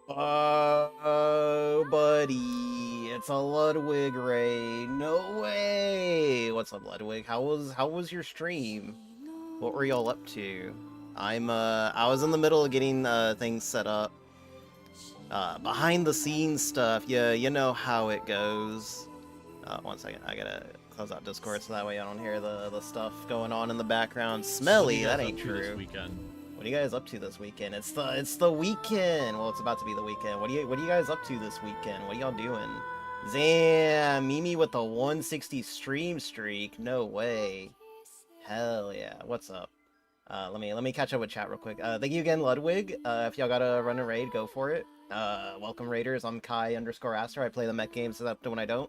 Buddy, it's a Ludwig raid. No way. What's up, Ludwig? How was your stream? What were y'all up to? I was in the middle of getting things set up. Behind the scenes stuff. Yeah, you know how it goes. One second, I gotta close out Discord so that way I don't hear the stuff going on in the background. Smelly, that ain't true. What are you guys up to this weekend? It's the weekend. Well, it's about to be the weekend. What are you guys up to this weekend? What are y'all doing? Zam, Mimi with the 160 stream streak. No way. Hell yeah. What's up? Let me catch up with chat real quick. Thank you again, Ludwig. If y'all gotta run a raid, go for it. Welcome raiders. I'm Kai_Aster. I play the mech games except when I don't.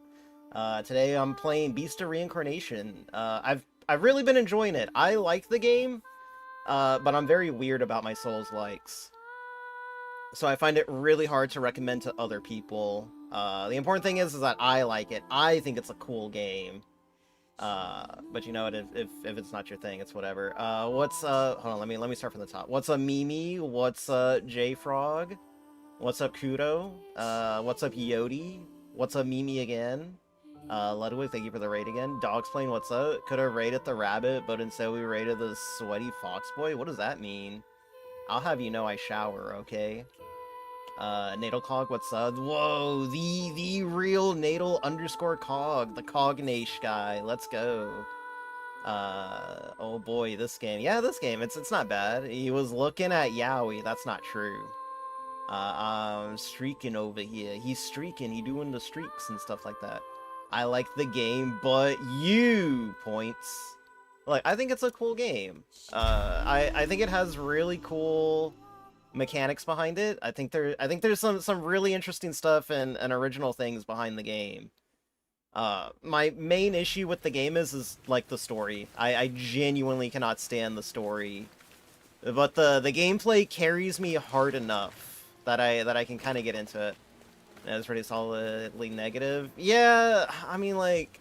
Today I'm playing Beast of Reincarnation. I've really been enjoying it. I like the game. But I'm very weird about my Souls likes. So I find it really hard to recommend to other people. The important thing is that I like it. I think it's a cool game. But you know what, if it's not your thing, it's whatever. Hold on, let me start from the top. What's up, Mimi? What's up, J-Frog? What's up, Kudo? What's up, Yodi? What's up, Mimi again? Ludwig, thank you for the raid again. Dog's playing, what's up? Could have raided the rabbit, but instead we raided the sweaty fox boy? What does that mean? I'll have you know I shower, okay? Natal Cog, what's up? Whoa, the real Natal_Cog, the Cognash guy. Let's go. Oh boy, this game. Yeah, this game, it's not bad. He was looking at Yowie, that's not true. I'm streaking over here. He's streaking, he doing the streaks and stuff like that. I like the game, but you points. Like, I think it's a cool game. I think it has really cool mechanics behind it. I think there's some really interesting stuff and original things behind the game. My main issue with the game is like the story. I genuinely cannot stand the story. But the gameplay carries me hard enough that I can kind of get into it. It's pretty solidly negative. Yeah, I mean, like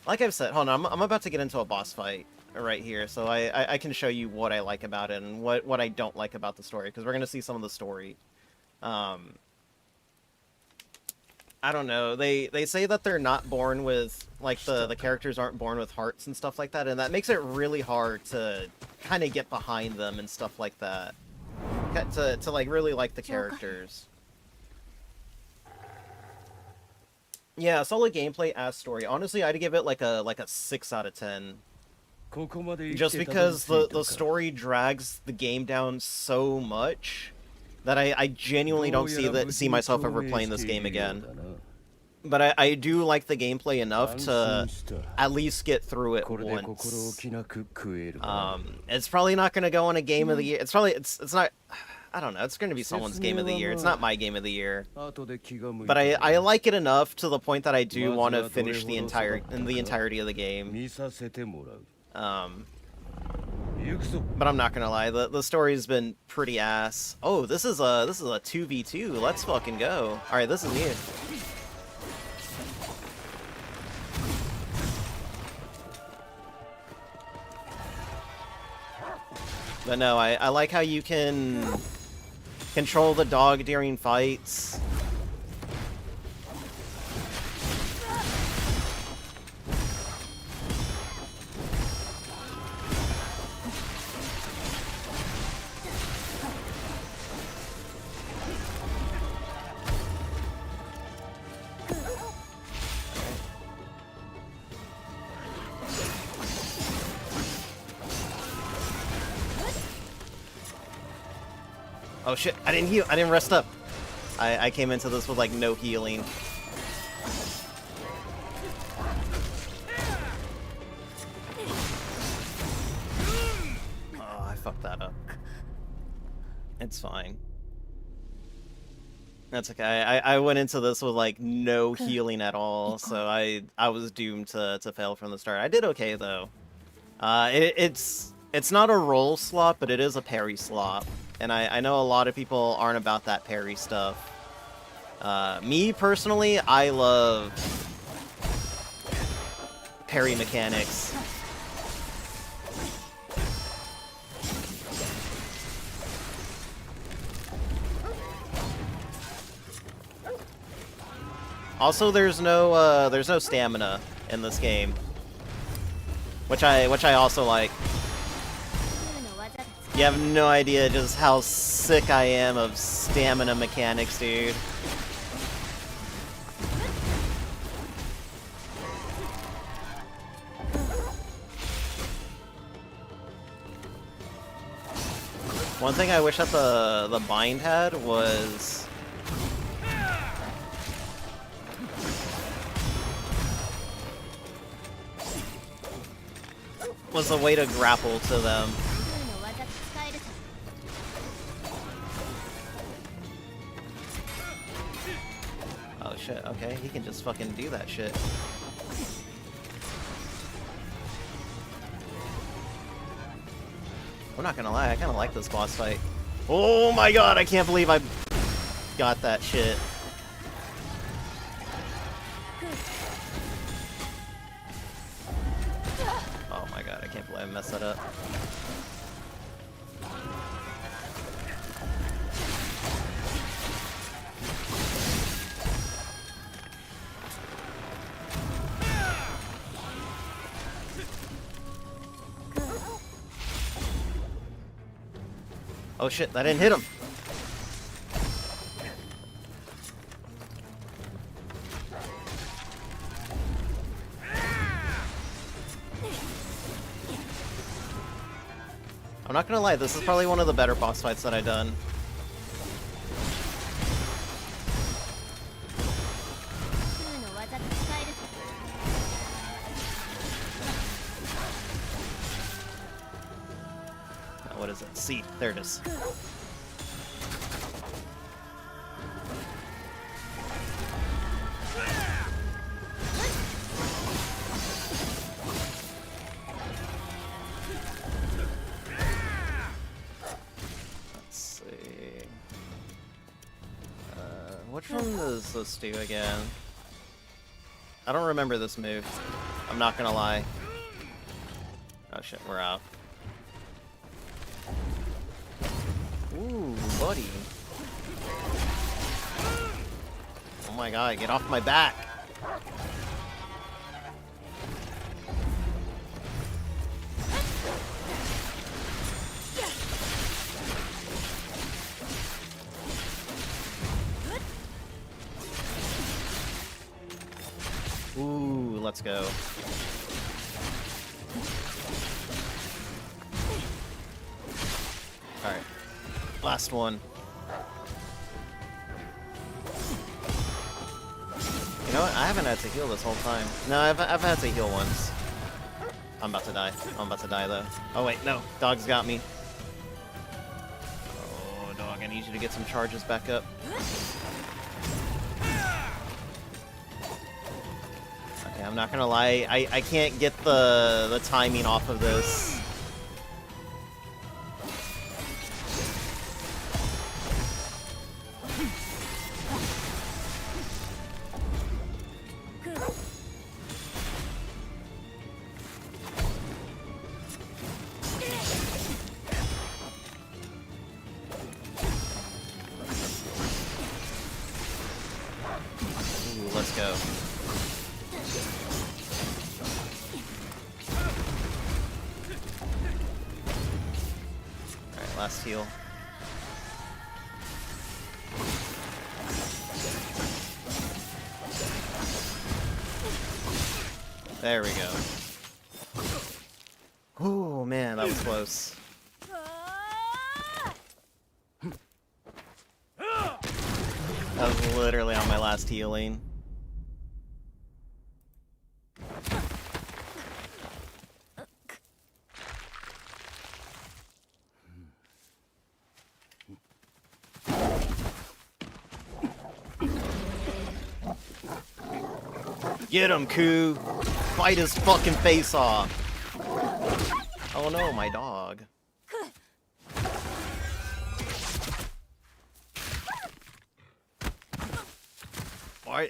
I've said, hold on, I'm about to get into a boss fight right here, so I can show you what I like about it and what I don't like about the story, because we're gonna see some of the story. I don't know. They say that they're not born with, like, the characters aren't born with hearts and stuff like that, and that makes it really hard to kind of get behind them and stuff like that. To like really like the characters. Yeah, solid gameplay as story. Honestly, I'd give it like a 6 out of 10. Just because the story drags the game down so much that I genuinely don't see myself ever playing this game again. But I do like the gameplay enough to at least get through it once. It's probably not going to go on a game of the year. It's not. I don't know, it's going to be someone's game of the year. It's not my game of the year. But I like it enough to the point that I do want to finish the entirety of the game. But I'm not going to lie, the story's been pretty ass. Oh, this is a 2v2. Let's fucking go. All right, this is new. But no, I like how you can control the dog during fights. Oh shit, I didn't heal, I didn't rest up. I came into this with like no healing. Oh, I fucked that up. It's fine. That's okay. I went into this with like no healing at all, so I was doomed to fail from the start. I did okay though. It's not a roll slot, but it is a parry slot. And I know a lot of people aren't about that parry stuff. Me, personally, I love parry mechanics. Also, there's no stamina in this game, which I also like. You have no idea just how sick I am of stamina mechanics, dude. One thing I wish that the bind had was a way to grapple to them. Oh shit, okay, he can just fucking do that shit. I'm not gonna lie, I kinda like this boss fight. Oh my god, I can't believe I got that shit. Oh my god, I can't believe I messed that up. Oh shit, that didn't hit him. I'm not gonna lie, this is probably one of the better boss fights that I've done. What is it? C. There it is. Let's see. Which one does this do again? I don't remember this move. I'm not gonna lie. Oh shit, we're out. Ooh, buddy. Oh my god, get off my back! Ooh, let's go. Alright. Last one. You know what? I haven't had to heal this whole time. No, I've had to heal once. I'm about to die. I'm about to die though. Oh wait, no. Dog's got me. Oh, dog, I need you to get some charges back up. Okay, I'm not gonna lie. I can't get the timing off of this. Let's go. Alright, last heal. There we go. Oh man, that was close. That was literally on my last healing. Get him, Koo! Fight his fucking face off! Oh no, my dog.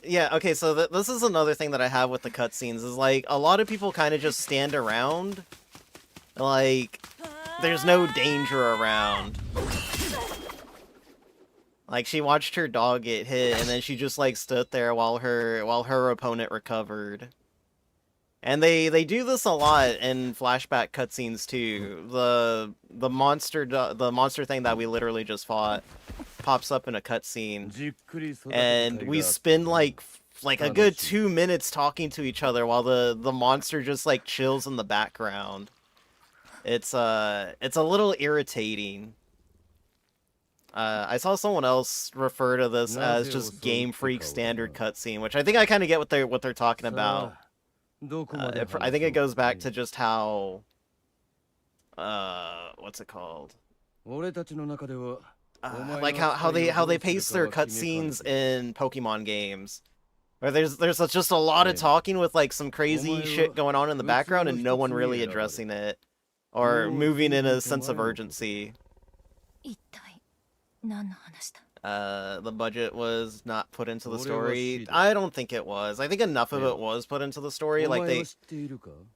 Yeah, okay, so this is another thing that I have with the cutscenes, is like, a lot of people kind of just stand around. Like, there's no danger around. Like, she watched her dog get hit, and then she just, like, stood there while her opponent recovered. And they do this a lot in flashback cutscenes too. The monster thing that we literally just fought pops up in a cutscene, and we spend like a good 2 minutes talking to each other while the monster just like chills in the background. It's a little irritating. I saw someone else refer to this as just Game Freak standard cutscene, which I think I kind of get what they're talking about. I think it goes back to just how, what's it called? Like how they pace their cutscenes in Pokemon games, where there's just a lot of talking with like some crazy shit going on in the background and no one really addressing it or moving in a sense of urgency. The budget was not put into the story. I don't think it was. I think enough of it was put into the story. Like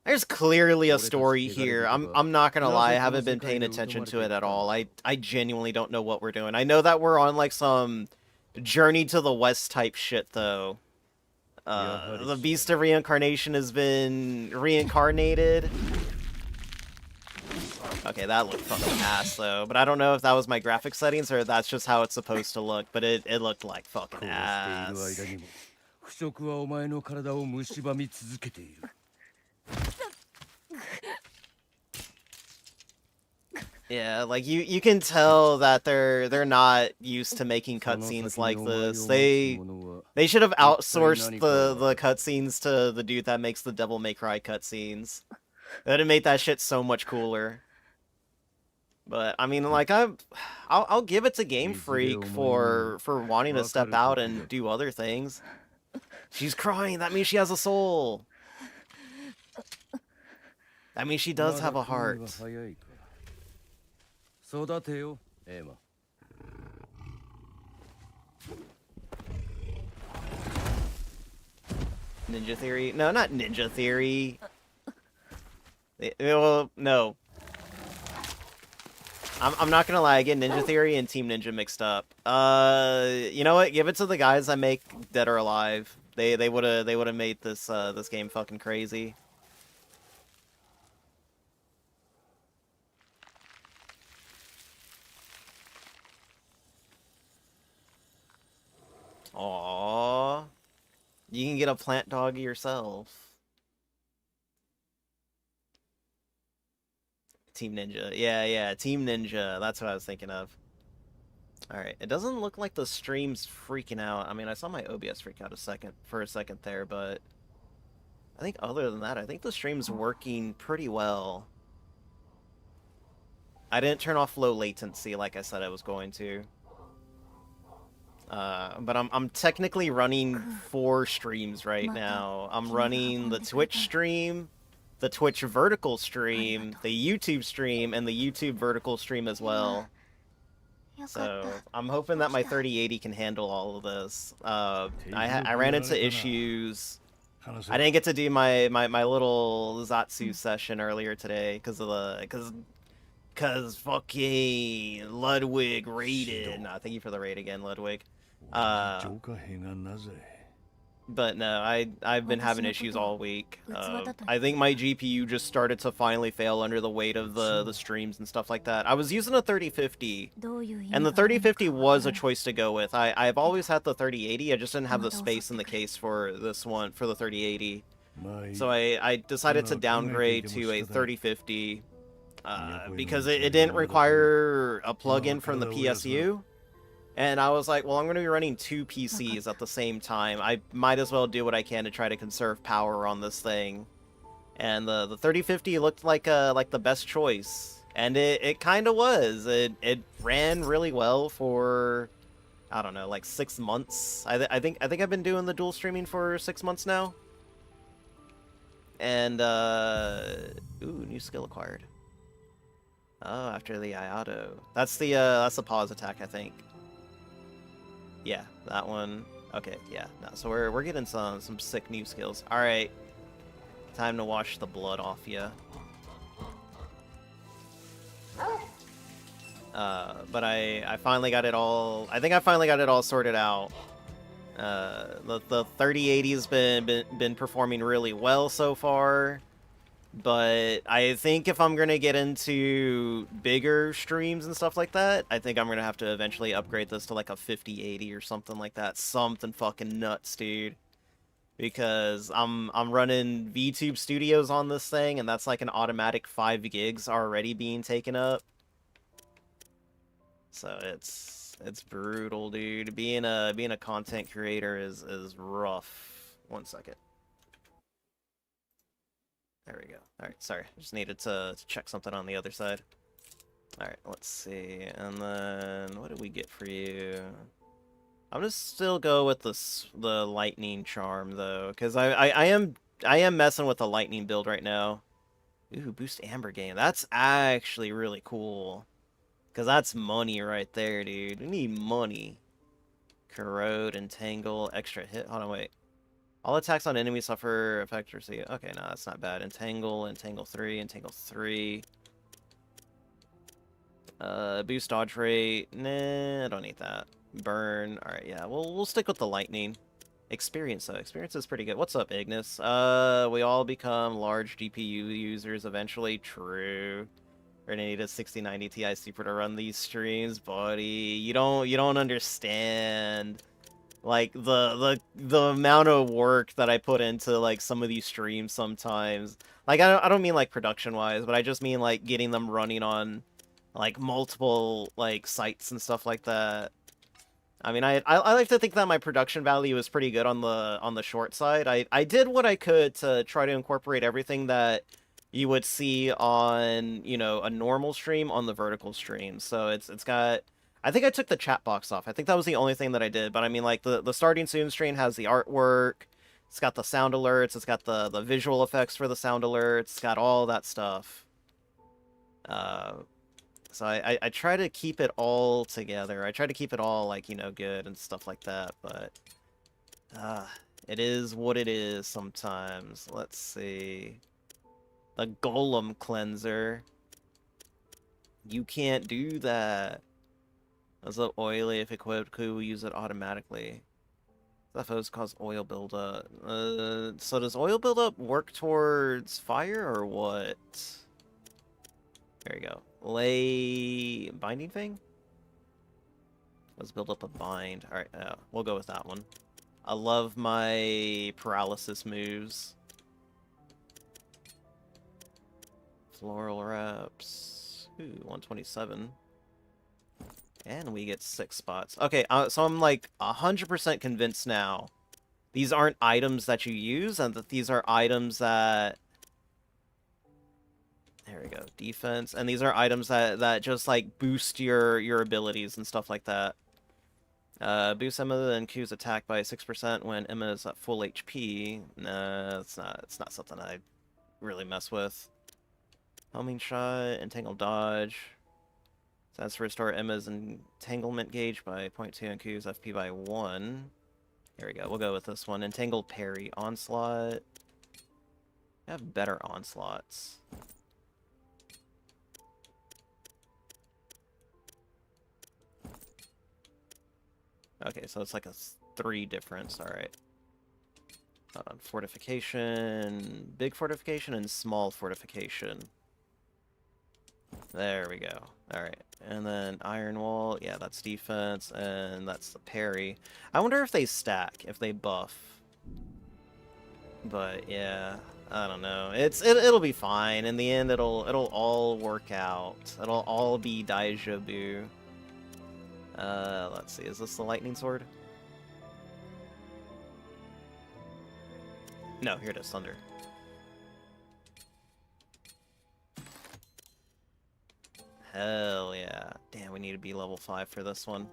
there's clearly a story here. I'm not gonna lie, I haven't been paying attention to it at all. I genuinely don't know what we're doing. I know that we're on like some Journey to the West type shit though. The Beast of Reincarnation has been reincarnated. Okay, that looked fucking ass, though. But I don't know if that was my graphic settings or that's just how it's supposed to look. But it looked like fucking ass. Yeah, like you can tell that they're not used to making cutscenes like this. They should have outsourced the cutscenes to the dude that makes the Devil May Cry cutscenes. That'd have made that shit so much cooler. But I mean, like I'll give it to Game Freak for wanting to step out and do other things. She's crying. That means she has a soul. That means she does have a heart. Ninja Theory? No, not Ninja Theory. Well, no. I'm not gonna lie, I get Ninja Theory and Team Ninja mixed up. You know what? Give it to the guys that make Dead or Alive. They would've made this this game fucking crazy. Aww. You can get a plant dog yourself. Team Ninja. Yeah, Team Ninja. That's what I was thinking of. Alright, it doesn't look like the stream's freaking out. I mean, I saw my OBS freak out for a second there, but I think other than that, I think the stream's working pretty well. I didn't turn off low latency like I said I was going to. But I'm technically running 4 streams right now. I'm running the Twitch stream, the Twitch vertical stream, the YouTube stream, and the YouTube vertical stream as well. So I'm hoping that my 3080 can handle all of this. I ran into issues. I didn't get to do my little Zatsu session earlier today because fucking Ludwig raided. Nah, thank you for the raid again, Ludwig. But no, I've been having issues all week. I think my GPU just started to finally fail under the weight of the streams and stuff like that. I was using a 3050, and the 3050 was a choice to go with. I've always had the 3080, I just didn't have the space in the case for this one, for the 3080. So I decided to downgrade to a 3050, because it didn't require a plug-in from the PSU. And I was like, well, I'm going to be running 2 PCs at the same time. I might as well do what I can to try to conserve power on this thing. And the 3050 looked like the best choice. And it kind of was. It ran really well for, I don't know, like 6 months. I think I've been doing the dual streaming for 6 months now. And, ooh, new skill acquired. Oh, after the Iato. That's the pause attack, I think. Yeah, that one. Okay, yeah. No, so we're getting some sick new skills. All right, time to wash the blood off you. But I finally got it all. I think I finally got it all sorted out. The 3080 has been performing really well so far. But I think if I'm gonna get into bigger streams and stuff like that, I think I'm gonna have to eventually upgrade this to like a 5080 or something like that. Something fucking nuts, dude. Because I'm running VTube Studios on this thing, and that's like an automatic 5 gigs already being taken up. So it's brutal, dude. Being a content creator is rough. 1 second. There we go. Alright, sorry. Just needed to check something on the other side. Alright, let's see. And then, what did we get for you? I'm gonna still go with the lightning charm, though, because I am messing with the lightning build right now. Ooh, boost amber game. That's actually really cool. Because that's money right there, dude. We need money. Corrode, entangle, extra hit. Hold on, wait. All attacks on enemies suffer effect or see. Okay, no, that's not bad. Entangle, entangle 3, entangle 3. Boost dodge rate. Nah, I don't need that. Burn. Alright, yeah. We'll stick with the lightning. Experience, though. Experience is pretty good. What's up, Ignis? We all become large GPU users eventually. True. We're gonna need a 6090 Ti super to run these streams, buddy. You don't understand. Like the amount of work that I put into like some of these streams sometimes. Like I don't mean like production wise, but I just mean like getting them running on like multiple like sites and stuff like that. I mean I like to think that my production value is pretty good on the short side. I did what I could to try to incorporate everything that you would see on, you know, a normal stream on the vertical stream. So it's got, I think I took the chat box off. I think that was the only thing that I did. But I mean, like, the starting soon stream has the artwork. It's got the sound alerts. It's got the visual effects for the sound alerts. It's got all that stuff. So I try to keep it all together. I try to keep it all, like, you know, good and stuff like that. But it is what it is sometimes. Let's see. The Golem cleanser. You can't do that. Does it oily if equipped? Koo will use it automatically. UFOs cause oil buildup. So does oil buildup work towards fire or what? There you go. Lay binding thing? Let's build up a bind. Alright, we'll go with that one. I love my paralysis moves. Floral wraps. Ooh, 127. And we get 6 spots. Okay, so I'm like 100% convinced now. These aren't items that you use, and that these are items that... There we go. Defense. And these are items that just, like, boost your abilities and stuff like that. Boost Emma and Koo's attack by 6% when Emma is at full HP. Nah, it's not something I really mess with. Homing shot, entangled dodge. That's to restore Emma's entanglement gauge by 0.2 and Koo's FP by 1. Here we go. We'll go with this one. Entangled parry. Onslaught. I have better onslaughts. Okay, so it's like a 3 difference. Alright. Fortification. Big fortification and small fortification. There we go. Alright. And then Iron Wall. Yeah, that's defense. And that's the parry. I wonder if they stack, if they buff. But yeah, I don't know. It'll be fine. In the end, it'll all work out. It'll all be Daijobu. Let's see. Is this the lightning sword? No, here it is. Thunder. Hell yeah. Damn, we need to be level 5 for this one.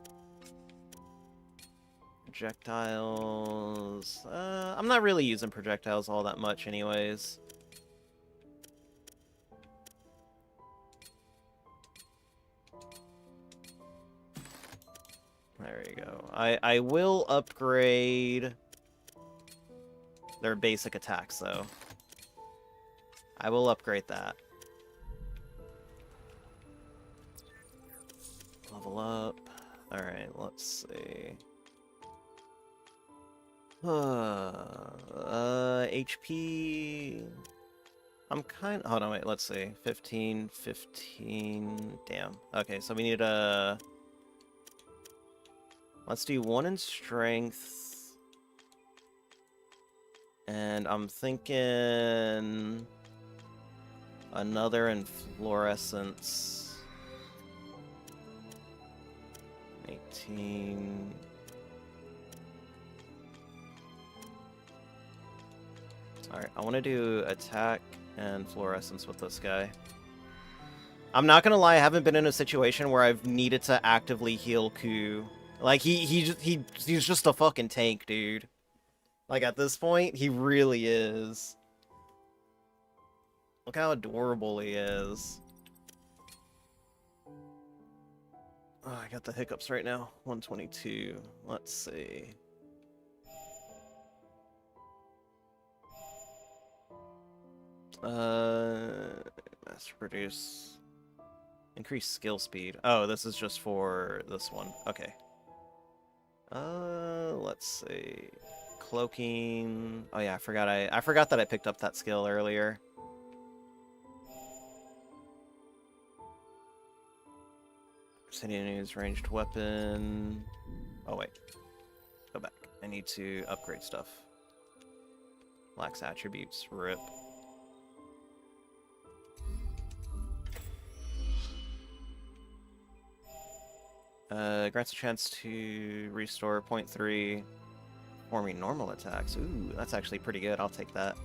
Projectiles... I'm not really using projectiles all that much anyways. There you go. I will upgrade their basic attacks, though. I will upgrade that. level up. Alright, let's see. HP... I'm kind of... Hold on, wait, let's see. 15, 15... Damn. Okay, so we need a... Let's do 1 in strength. And I'm thinking... Another in fluorescence. 18... Alright, I want to do attack and fluorescence with this guy. I'm not gonna lie, I haven't been in a situation where I've needed to actively heal Koo. Like, he's just a fucking tank, dude. Like, at this point, he really is. Look how adorable he is. Oh, I got the hiccups right now. 122. Let's see. Mass produce. Increase skill speed. Oh, this is just for this one. Okay. Let's see. Cloaking. Oh yeah, I forgot that I picked up that skill earlier. News ranged weapon. Oh wait. Go back. I need to upgrade stuff. Lacks attributes. RIP. Grants a chance to restore 0.3 performing normal attacks. Ooh, that's actually pretty good. I'll take that.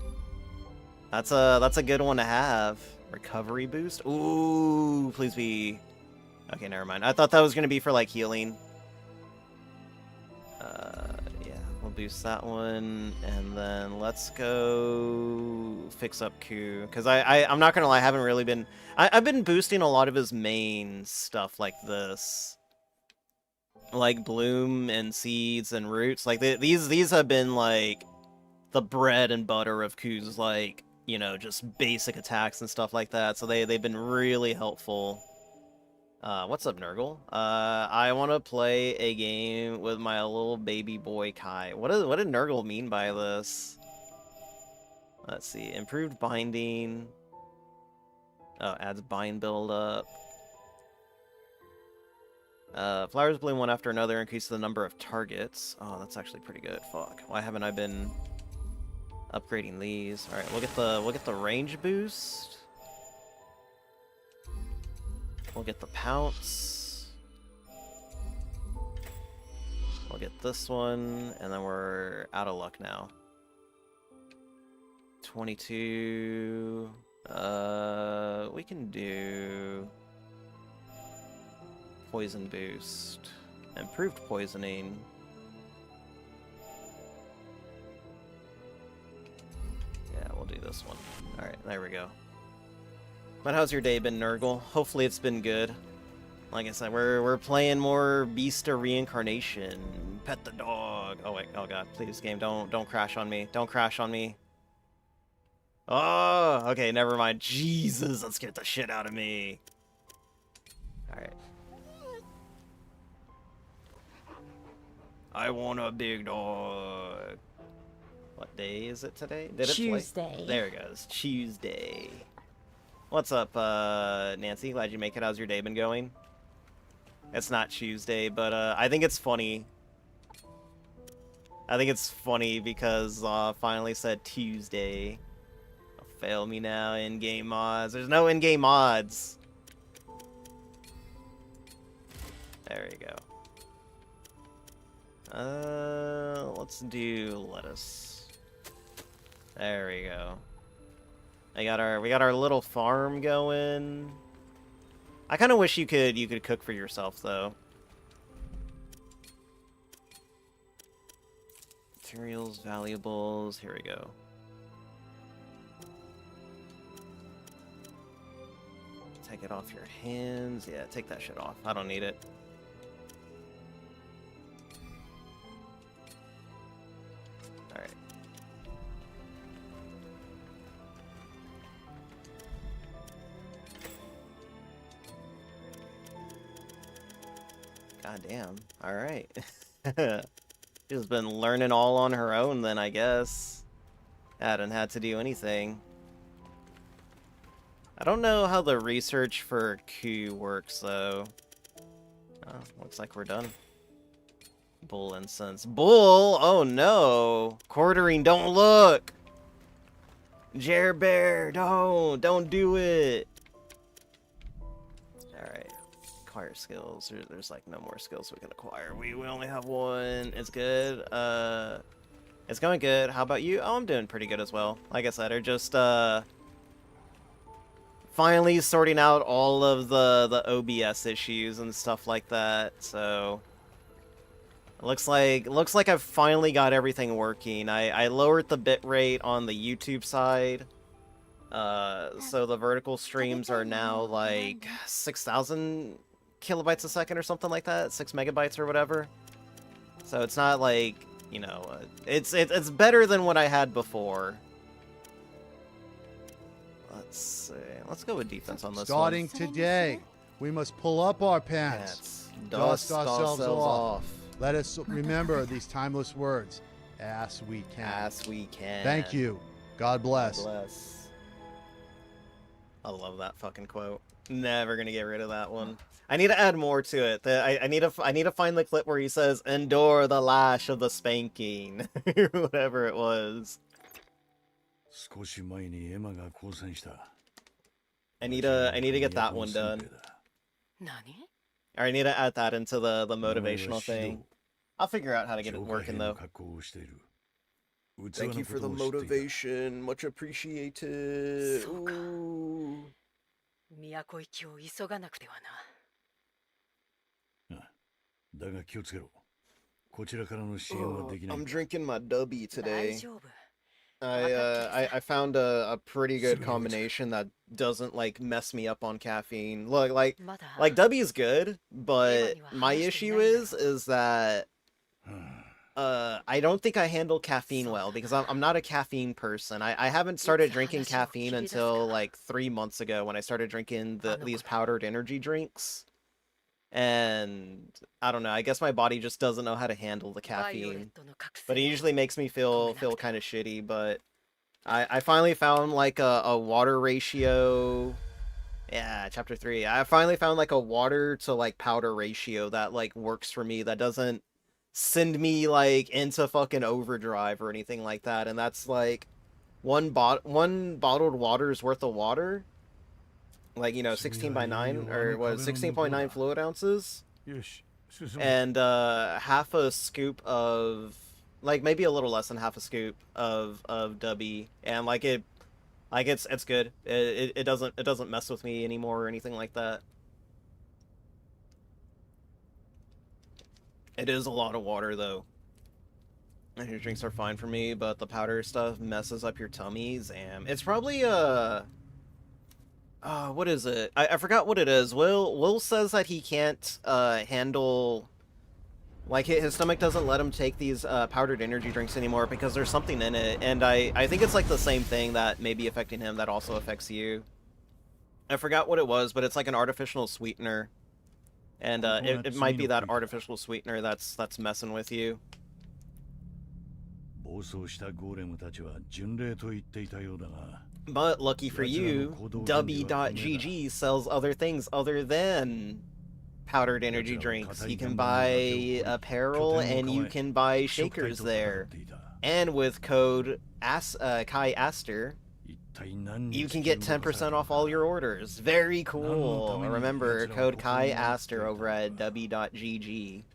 That's a good one to have. Recovery boost. Ooh, please be. Okay, never mind. I thought that was gonna be for like healing. Yeah, we'll boost that one, and then let's go fix up Koo. Because I'm not gonna lie, I haven't really been. I've been boosting a lot of his main stuff like this. Like bloom and seeds and roots, like these have been like the bread and butter of Koo's, like, you know, just basic attacks and stuff like that. So they've been really helpful. What's up, Nurgle? I want to play a game with my little baby boy Kai. What did Nurgle mean by this? Let's see. Improved binding. Oh, adds bind build up. Flowers bloom one after another, increase the number of targets. Oh, that's actually pretty good. Fuck. Why haven't I been upgrading these? All right, we'll get the range boost. We'll get the pounce. We'll get this one, and then we're out of luck now. 22. We can do poison boost. Improved poisoning. Yeah, we'll do this one. Alright, there we go. But how's your day been, Nurgle? Hopefully it's been good. Like I said, we're playing more Beast of Reincarnation. Pet the dog. Oh wait, oh god, please game, don't crash on me. Don't crash on me. Oh, okay, never mind. Jesus, let's get the shit out of me. Alright. I want a big dog. What day is it today? Did Tuesday. It there it goes. Tuesday. What's up, Nancy? Glad you make it. How's your day been going? It's not Tuesday, but I think it's funny. I think it's funny because finally said Tuesday. Fail me now, in-game mods. There's no in-game mods. There you go. Let's do lettuce. There we go. We got our little farm going. I kind of wish you could cook for yourself though. Materials, valuables. Here we go. Take it off your hands. Yeah, take that shit off. I don't need it. Alright. God damn. Alright. She's been learning all on her own then, I guess. Hadn't had to do anything. I don't know how the research for Koo works, though. Oh, looks like we're done. Bull incense. Bull? Oh no! Quartering, don't look! Jer Bear, don't do it! Alright. Acquire skills. There's like no more skills we can acquire. We only have one. It's good. It's going good. How about you? Oh, I'm doing pretty good as well. Like I said, just finally sorting out all of the OBS issues and stuff like that. So looks like I've finally got everything working. I lowered the bitrate on the YouTube side. So the vertical streams are now like 6,000 kilobytes a second or something like that, 6 megabytes or whatever. So it's not like, you know, it's better than what I had before. Let's see. Let's go with defense on this Starting one. today, we must pull up our pants. Dust ourselves off. Let us remember these timeless words. As we can. As we can. Thank you. God bless. God bless. I love that fucking quote. Never gonna get rid of that one. I need to add more to it. I need to find the clip where he says, "Endure the lash of the spanking," whatever it was. I need to get that one done. Or I need to add that into the motivational thing. I'll figure out how to get it working though. Thank you for the motivation. Much appreciated. Ooh. I'm drinking my dubby today. I found a pretty good combination that doesn't like mess me up on caffeine. Look, like dubby is good, but my issue is that I don't think I handle caffeine well because I'm not a caffeine person. I haven't started drinking caffeine until like 3 months ago when I started drinking these powdered energy drinks. And I don't know, I guess my body just doesn't know how to handle the caffeine. But it usually makes me feel kind of shitty, but I finally found like a water ratio. Yeah, chapter 3. I finally found like a water to like powder ratio that like works for me, that doesn't send me like into fucking overdrive or anything like that. And that's like one bottled water's worth of water. Like, you know, 16 by 9, or what, 16.9 fluid ounces? And half a scoop of, like, maybe a little less than half a scoop of dubby, and like it's good. It doesn't mess with me anymore or anything like that. It is a lot of water though. And your drinks are fine for me, but the powder stuff messes up your tummies, and it's probably what is it? I forgot what it is. Will says that he can't handle, like, his stomach doesn't let him take these powdered energy drinks anymore because there's something in it, and I think it's like the same thing that may be affecting him that also affects you. I forgot what it was, but it's like an artificial sweetener, and it might be that artificial sweetener that's messing with you. But lucky for you, Dubby.gg sells other things other than powdered energy drinks. You can buy apparel and you can buy shakers there. And with code Kai Aster, you can get 10% off all your orders. Very cool. Remember, code Kai Aster over at Dubby.gg.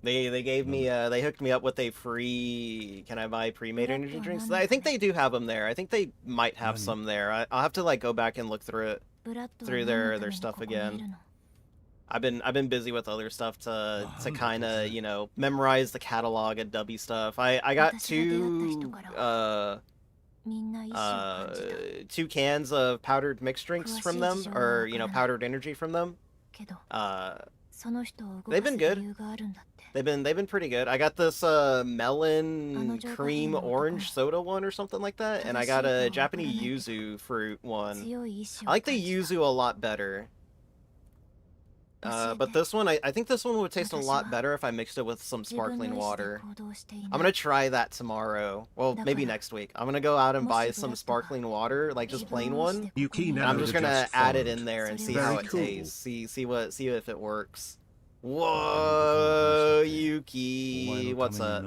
They gave me they hooked me up with a free, can I buy pre-made energy drinks? I think they do have them there. I think they might have some there. I'll have to like go back and look through their stuff again. I've been busy with other stuff to kind of, you know, memorize the catalog of Dubby stuff. I got two cans of powdered mixed drinks from them, or, you know, powdered energy from them. They've been good. They've been pretty good. I got this melon cream orange soda one or something like that, and I got a Japanese yuzu fruit one. I like the yuzu a lot better. But this one, I think this one would taste a lot better if I mixed it with some sparkling water. I'm gonna try that tomorrow. Well, maybe next week. I'm gonna go out and buy some sparkling water, like just plain one. And I'm just gonna add it in there and see how it tastes. See if it works. Whoa, Yuki, what's up?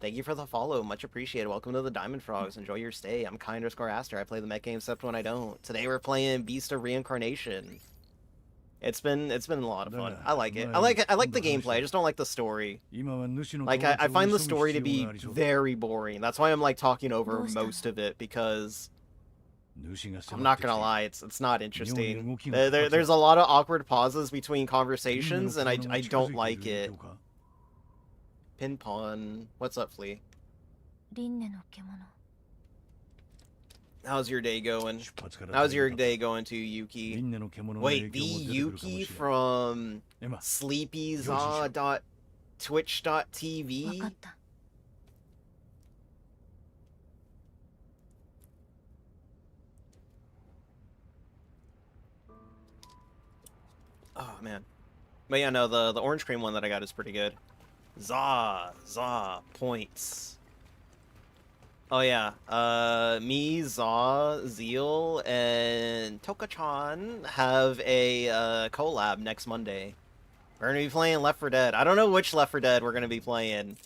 Thank you for the follow, much appreciated. Welcome to the Diamond Frogs. Enjoy your stay. I'm Kai_Aster. I play the mech game except when I don't. Today we're playing Beast of Reincarnation. It's been a lot of fun. I like it. I like the gameplay. I just don't like the story. Like I find the story to be very boring. That's why I'm like talking over most of it, because I'm not gonna lie, it's not interesting. There's a lot of awkward pauses between conversations, and I don't like it. Pin pawn. What's up, Flea? How's your day going? How's your day going to Yuki? Wait, the Yuki from sleepyzaw.twitch.tv? Oh man. But yeah, no, the orange cream one that I got is pretty good. Zaw points. Oh yeah, me, Zaw, Zeal, and Toka-chan have a collab next Monday. We're gonna be playing Left 4 Dead. I don't know which Left 4 Dead we're gonna be playing,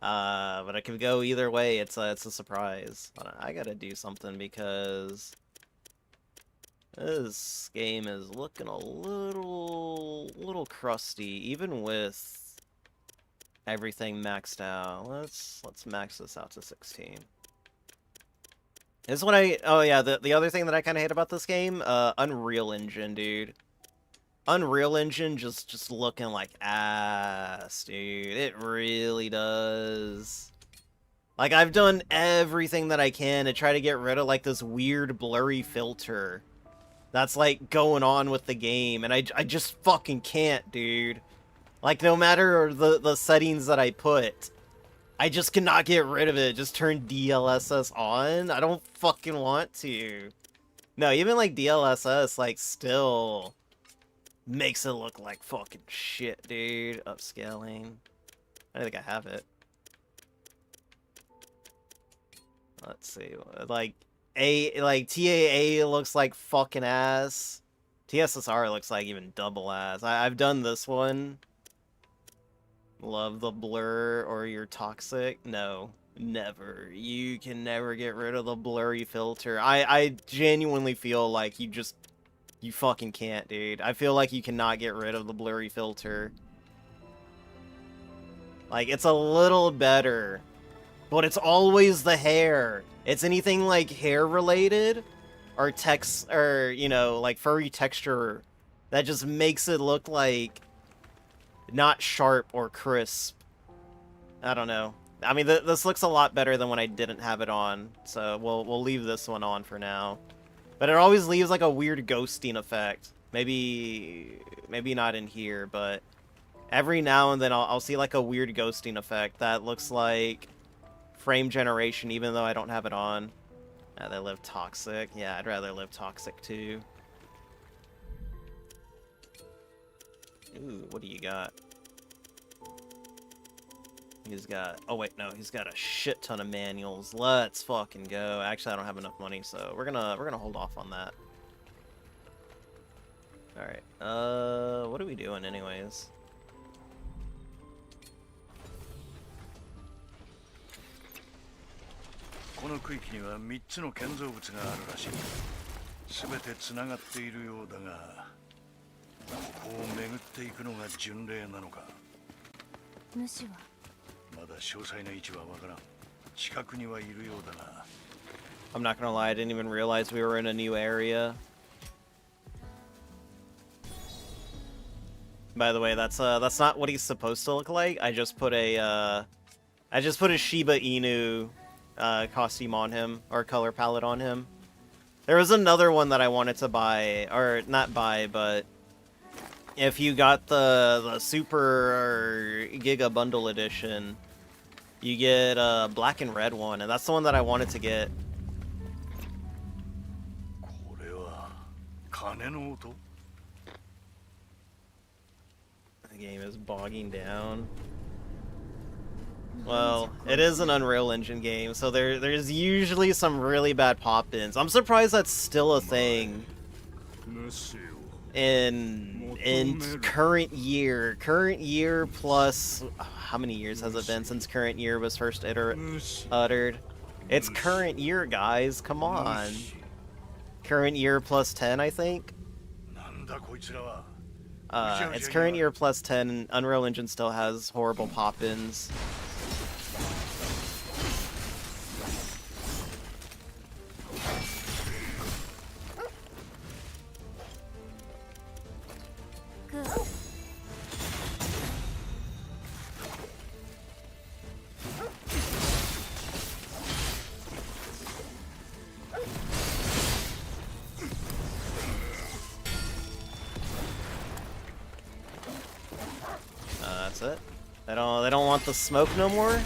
but it could go either way. It's a surprise. I gotta do something because this game is looking a little crusty, even with everything maxed out. Let's max this out to 16. This is what oh yeah, the other thing that I kind of hate about this game, Unreal Engine, dude. Unreal Engine just looking like ass, dude. It really does. Like, I've done everything that I can to try to get rid of like this weird blurry filter that's like going on with the game, and I just fucking can't, dude. Like, no matter the settings that I put, I just cannot get rid of it. Just turn DLSS on. I don't fucking want to. No, even like DLSS, like, still makes it look like fucking shit, dude. Upscaling. I think I have it. Let's see. Like, TAA looks like fucking ass. TSSR looks like even double ass. I've done this one. Love the blur or you're toxic? No, never. You can never get rid of the blurry filter. I genuinely feel like you fucking can't, dude. I feel like you cannot get rid of the blurry filter. Like, it's a little better, but it's always the hair. It's anything like hair related or text or, you know, like furry texture that just makes it look like not sharp or crisp. I don't know. I mean, this looks a lot better than when I didn't have it on, so we'll leave this one on for now. But it always leaves like a weird ghosting effect. Maybe not in here, but every now and then I'll see like a weird ghosting effect that looks like frame generation, even though I don't have it on. They live toxic. Yeah, I'd rather live toxic too. Ooh, what do you got? He's got... Oh, wait, no. He's got a shit ton of manuals. Let's fucking go. Actually, I don't have enough money, so we're gonna hold off on that. Alright. What are we doing anyways? I'm not gonna lie, I didn't even realize we were in a new area. By the way, that's not what he's supposed to look like. I just put a Shiba Inu costume on him, or color palette on him. There was another one that I wanted to buy, or not buy, but if you got the Super Giga Bundle Edition, you get a black and red one, and that's the one that I wanted to get. The game is bogging down. Well, it is an Unreal Engine game, so there's usually some really bad pop-ins. I'm surprised that's still a thing in current year. Current year plus how many years has it been since current year was first uttered? It's current year, guys. Come on. Current year plus 10, I think. It's current year plus 10, and Unreal Engine still has horrible pop-ins. That's it. They don't want the smoke no more? I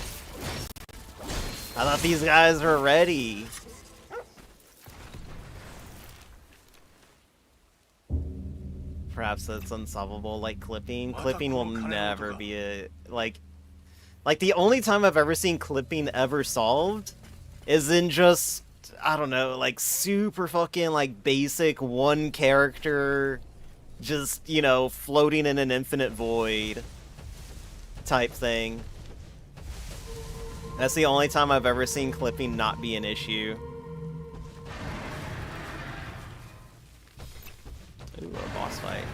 thought these guys were ready. Perhaps that's unsolvable, like clipping. Clipping will never be a like the only time I've ever seen clipping ever solved is in just, I don't know, like super fucking like basic one character just, you know, floating in an infinite void type thing. That's the only time I've ever seen clipping not be an issue. Ooh, a boss fight.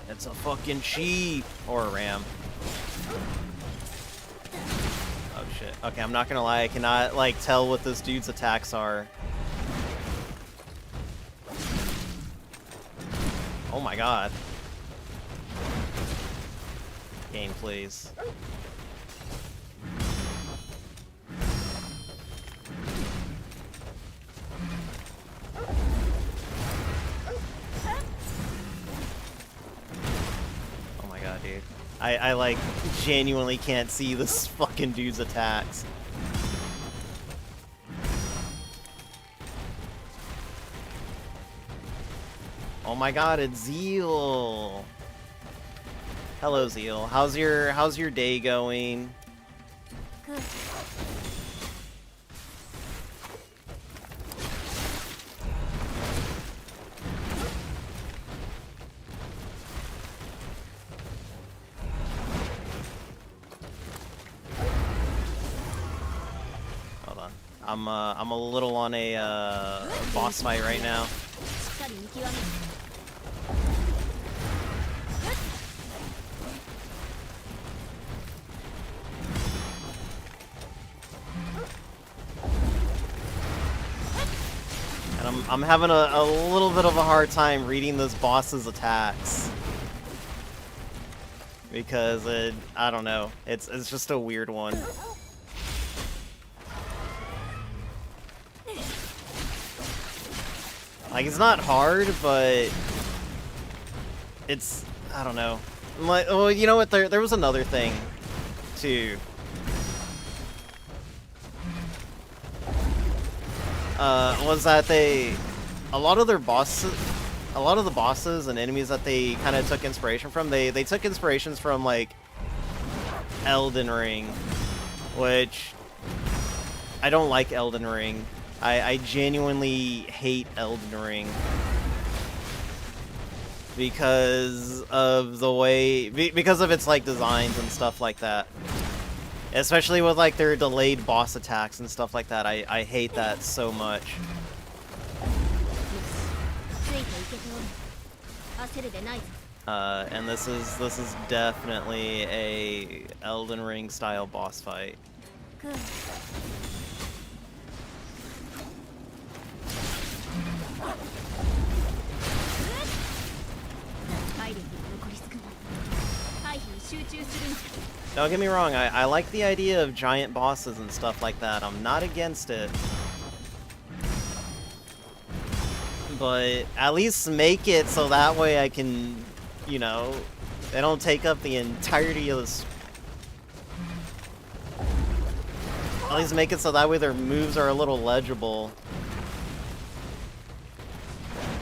It's a fucking sheep! Or a ram. Oh shit. Okay, I'm not gonna lie, I cannot, like, tell what this dude's attacks are. Oh my god. Game, please. Oh my god, dude. I like, genuinely can't see this fucking dude's attacks. Oh my god, it's Zeal! Hello, Zeal. How's your day going? Good. Hold on. I'm a little on a boss fight right now. And I'm having a little bit of a hard time reading this boss's attacks. Because I don't know. It's just a weird one. Like, it's not hard, but it's, I don't know. Like, well, you know what? There was another thing too. Was that a lot of the bosses and enemies that they kind of took inspiration from, they took inspirations from, like, Elden Ring, which I don't like Elden Ring. I genuinely hate Elden Ring because of the way, because of its, like, designs and stuff like that. Especially with, like, their delayed boss attacks and stuff like that. I hate that so much. And this is definitely a Elden Ring style boss fight. Good. Don't get me wrong, I like the idea of giant bosses and stuff like that. I'm not against it. But at least make it so that way I can, you know, they don't take up the entirety of this At least make it so that way their moves are a little legible.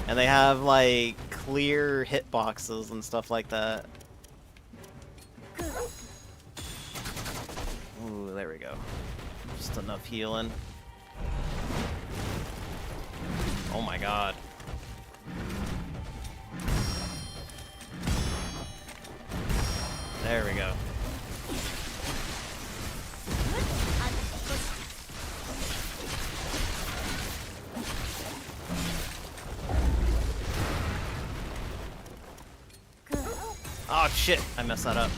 And they have, like, clear hitboxes and stuff like that. Ooh, there we go. Just enough healing. Oh my god. There we go. Oh shit, I messed that up.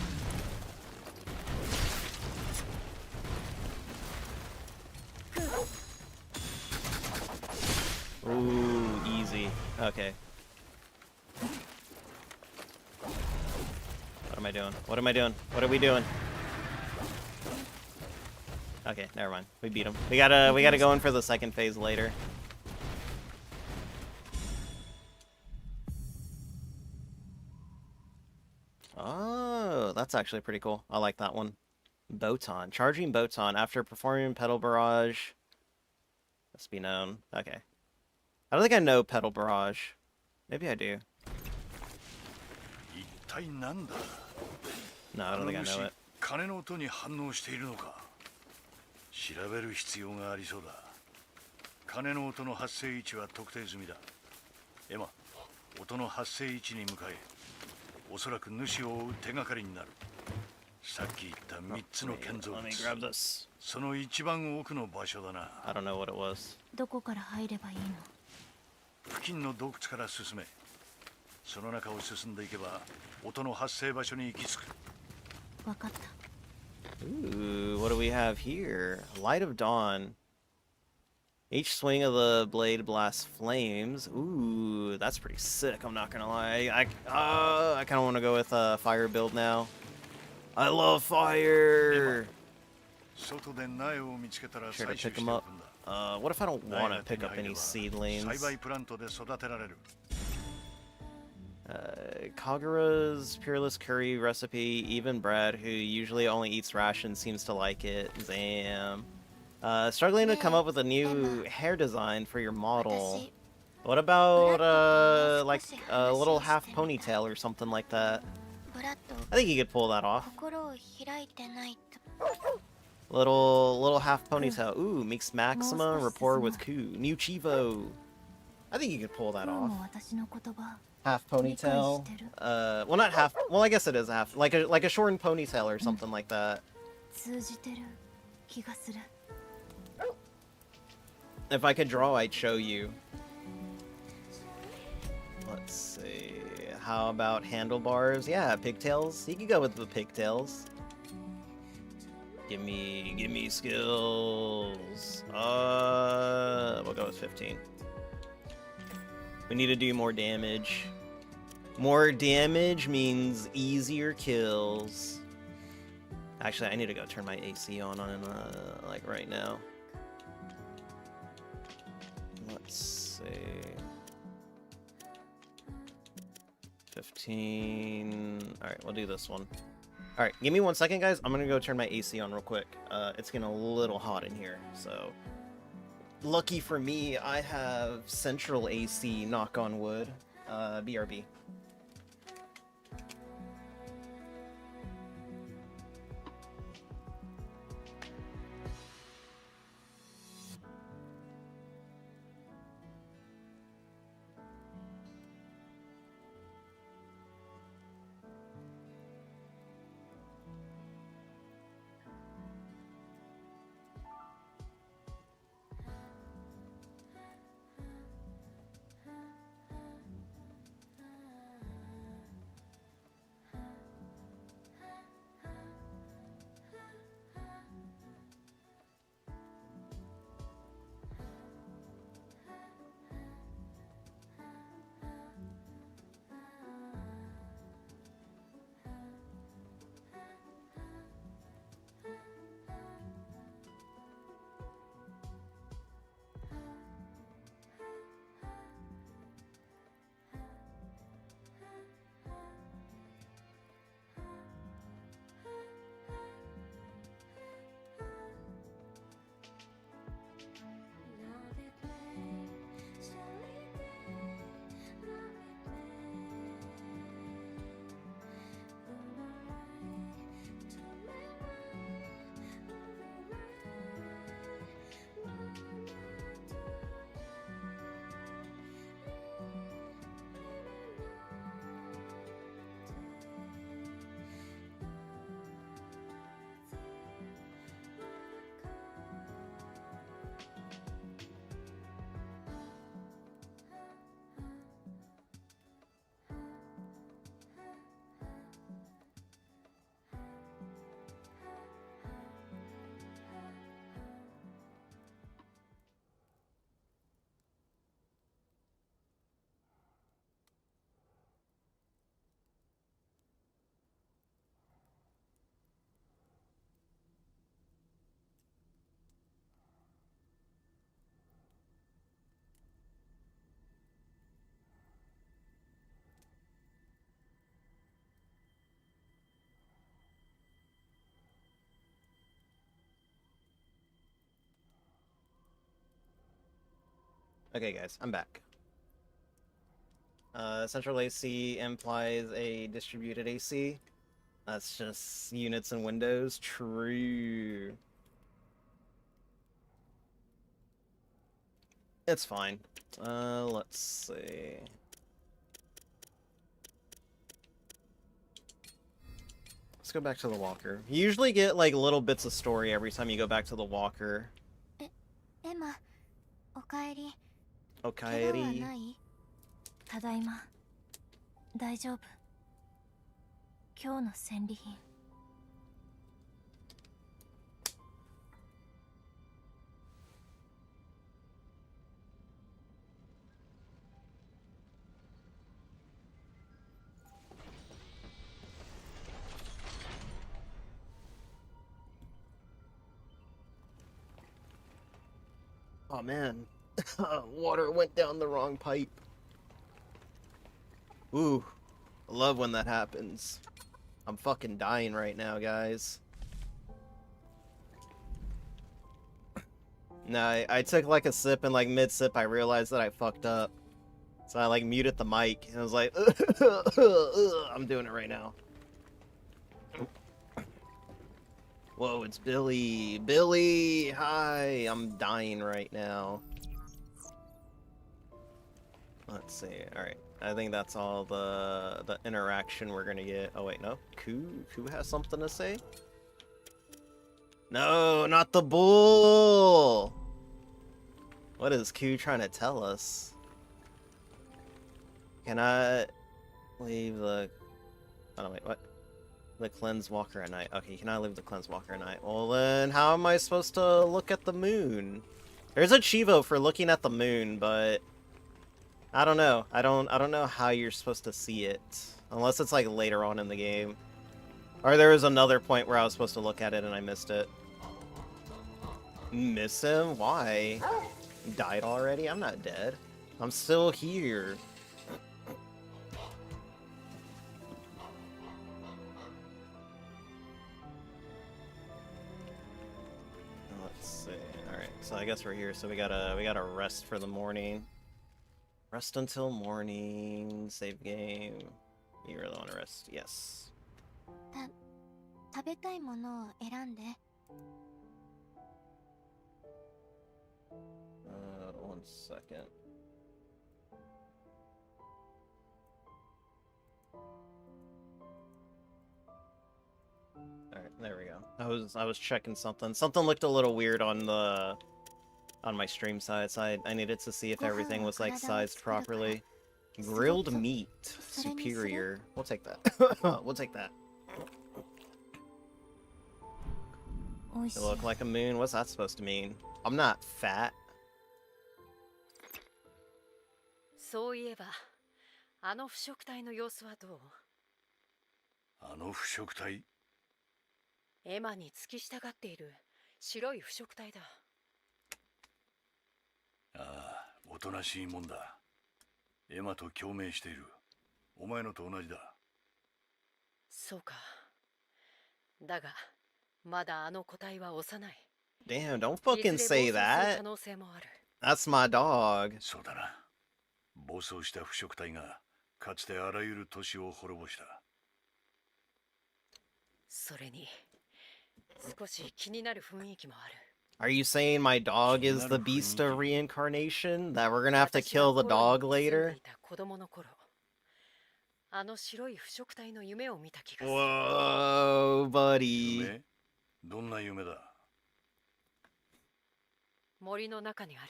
Ooh, easy. Okay. What am I doing? What am I doing? What are we doing? Okay, never mind. We beat him. We gotta go in for the second phase later. Oh, that's actually pretty cool. I like that one. Botan. Charging Botan after performing Pedal Barrage. Must be known. Okay. I don't think I know Pedal Barrage. Maybe I do. No, I don't think I know it. 鐘の音に反応しているのか。調べる必要がありそうだ。鐘の音の発生位置は特定済みだ。エマ、音の発生位置に向かえ。おそらく主を追う手がかりになる。さっき言った3つの建造物。その一番奥の場所だな。I don't know what it was. どこから入ればいいの？付近の洞窟から進め。その中を進んでいけば音の発生場所に行き着く。わかった。Ooh, what do we have here? Light of Dawn. Each swing of the blade blasts flames. Ooh, that's pretty sick, I'm not gonna lie. I kind of want to go with a fire build now. I love fire! Sure to pick them up. What if I don't want to pick up any seedlings? Kagura's Peerless Curry recipe, even Brad, who usually only eats rations, seems to like it. Zam. Struggling to come up with a new hair design for your model. What about, like, a little half ponytail or something like that? I think you could pull that off. Little half ponytail. Ooh, makes Maxima rapport with Koo. New Chivo. I think you could pull that off. Half ponytail. Well, not half. Well, I guess it is half. Like a shortened ponytail or something like that. If I could draw, I'd show you. Let's see. How about handlebars? Yeah, pigtails. You could go with the pigtails. Give me skills. We'll go with 15. We need to do more damage. More damage means easier kills. Actually, I need to go turn my AC on like right now. Let's see. 15. Alright, we'll do this one. Alright, give me 1 second, guys. I'm gonna go turn my AC on real quick. It's getting a little hot in here, so... Lucky for me, I have central AC, knock on wood. BRB. Okay, guys, I'm back. Central AC implies a distributed AC. That's just units and windows. True. It's fine. Let's see. Let's go back to the walker. You usually get like little bits of story every time you go back to the walker. エマ、おかえり。怪我は Okaeri. ない？ただいま。大丈夫。今日の戦利品。Oh man. Water went down the wrong pipe. Ooh. I love when that happens. I'm fucking dying right now, guys. No, I took like a sip and like mid-sip I realized that I fucked up. So I like muted the mic and I was like, I'm doing it right now. Whoa, it's Billy. Billy, hi. I'm dying right now. Let's see. All right. I think that's all the interaction we're gonna get. Oh wait, no. Koo has something to say. No, not the bull. What is Koo trying to tell us? Can I leave the? Oh wait, what? The cleanse walker at night. Okay, can I leave the cleanse walker at night? Well then, how am I supposed to look at the moon? There's a Chivo for looking at the moon, but I don't know. I don't know how you're supposed to see it. Unless it's like later on in the game. Or there was another point where I was supposed to look at it and I missed it. Miss him? Why? He died already? I'm not dead. I'm still here. Let's see. Alright, so I guess we're here, so we gotta rest for the morning. Rest until morning. Save game. You really want to rest? Yes. 食べたいものを選んで。One second. All right, there we go. I was checking something. Something looked a little weird on my stream side, so I needed to see if everything was like sized properly. Grilled meat, superior. We'll take that. We'll take that. You look like a moon. What's that supposed to mean? I'm not fat. そういえば、あの腐食体の様子はどう？あの腐食体？エマに付き従っている白い腐食体だ。ああ、おとなしいもんだ。エマと共鳴している。お前のと同じだ。そうか。だが、まだあの個体は幼い。Damn, don't fucking say いずれ暴走する that. 可能性もある。 That's my dog. そうだな。暴走した腐食体がかつてあらゆる都市を滅ぼした。それに、少し気になる雰囲気もある。 Are you saying my dog is the Beast of Reincarnation? That we're gonna have to kill the dog later? 子供の頃、あの白い腐食体の夢を見た気がする。 Whoa, buddy. 夢？どんな夢だ？森の中にある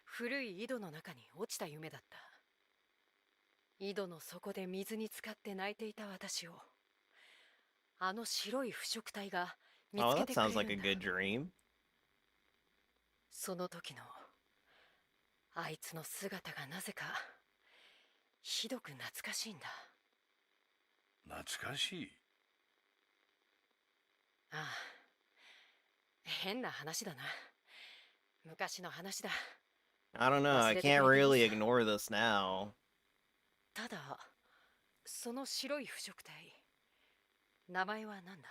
古い井戸の中に落ちた夢だった。井戸の底で水に浸かって泣いていた私を、あの白い腐食体が見 Oh, つけ that てくれ sounds like a るんだ。 good dream. その時のあいつの姿がなぜかひどく懐かしいんだ。懐かしい？ああ、変な話だな。昔の話だ。 I don't know, I can't really ignore this now. ただ、その白い腐食体、名前は何だ？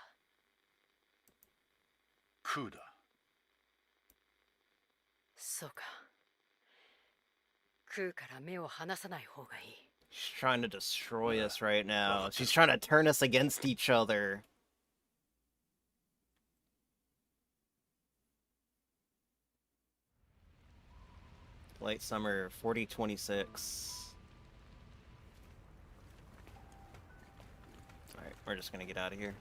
クーだ。そうか。クーから目を離さない方がいい。 She's trying to destroy us right now. She's trying to turn us against each other. Late summer 4026. Alright, we're just gonna get out of here.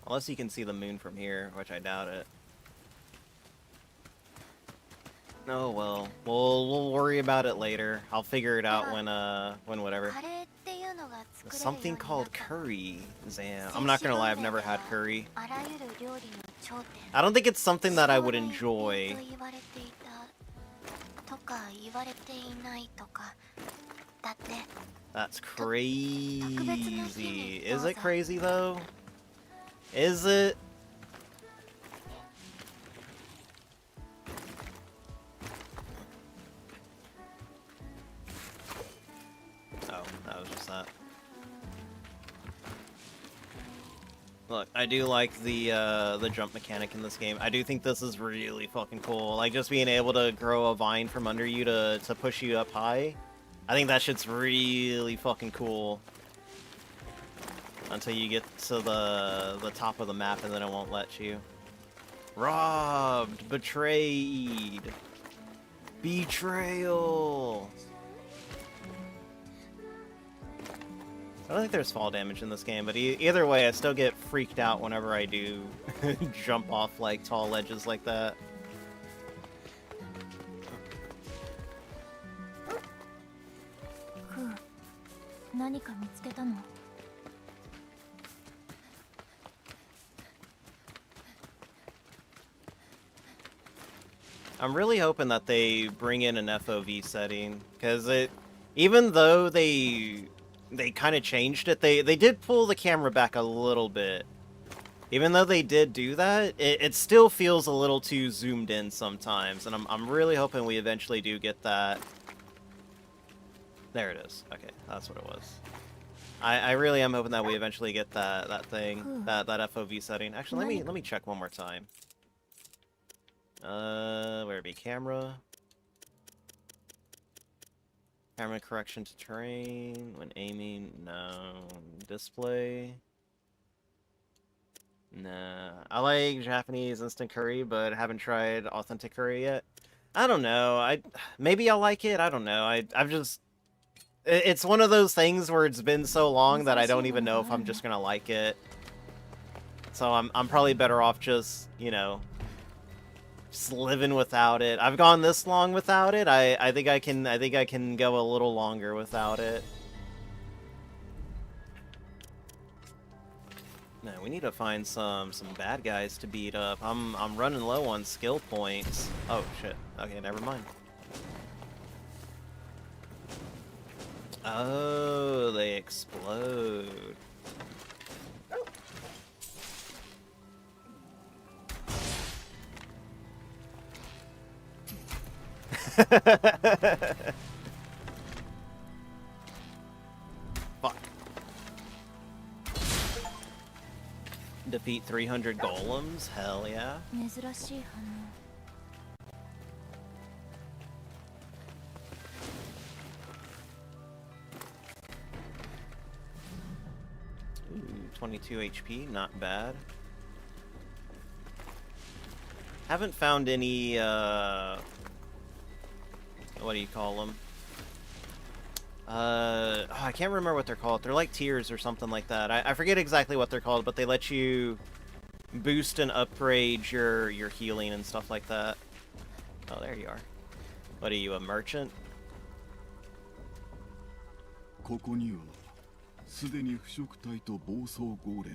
Unless you can see the moon from here, which I doubt it. Oh well, we'll worry about it later. I'll figure it out when whatever. カレーっていうのが作れるようになった Something called curry, Zan. I'm not gonna lie, I've never had curry. あらゆる料理の頂点 I don't think it's something that I would enjoy. と言われていたとか言われていないとかだって That's crazy. Is it crazy though? Is it? Oh, that was just that. Look, I do like the jump mechanic in this game. I do think this is really fucking cool. Like just being able to grow a vine from under you to push you up high. I think that shit's really fucking cool. Until you get to the top of the map and then it won't let you. Robbed, betrayed, betrayal. I don't think there's fall damage in this game, but either way, I still get freaked out whenever I do jump off like tall ledges like that. Koo, 何か見つけたの? I'm really hoping that they bring in an FOV setting, because even though they kind of changed it, they did pull the camera back a little bit. Even though they did do that, it still feels a little too zoomed in sometimes, and I'm really hoping we eventually do get that. There it is. Okay, that's what it was. I really am hoping that we eventually get that thing, that FOV setting. Actually, let me check one more time. Where it be? Camera correction to terrain when aiming. No. Display. Nah. I like Japanese instant curry, but haven't tried authentic curry yet. I don't know. Maybe I'll like it. I don't know. I've just. It's one of those things where it's been so long that I don't even know if I'm just gonna like it. So I'm probably better off just, you know, just living without it. I've gone this long without it. I think I can go a little longer without it. No, we need to find some bad guys to beat up. I'm running low on skill points. Oh shit. Okay, never mind. Oh, they explode. Fuck. Defeat 300 golems? Hell yeah. 珍しい反応 Ooh, 22 HP, not bad. Haven't found any, what do you call them? Oh, I can't remember what they're called. They're like tiers or something like that. I forget exactly what they're called, but they let you boost and upgrade your healing and stuff like that. Oh, there you are. What are you, a merchant?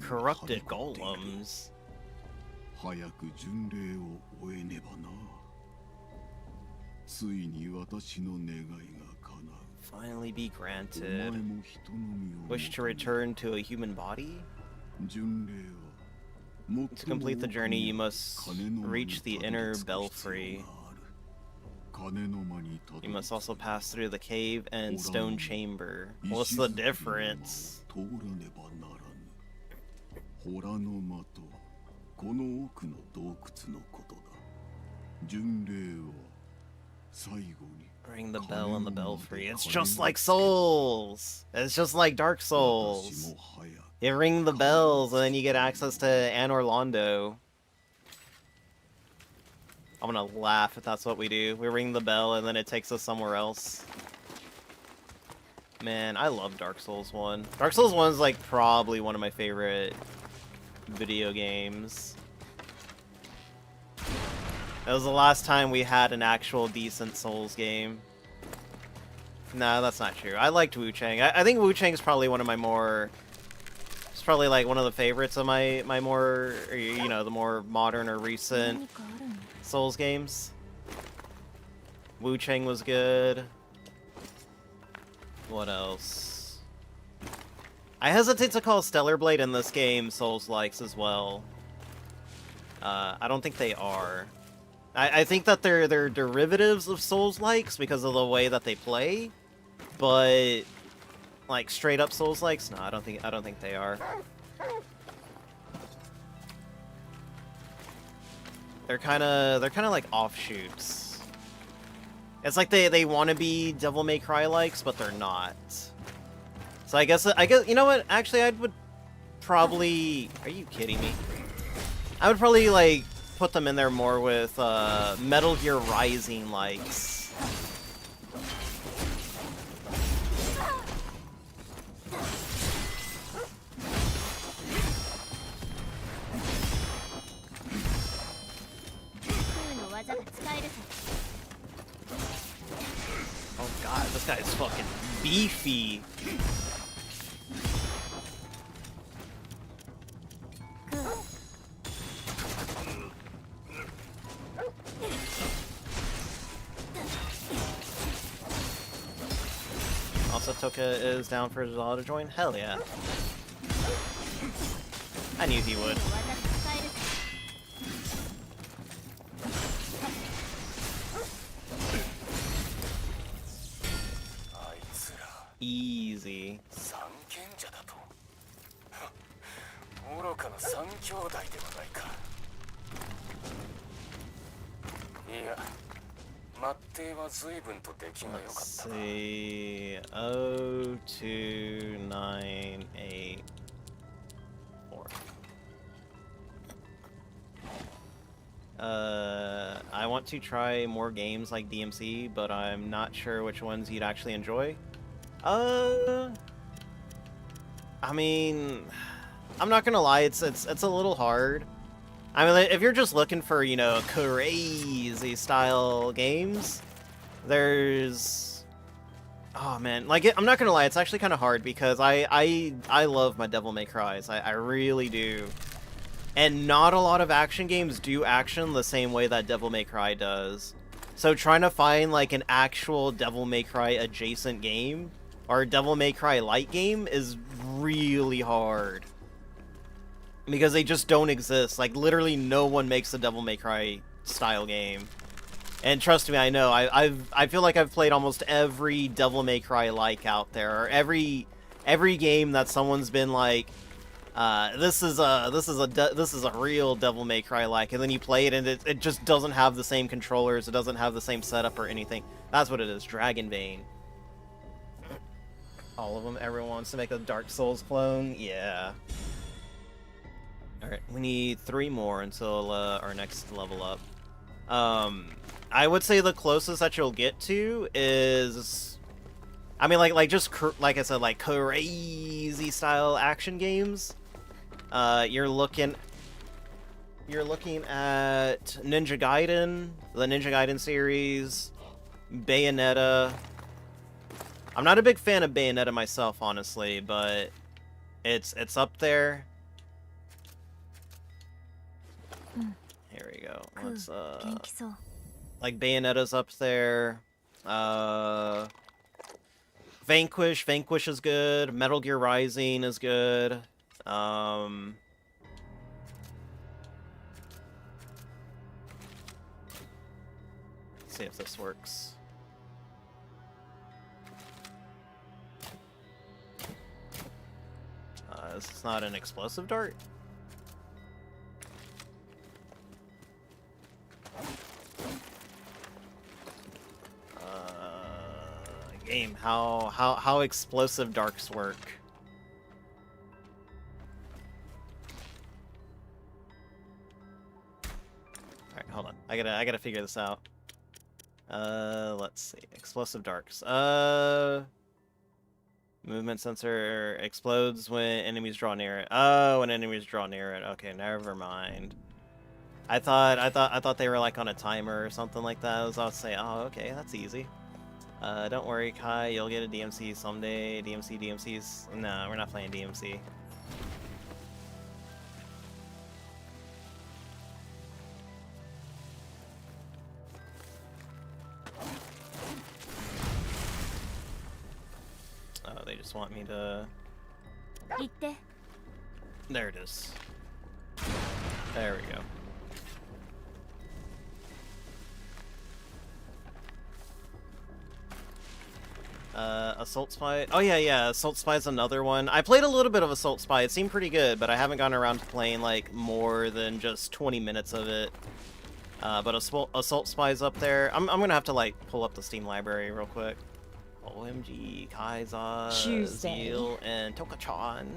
Corrupted golems. Finally be granted. Wish to return to a human body? To complete the journey, you must reach the inner belfry. You must also pass through the cave and stone chamber. What's the この奥の洞窟のことだ。巡礼は最後に Ring the bell in the belfry. It's just like Souls. It's just like Dark 私 Souls. も早く You ring the bells and then you get access to Anor Londo. I'm gonna laugh if that's what we do. We ring the bell and then it takes us somewhere else. Man, I love Dark Souls 1. Dark Souls 1 is like probably one of my favorite video games. That was the last time we had an actual decent Souls game. No, that's not true. I liked Wu Chang. I think Wu Chang is probably one of my more... It's probably like one of the favorites of my more, you know, the more modern or recent Souls games. Wu Chang was good. What else? I hesitate to call Stellar Blade in this game Souls-likes as well. I don't think they are. I think that they're derivatives of Souls-likes because of the way that they play, but like straight up Souls-likes, no, I don't think they are. They're kind of like offshoots. It's like they want to be Devil May Cry likes, but they're not. So I guess you know what? Actually, I would probably. Are you kidding me? I would probably like put them in there more with Metal Gear Rising likes. Oh god, this guy is fucking beefy. Also, Toka is down for Zala to join? Hell yeah. I knew he would. Easy. 三賢者だと愚かな三兄弟ではないか。いや、末弟は随分と出来が良か Let's ったな。 see. 02984. I want to try more games like DMC, but I'm not sure which ones you'd actually enjoy. I mean, I'm not gonna lie, it's a little hard. I mean, if you're just looking for, you know, crazy style games, there's... Oh man, like, I'm not gonna lie, it's actually kind of hard because I love my Devil May Cries. I really do. And not a lot of action games do action the same way that Devil May Cry does. So trying to find, like, an actual Devil May Cry adjacent game, or Devil May Cry light game, is really hard. Because they just don't exist. Like, literally no one makes a Devil May Cry style game. And trust me, I know. I feel like I've played almost every Devil May Cry like out there, or every game that someone's been like, this is a real Devil May Cry like, and then you play it and it just doesn't have the same controllers, it doesn't have the same setup or anything. That's what it is. Dragon Bane. All of them. Everyone wants to make a Dark Souls clone. Yeah. Alright, we need 3 more until our next level up. I would say the closest that you'll get to is... I mean, like just, like I said, like, crazy style action games. You're looking at Ninja Gaiden, the Ninja Gaiden series, Bayonetta. I'm not a big fan of Bayonetta myself, honestly, but it's up there. Here we go. Let's like Bayonetta's up there. Vanquish is good. Metal Gear Rising is good. Let's see if this works. This is not an explosive dart. Game, how explosive darks work. Alright, hold on. I gotta figure this out. Let's see. Explosive darks. Movement sensor explodes when enemies draw near it. Oh, when enemies draw near it. Okay, never mind. I thought they were like on a timer or something like that. I was about to say, oh, okay, that's easy. Don't worry, Kai, you'll get a DMC someday. DMCs. No, we're not playing DMC. Oh, they just want me to... 言って There it is. There we go. Assault Spy. Oh yeah, Assault Spy's another one. I played a little bit of Assault Spy. It seemed pretty good, but I haven't gotten around to playing like more than just 20 minutes of it. But Assault Spy's up there. I'm gonna have to like pull up the Steam library real quick. OMG, Kaiza, Tuesday. Zeal, and Tokachan.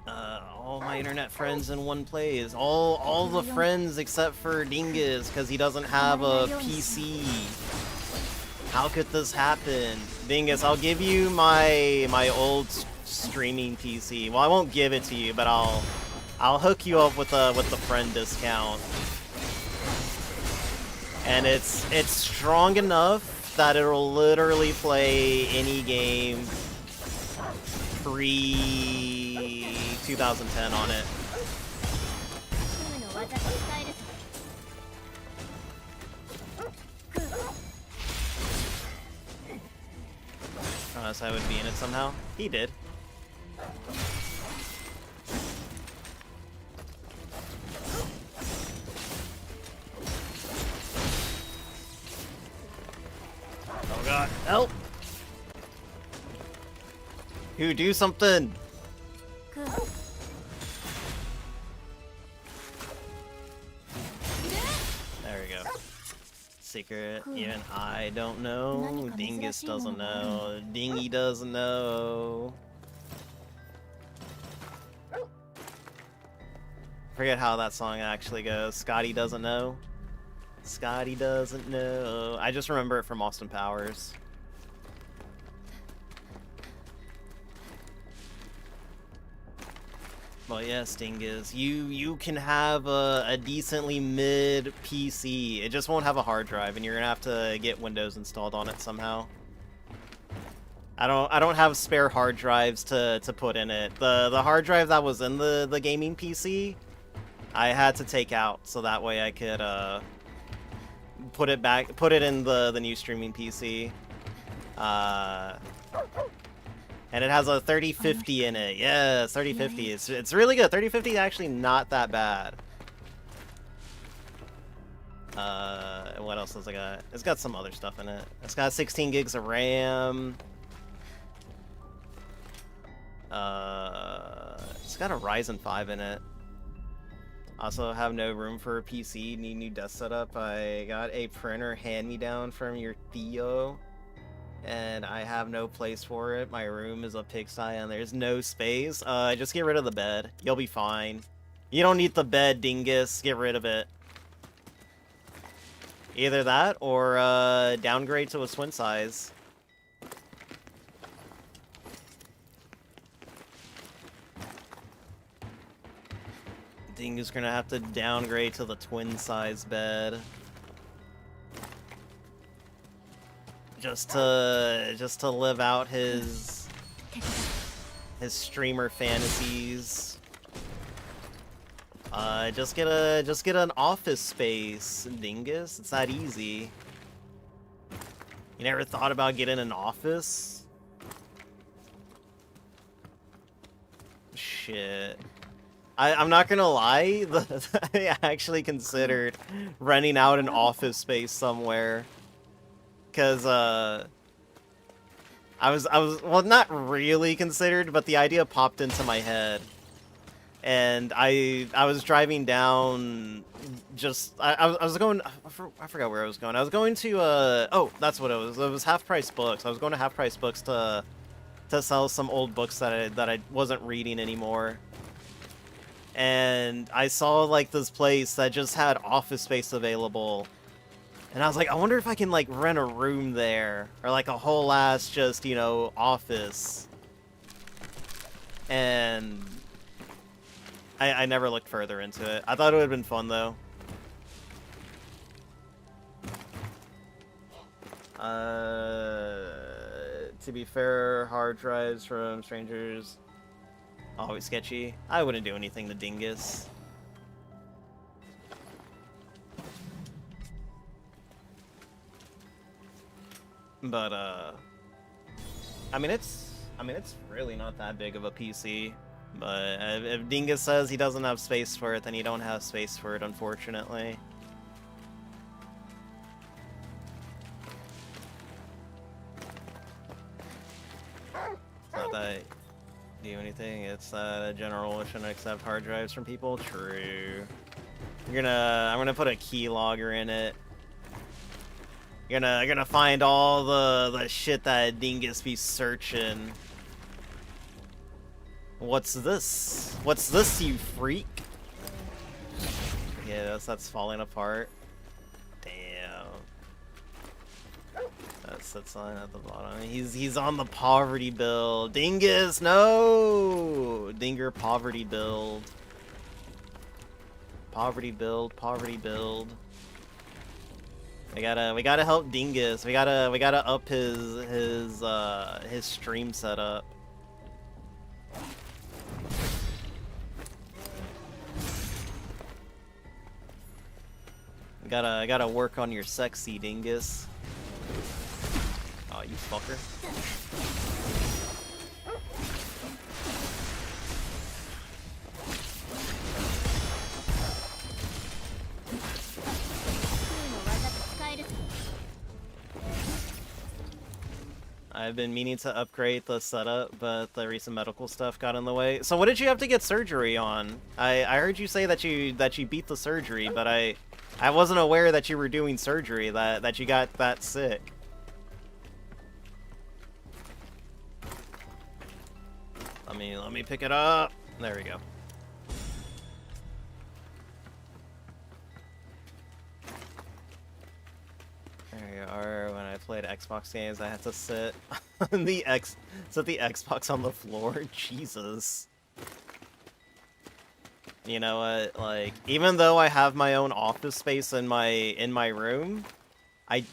All my internet friends in one place. All the friends except for Dingus, because he doesn't have a PC. How could this happen? Dingus, I'll give you my old streaming PC. Well, I won't give it to you, but I'll hook you up with the friend discount. And it's strong enough that it'll literally play any game pre 2010 on it. クーの技が使えるぞ Unless I would be in it somehow. He did. Oh god, help! Who do something? クー There we go. Secret, even I don't know. Dingus doesn't know. Dingy doesn't know. Forget how that song actually goes. Scotty doesn't know. Scotty doesn't know. I just remember it from Austin Powers. Well, yes, Dingus, you can have a decently mid PC. It just won't have a hard drive, and you're gonna have to get Windows installed on it somehow. I don't have spare hard drives to put in it. The hard drive that was in the gaming PC, I had to take out so that way I could put it in the new streaming PC. And it has a 3050 in it. Yes, 3050. It's really good. 3050 is actually not that bad. What else has it got? It's got some other stuff in it. It's got 16 gigs of RAM. It's got a Ryzen 5 in it. Also have no room for a PC. Need new desk setup. I got a printer hand-me-down from your Theo. And I have no place for it. My room is a pigsty and there's no space. Just get rid of the bed. You'll be fine. You don't need the bed, Dingus. Get rid of it. Either that or downgrade to a twin size. Dingus gonna have to downgrade to the twin size bed. Just to live out his streamer fantasies. Just get an office space, Dingus. It's that easy. You never thought about getting an office? Shit. I'm not gonna lie, I actually considered renting out an office space somewhere. Cause I was well, not really considered, but the idea popped into my head, and I was driving down just I was going. I forgot where I was going. I was going to oh, that's what it was. It was Half Price Books. I was going to Half Price Books to sell some old books that I wasn't reading anymore. And I saw like this place that just had office space available. And I was like, I wonder if I can like rent a room there or like a whole ass just, you know, office. And I never looked further into it. I thought it would have been fun though. To be fair, hard drives from strangers, always sketchy. I wouldn't do anything to Dingus. But I mean it's really not that big of a PC. But if Dingus says he doesn't have space for it, then you don't have space for it, unfortunately. It's not that do anything, it's that a general shouldn't accept hard drives from people. True. I'm gonna put a keylogger in it. You're gonna find all the shit that Dingus be searching. What's this? What's this, you freak? Yeah, that's falling apart. Damn. That's on at the bottom. He's on the poverty build. Dingus, no! Dinger poverty build. Poverty build, poverty build. We gotta help Dingus. We gotta up his stream setup. Gotta work on your sexy, Dingus. Oh, you fucker. I've been meaning to upgrade the setup, but the recent medical stuff got in the way. So what did you have to get surgery on? I heard you say that you beat the surgery, but I wasn't aware that you were doing surgery, that you got that sick. Let me pick it up. There we go. There you are. When I played Xbox games, I had to sit on the Xbox on the floor. Jesus. You know what? Like, even though I have my own office space in my room, I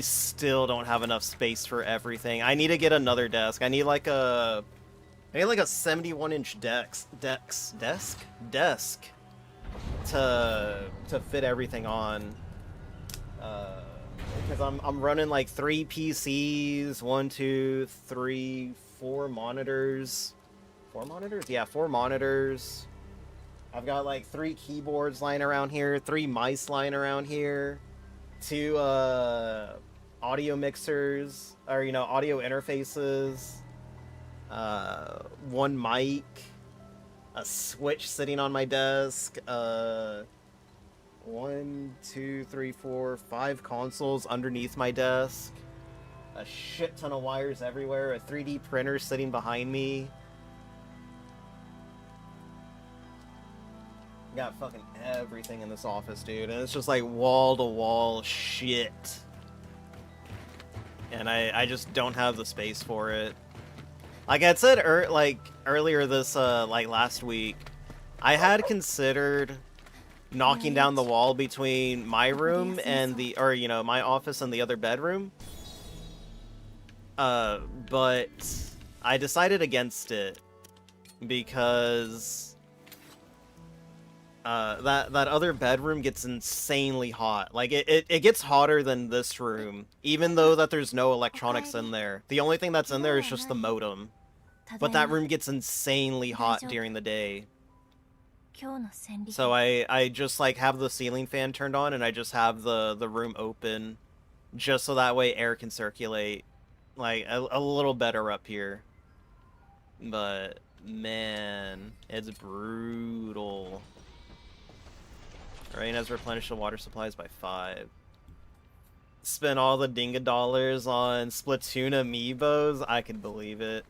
still don't have enough space for everything. I need to get another desk. I need like a 71-inch desk to fit everything on. Because I'm running like 3 PCs, 1, 2, 3, 4 monitors. 4 monitors? Yeah, 4 monitors. I've got like 3 keyboards lying around here, 3 mice lying around here, 2 audio mixers, or you know, audio interfaces, 1 mic, a switch sitting on my desk, 1, 2, 3, 4, 5 consoles underneath my desk, a shit ton of wires everywhere, a 3D printer sitting behind me. Got fucking everything in this office, dude, and it's just like wall-to-wall shit. And I just don't have the space for it. Like I said earlier this, like last week, I had considered knocking down the wall between my room and my office and the other bedroom. But I decided against it because that other bedroom gets insanely hot. Like it gets hotter than this room, even though that there's no electronics in there. The only thing that's in there is just the modem. But that room gets insanely hot during the day. So I just like have the ceiling fan turned on and I just have the room open just so that way air can circulate like a little better up here. But man, it's brutal. Rain has replenished the water supplies by 5. Spent all the dinga dollars on Splatoon amiibos? I can believe it.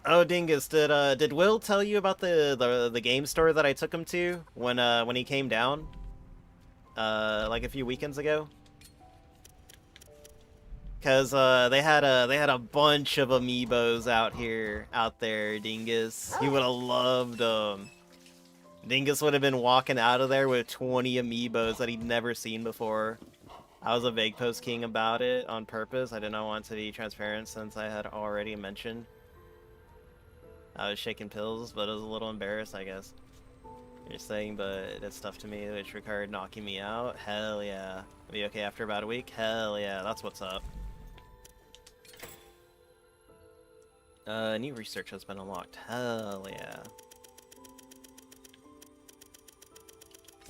Oh, Dingus, did Will tell you about the game store that I took him to when he came down? Like a few weekends ago? Cause they had a bunch of amiibos out there, Dingus. He would have loved them. Dingus would have been walking out of there with 20 amiibos that he'd never seen before. I was a vague post king about it on purpose. I did not want to be transparent since I had already mentioned. I was shaking pills, but I was a little embarrassed, I guess. You're saying, but it's tough to me, which required knocking me out? Hell yeah. Be okay after about a week? Hell yeah, that's what's up. New research has been unlocked. Hell yeah.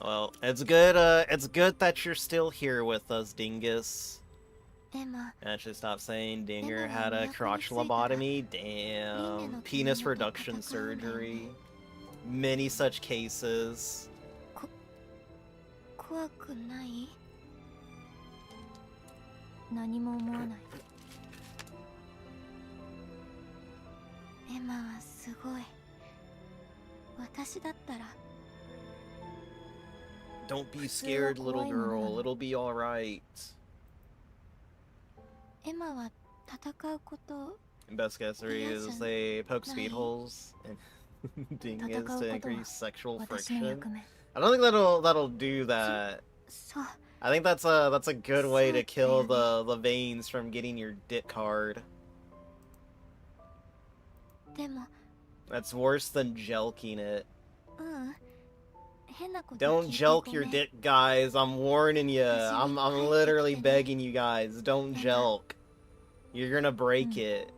Well, it's good that you're still here with us, Dingus. Emma, Actually, stop saying Dinger had a crotch lobotomy. Damn. Penis reduction surgery. Many such cases. 怖くない？何も思わない。エマはすごい。私だったら。 Don't be scared, little girl. It'll be alright. エマは戦うこと。 Best guess is they poke speed holes and Dingus to increase sexual friction. I don't think that'll do that. そう。 I think that's a good way to kill the veins from getting your dick hard. でも。 That's worse than jelking it. うん。 Don't jelk your dick, guys. I'm warning you. I'm literally begging you guys. Don't jelk. You're gonna break it.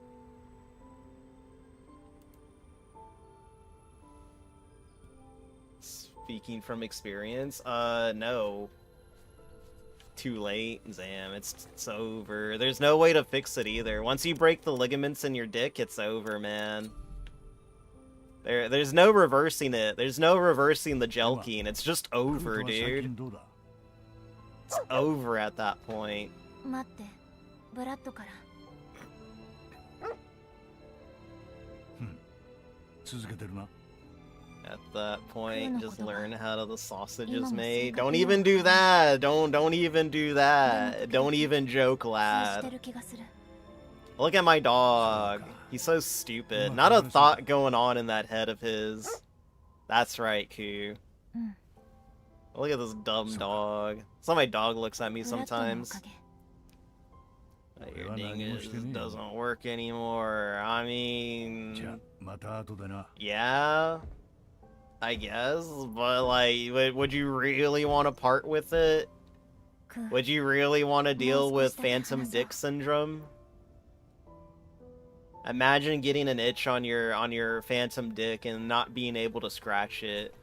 Speaking from experience, no. Too late. Damn, it's over. There's no way to fix it either. Once you break the ligaments in your dick, it's over, man. There's no reversing it. There's no reversing the jelking. It's just over, dude. It's over at that point. 待って、ブラッドから。 At that point, just learn how the sausage is made. Don't even do that. Don't even do that. Don't even joke, lad. Look at my dog. He's so stupid. Not a thought going on in that head of his. That's right, Koo. Look at this dumb dog. That's how my dog looks at me sometimes. Your dingus doesn't work anymore. I mean... Yeah? I guess, but like, would you really want to part with it? Would you really want to deal with phantom dick syndrome? Imagine getting an itch on your phantom dick and not being able to scratch it.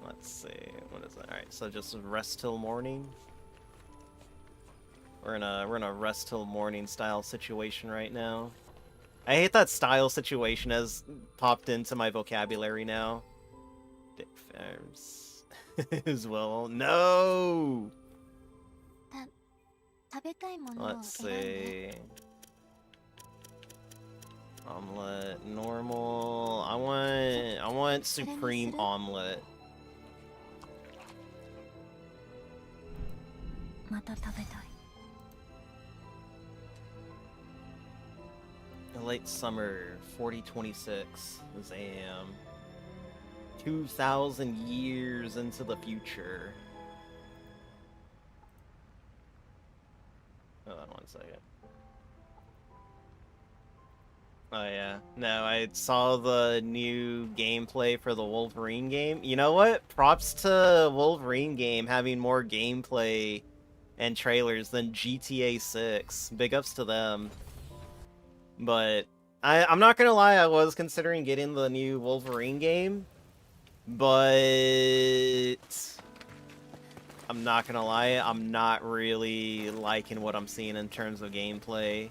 Let's see, what is that? Alright, so just rest till morning. We're in a rest till morning style situation right now. I hate that style situation has popped into my vocabulary now. Dick farms as well. No. Let's see. Omelet, normal. I want supreme omelet. Late summer 4026. Damn. 2,000 years into the future. Hold on 1 second. Oh yeah. No, I saw the new gameplay for the Wolverine game. You know what? Props to Wolverine game having more gameplay and trailers than GTA 6. Big ups to them. But I'm not gonna lie, I was considering getting the new Wolverine game, but I'm not gonna lie, I'm not really liking what I'm seeing in terms of gameplay.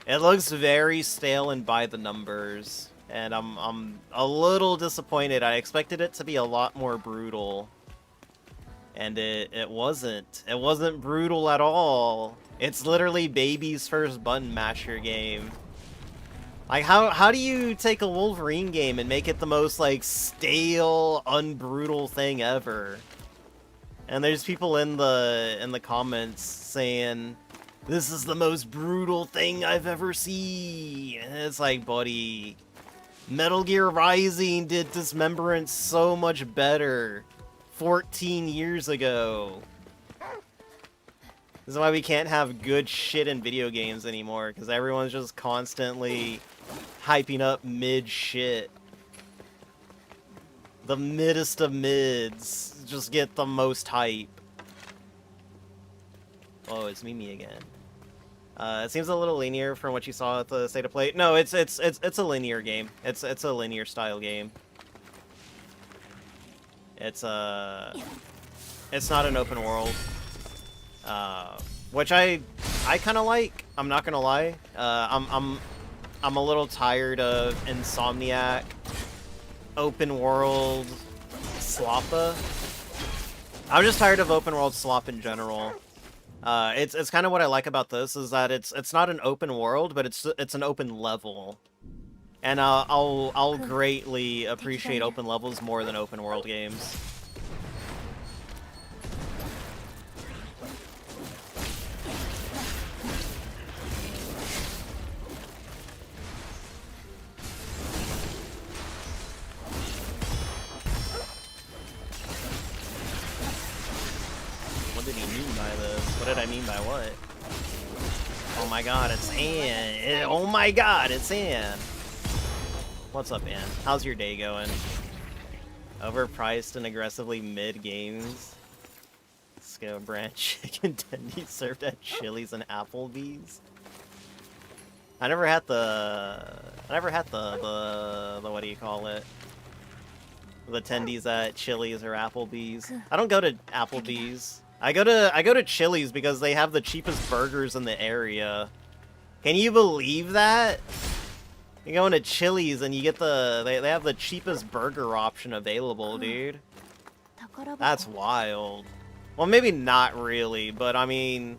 It looks very stale and by the numbers, and I'm a little disappointed. I expected it to be a lot more brutal, and it wasn't. It wasn't brutal at all. It's literally baby's first button masher game. Like, how do you take a Wolverine game and make it the most, like, stale, unbrutal thing ever? And there's people in the comments saying, this is the most brutal thing I've ever seen. And it's like, buddy, Metal Gear Rising did Dismemberance so much better 14 years ago. This is why we can't have good shit in video games anymore, because everyone's just constantly hyping up mid shit. The middest of mids just get the most hype. Oh, it's Mimi again. It seems a little linear from what you saw at the state of play. No, it's a linear game. It's a linear style game. It's not an open world. Which I kind of like. I'm not gonna lie. I'm a little tired of Insomniac open world sloppa. I'm just tired of open world slop in general. It's kind of what I like about this is that it's not an open world, but it's an open level, and I'll greatly appreciate open levels more than open world games. What did he mean by this? What did I mean by what? Oh my god, it's Ann. Oh my god, it's Ann. What's up, Ann? How's your day going? Overpriced and aggressively mid games. Scale brand chicken tendies served at Chili's and Applebee's. I never had the what do you call it? The tendies at Chili's or Applebee's. I don't go to Applebee's. I go to Chili's because they have the cheapest burgers in the area. Can you believe that? You go into Chili's and you get they have the cheapest burger option available, dude. That's wild. Well, maybe not really, but I mean,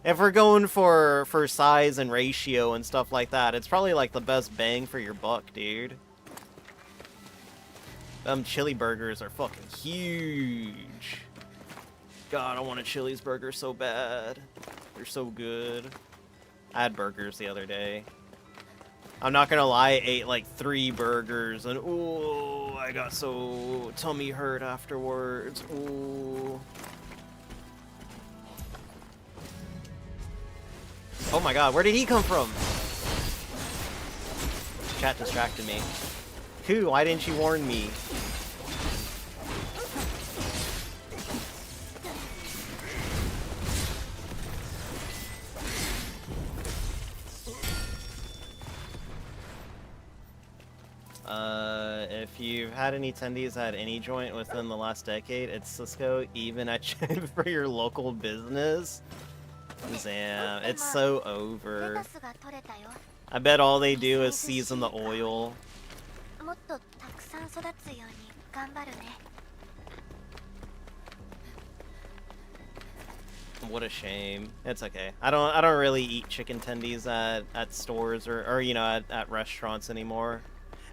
if we're going for size and ratio and stuff like that, it's probably like the best bang for your buck, dude. Chili burgers are fucking huge. God, I want a Chili's burger so bad. They're so good. I had burgers the other day. I'm not gonna lie, I ate like 3 burgers and ooh, I got so tummy hurt afterwards. Ooh. Oh my god, where did he come from? Chat distracted me. Koo, why didn't you warn me? If you've had any tendies at any joint within the last decade, it's Cisco, even at for your local business. Damn, it's so over. I bet all they do is season the oil. What a shame. It's okay. I don't really eat chicken tendies at stores or you know at restaurants anymore.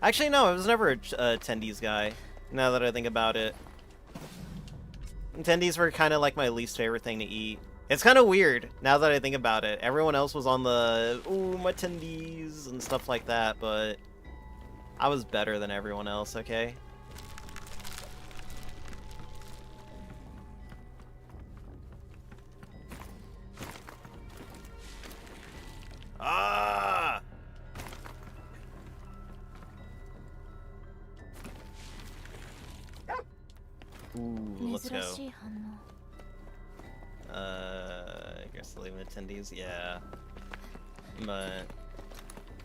Actually, no, I was never a tendies guy. Now that I think about it, tendies were kind of like my least favorite thing to eat. It's kind of weird now that I think about it. Everyone else was on the ooh my tendies and stuff like that, but I was better than everyone else. Okay. Ah! Ooh, let's go. Aggressively with attendees, yeah. But,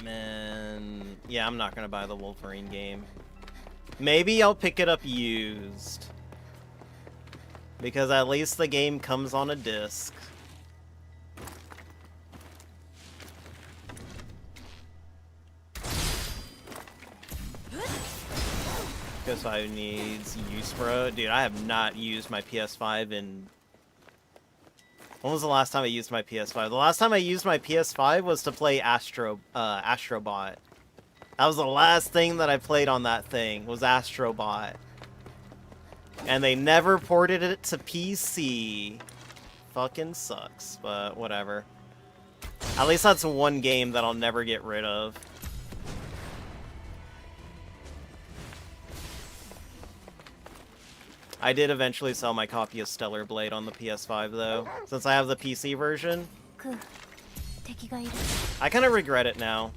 man, yeah, I'm not gonna buy the Wolverine game. Maybe I'll pick it up used. Because at least the game comes on a disc. PS5 needs use, bro. Dude, I have not used my PS5 in... When was the last time I used my PS5? The last time I used my PS5 was to play Astrobot. That was the last thing that I played on that thing, was Astrobot. And they never ported it to PC. Fucking sucks, but whatever. At least that's one game that I'll never get rid of. I did eventually sell my copy of Stellar Blade on the PS5, though. Since I have the PC version, クー敵がいる I kind of regret it now.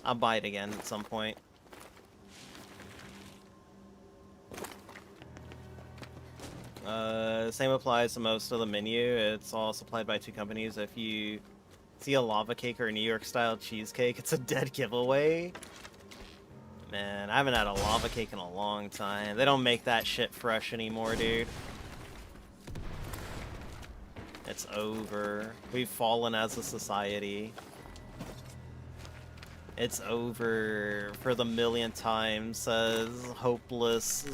I'll buy it again at some point. Same applies to most of the menu. It's all supplied by 2 companies. If you see a lava cake or a New York style cheesecake, it's a dead giveaway. Man, I haven't had a lava cake in a long time. They don't make that shit fresh anymore, dude. It's over. We've fallen as a society. It's over for the millionth time, says hopeless,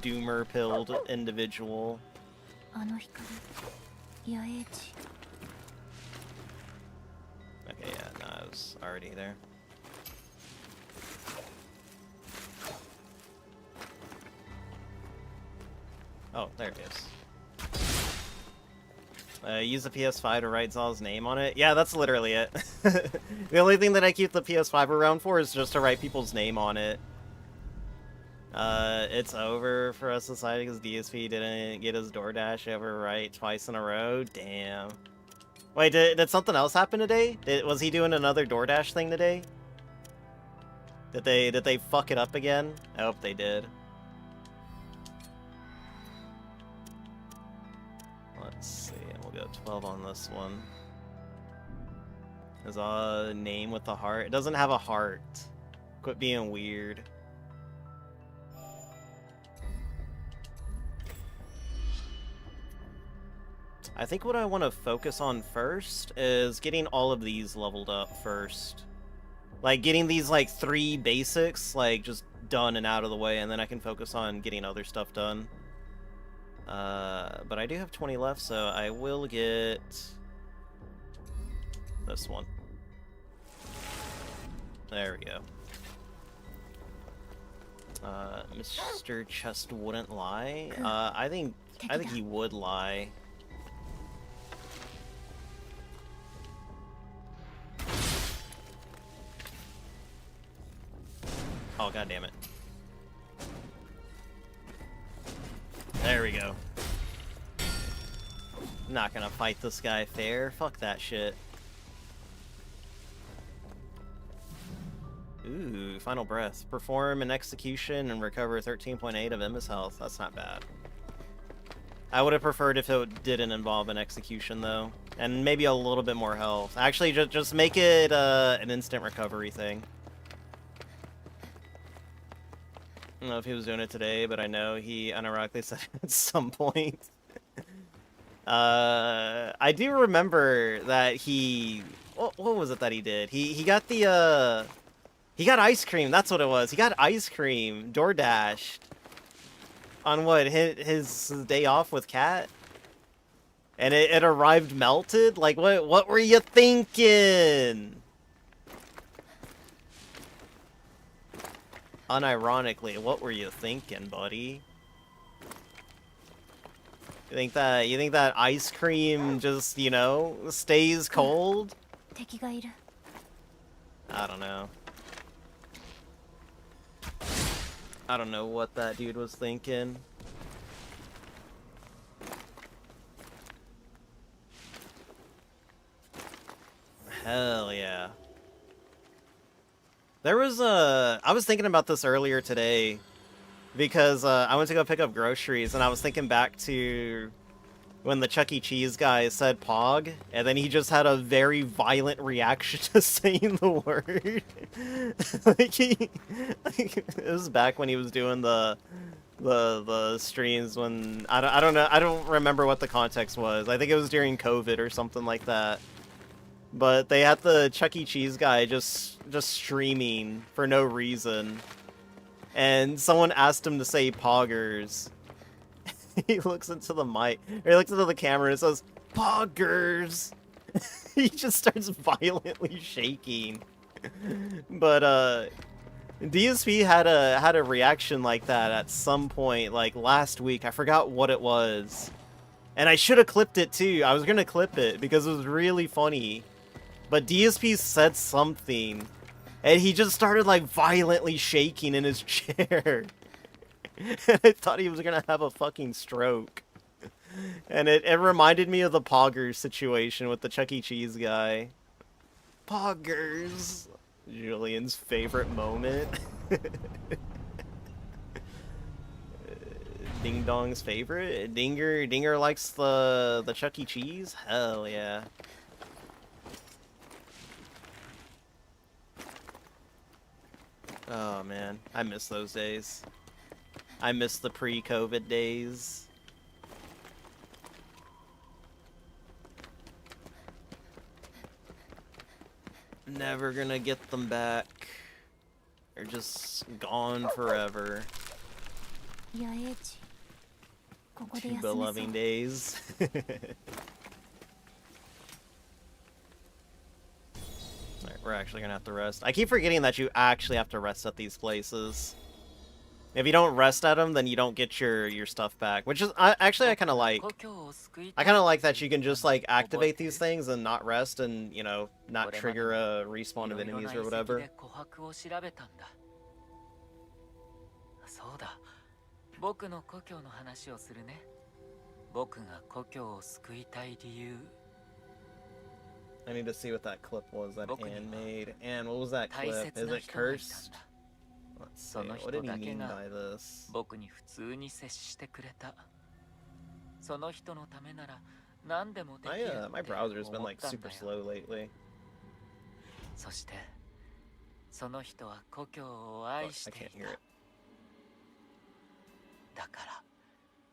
doomer-pilled individual. あの光野営地 Okay, yeah, no, I was already there. Oh, there it is. Use the PS5 to write Zal's name on it. Yeah, that's literally it. The only thing that I keep the PS5 around for is just to write people's name on it. It's over for us society because DSP didn't get his DoorDash ever right twice in a row. Damn. Wait, did something else happen today? Was he doing another DoorDash thing today? Did they fuck it up again? I hope they did. Let's see, we'll go 12 on this one. There's a name with a heart. It doesn't have a heart. Quit being weird. I think what I want to focus on first is getting all of these leveled up first. Like, getting these, like, 3 basics, like, just done and out of the way, and then I can focus on getting other stuff done. But I do have 20 left, so I will get this one. There we go. Mr. Chest wouldn't lie. I think he would lie. Oh, god damn it. There we go. Not gonna fight this guy fair. Fuck that shit. Ooh, final breath. Perform an execution and recover 13.8 of Emma's health. That's not bad. I would have preferred if it didn't involve an execution, though. And maybe a little bit more health. Actually, just make it an instant recovery thing. I don't know if he was doing it today, but I know he unironically said it at some point. I do remember that he... What was it that he did? He got the, he got ice cream, that's what it was. He got ice cream, DoorDashed. On what, his day off with Kat? And it arrived melted? Like, what were you thinking? Unironically, what were you thinking, buddy? You think that ice cream just, you know, stays cold? 敵がいる I don't know. I don't know what that dude was thinking. Hell yeah. There was I was thinking about this earlier today because I went to go pick up groceries and I was thinking back to when the Chuck E. Cheese guy said Pog, and then he just had a very violent reaction to saying the word. It was back when he was doing the streams when I don't know, I don't remember what the context was. I think it was during COVID or something like that. But they had the Chuck E. Cheese guy just streaming for no reason. And someone asked him to say poggers. He looks into the mic, or he looks into the camera and says, poggers! He just starts violently shaking. But, DSP had a reaction like that at some point, like last week. I forgot what it was. And I should have clipped it too. I was gonna clip it because it was really funny. But DSP said something, and he just started like violently shaking in his chair. And I thought he was gonna have a fucking stroke. And it reminded me of the Poggers situation with the Chuck E. Cheese guy. Poggers! Julian's favorite moment. Ding Dong's favorite? Dinger likes the Chuck E. Cheese? Hell yeah. Oh man, I miss those days. I miss the pre-COVID days. Never gonna get them back. They're just gone forever. Tuba loving days. Alright, we're actually gonna have to rest. I keep forgetting that you actually have to rest at these places. If you don't rest at them, then you don't get your stuff back. Which is, actually I kind of like. I kind of like that you can just like activate these things and not rest and, you know, not trigger a respawn of enemies or whatever. そうだ。僕の故郷の話をするね。僕が故郷を救いたい理由。 I need to see what that clip was that Anne made. Anne, what was that clip? Is it cursed? Let's see. What did he mean by this? 僕に普通に接してくれた。その人のためなら何でもできる。My browser's been like super slow lately. そしてその人は故郷を愛していた。だから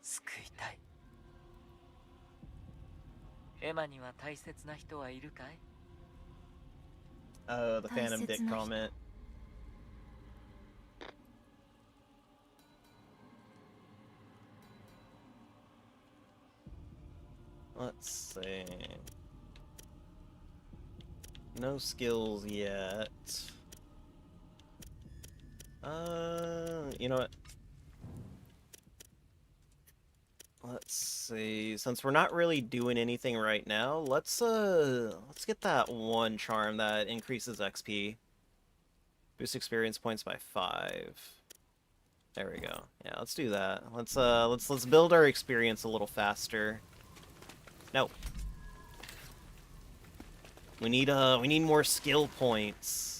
救いたい。エマには大切な人はいるかい？ Oh, the Phantom Dick comment. Let's see. No skills yet. You know what? Let's see. Since we're not really doing anything right now, let's get that one charm that increases XP. Boost experience points by 5. There we go. Yeah, let's do that. Let's build our experience a little faster. No. We need more skill points.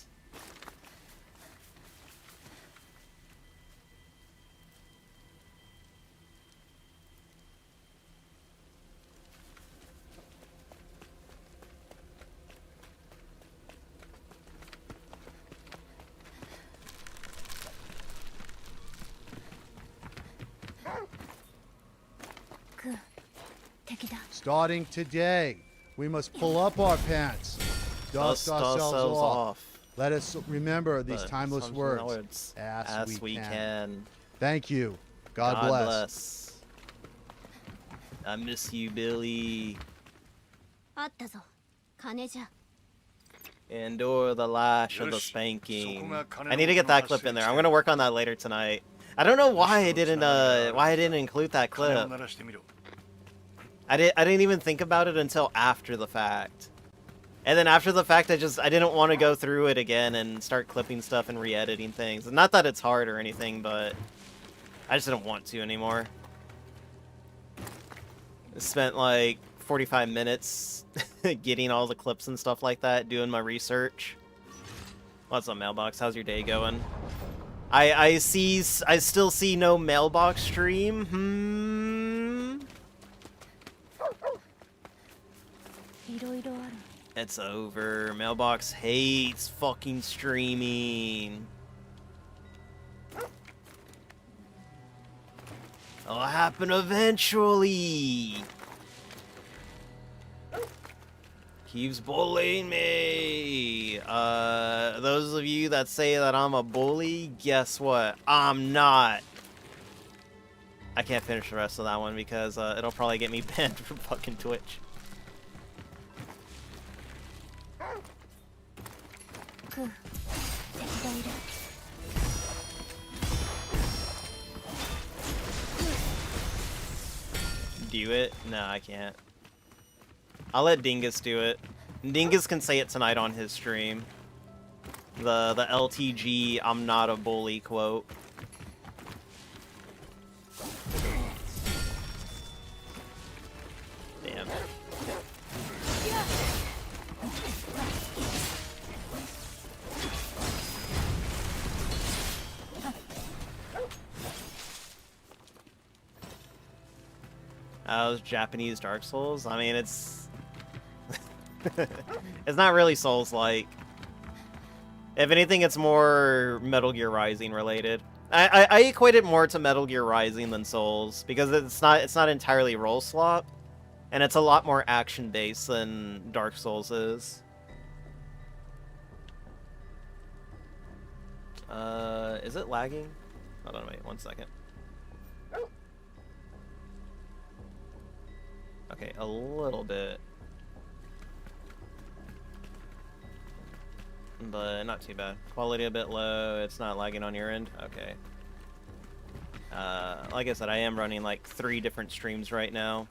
Starting today, we must pull up our pants, dust ourselves off. Let us remember these timeless words as we can. Thank you. God bless. I miss you, Billy. Endure the lash of the spanking. I need to get that clip in there. I'm gonna work on that later tonight. I don't know why I didn't include that clip. I didn't even think about it until after the fact. And then after the fact, I didn't want to go through it again and start clipping stuff and re-editing things. Not that it's hard or anything, but I just didn't want to anymore. I spent like 45 minutes getting all the clips and stuff like that, doing my research. What's up, Mailbox? How's your day going? I still see no Mailbox stream. It's over. Mailbox hates fucking streaming. It'll happen eventually. Keeps bullying me. Those of you that say that I'm a bully, guess what? I'm not. I can't finish the rest of that one because it'll probably get me banned from fucking Twitch. Do it? No, I can't. I'll let Dingus do it. Dingus can say it tonight on his stream. The LTG "I'm not a bully" quote. Damn. Those Japanese Dark Souls? I mean, it's... it's not really Souls-like. If anything, it's more Metal Gear Rising related. I equate it more to Metal Gear Rising than Souls, because it's not entirely roll slop, and it's a lot more action-based than Dark Souls is. Is it lagging? Hold on, wait, 1 second. Okay, a little bit. But not too bad. Quality a bit low, it's not lagging on your end? Okay. Like I said, I am running like 3 different streams right now.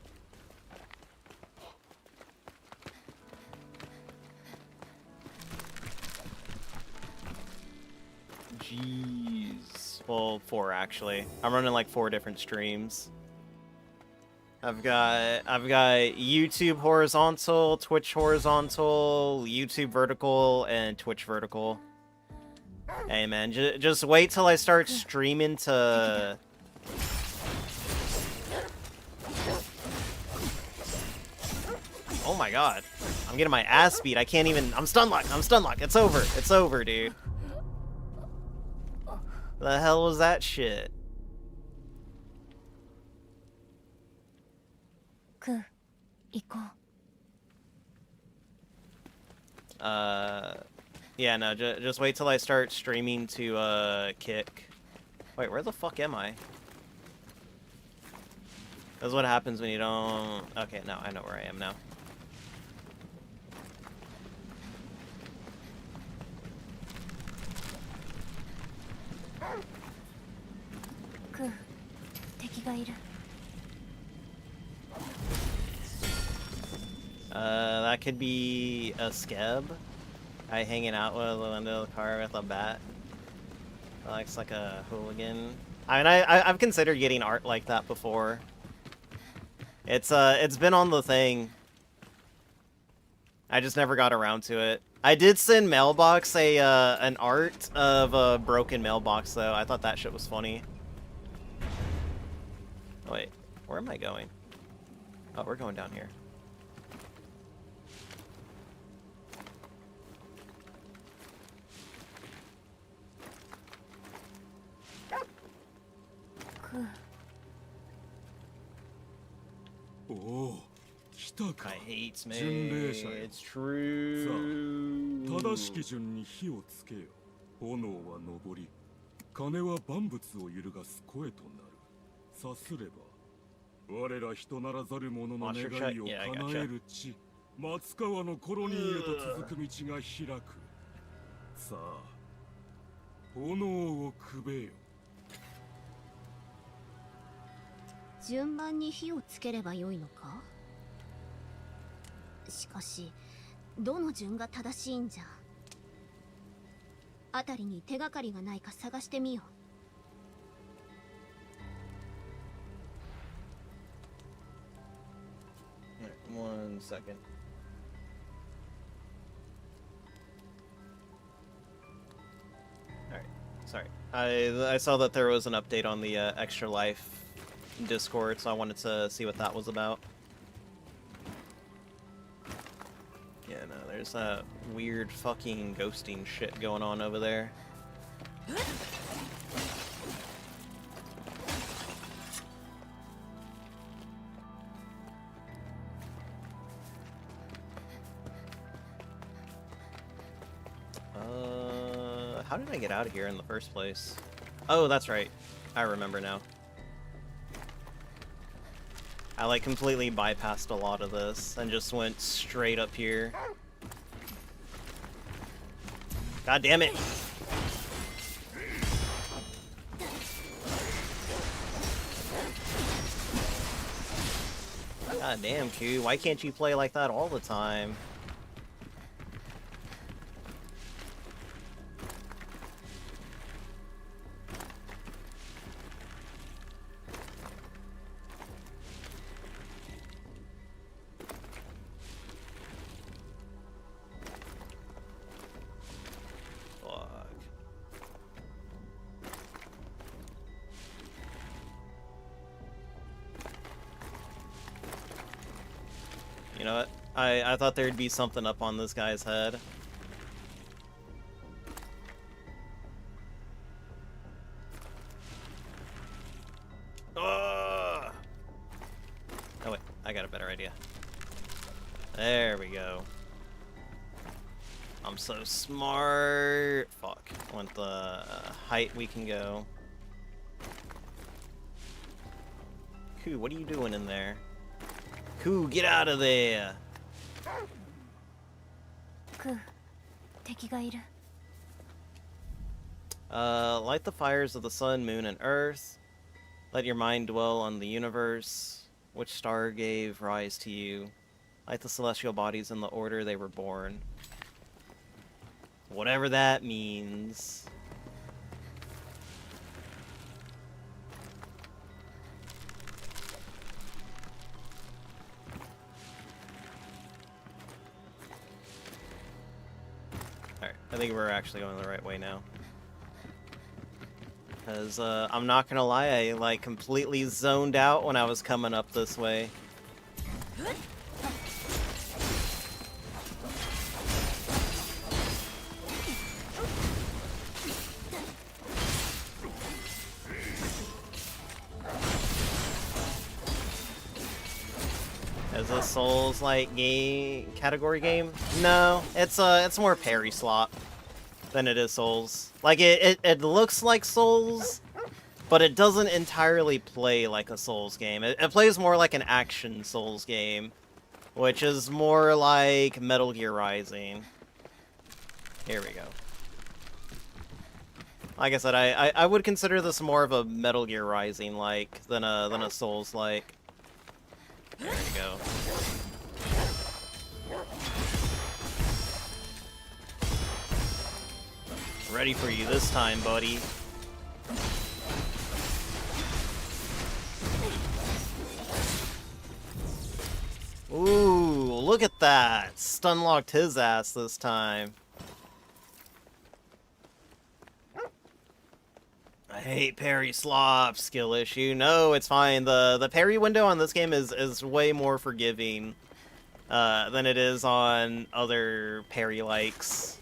Jeez. Well, 4 actually. I'm running like 4 different streams. I've got YouTube horizontal, Twitch horizontal, YouTube vertical, and Twitch vertical. Hey man, just wait till I start streaming to... Oh my god. I'm getting my ass beat. I can't even... I'm stun locked. I'm stun locked. It's over. It's over, dude. The hell was that shit? Yeah, no, just wait till I start streaming to, kick. Wait, where the fuck am I? That's what happens when you don't... Okay, no, I know where I am now. That could be a Skeb. I hanging out with the window of the car with a bat. Looks like a hooligan. I mean, I've considered getting art like that before. It's been on the thing. I just never got around to it. I did send Mailbox an art of a broken mailbox though. I thought that shit was funny. Oh, wait, where am I going? Oh, we're going down here. I hate me. It's true. 正しき順に火をつけよ。炎は昇り、金は万物を揺るがす声となる。さすれば、我ら人ならざる者の願いを叶える地、松川のコロニーへと続く道が開く。さあ、炎をくべよ。順番に火をつければよいのか？しかし、どの順が正しいんじゃ。あたりに手がかりがないか探してみよう。One second. Alright, sorry. I saw that there was an update on the Extra Life Discord, so I wanted to see what that was about. Yeah, no, there's that weird fucking ghosting shit going on over there. How did I get out of here in the first place? Oh, that's right. I remember now. I like completely bypassed a lot of this and just went straight up here. God damn it! God damn, Koo, why can't you play like that all the time? You know what? I thought there'd be something up on this guy's head. Oh wait, I got a better idea. There we go. I'm so smart. Fuck. I want the height we can go. Koo, what are you doing in there? Koo, get out of there! Koo, 敵がいる. Light the fires of the sun, moon, and earth. Let your mind dwell on the universe. Which star gave rise to you? Light the celestial bodies in the order they were born. Whatever that means. Alright, I think we're actually going the right way now. Because, I'm not gonna lie, I, like, completely zoned out when I was coming up this way. Is this Souls like game category game? No, it's more parry slot than it is Souls. Like it looks like Souls, but it doesn't entirely play like a Souls game. It plays more like an action Souls game, which is more like Metal Gear Rising. Here we go. Like I said, I would consider this more of a Metal Gear Rising like than a Souls like. There we go. Ready for you this time, buddy. Ooh, look at that! Stun locked his ass this time. I hate parry slop, skill issue. No, it's fine. The parry window on this game is way more forgiving than it is on other parry likes.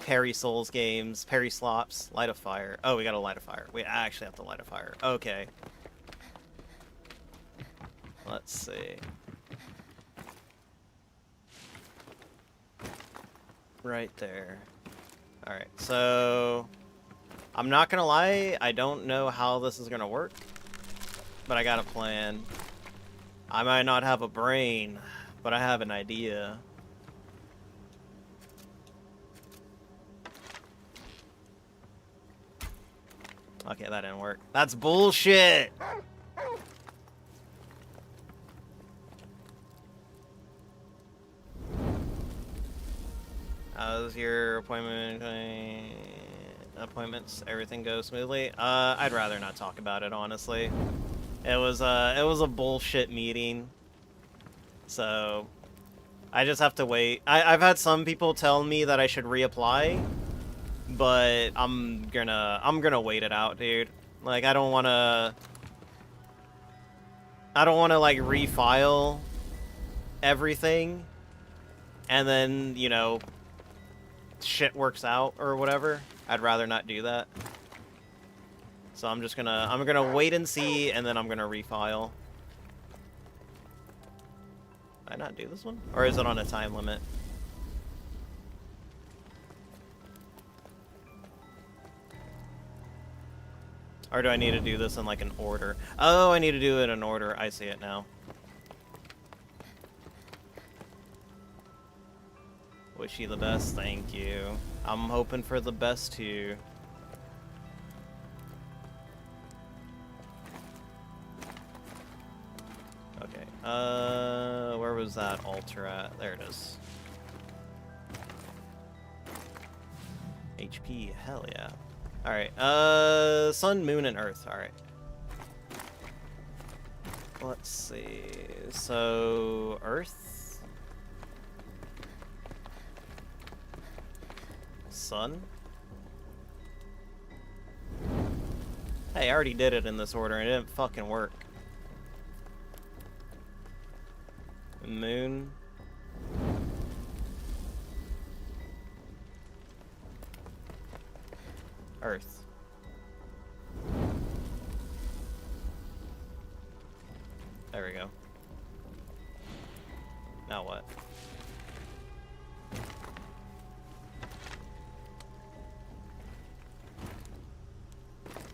Parry Souls games, parry slops, light a fire. Oh, we gotta light a fire. We actually have to light a fire. Okay. Let's see. Right there. Alright, so I'm not gonna lie, I don't know how this is gonna work, but I got a plan. I might not have a brain, but I have an idea. Okay, that didn't work. That's bullshit! How's your appointments? Everything goes smoothly? I'd rather not talk about it, honestly. It was a bullshit meeting. So I just have to wait. I've had some people tell me that I should reapply, but I'm gonna wait it out, dude. Like I don't wanna like refile everything and then, you know, shit works out or whatever. I'd rather not do that. So I'm gonna wait and see, and then I'm gonna refile. Did I not do this one? Or is it on a time limit? Or do I need to do this in like an order? Oh, I need to do it in order. I see it now. Wish you the best, thank you. I'm hoping for the best too. Okay, where was that altar at? There it is. HP, hell yeah. Alright, sun, moon, and earth, alright. Let's see, so, earth? Sun? Hey, I already did it in this order and it didn't fucking work. Moon. Earth. There we go. Now what?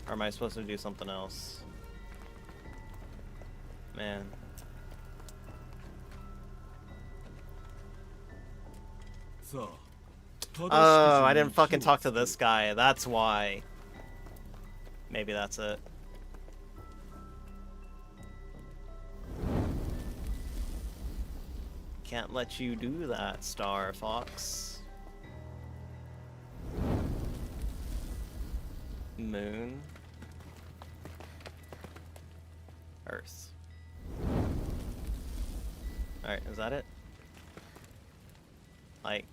Or am I supposed to do something else? Man. Oh, I didn't fucking talk to this guy. That's why. Maybe that's it. Can't let you do that, Star Fox. Moon. Earth. Alright, is that it? Like...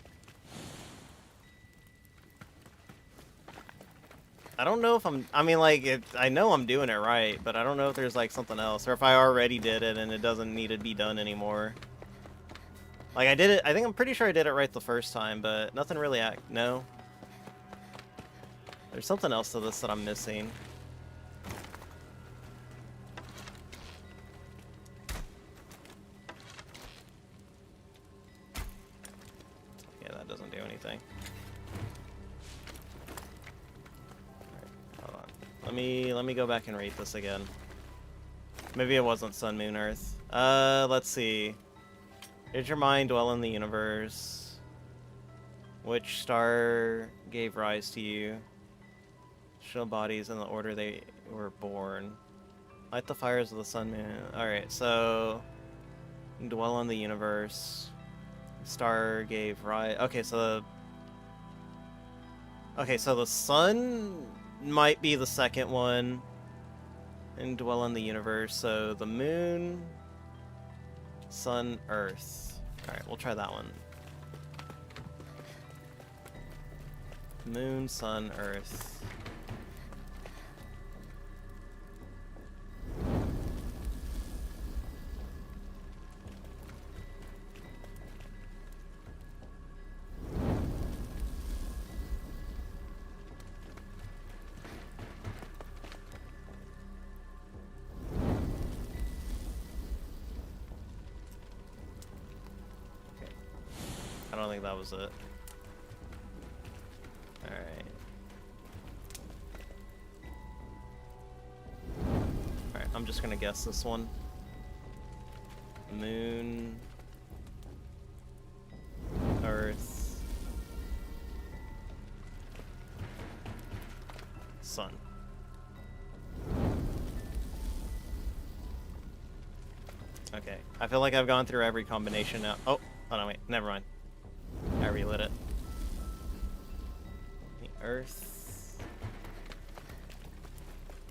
I don't know if I mean, like, I know I'm doing it right, but I don't know if there's, like, something else, or if I already did it and it doesn't need to be done anymore. Like, I did it, I'm pretty sure I did it right the first time, but nothing really, no. There's something else to this that I'm missing. Yeah, that doesn't do anything. Let me go back and rate this again. Maybe it wasn't Sun, Moon, Earth. Let's see. Did your mind dwell in the universe? Which star gave rise to you? Show bodies in the order they were born. Light the fires of the sun, moon. Alright, so... Dwell in the universe. Star gave rise... Okay, so... Okay, so the sun... might be the second one, and dwell in the universe. So the moon, sun, earth. Alright, we'll try that one. Moon, sun, earth. I don't think that was it. Alright. Alright, I'm just gonna guess this one. Moon. Earth. Sun. Okay, I feel like I've gone through every combination now. Oh no, wait, never mind. I relit it. The Earth.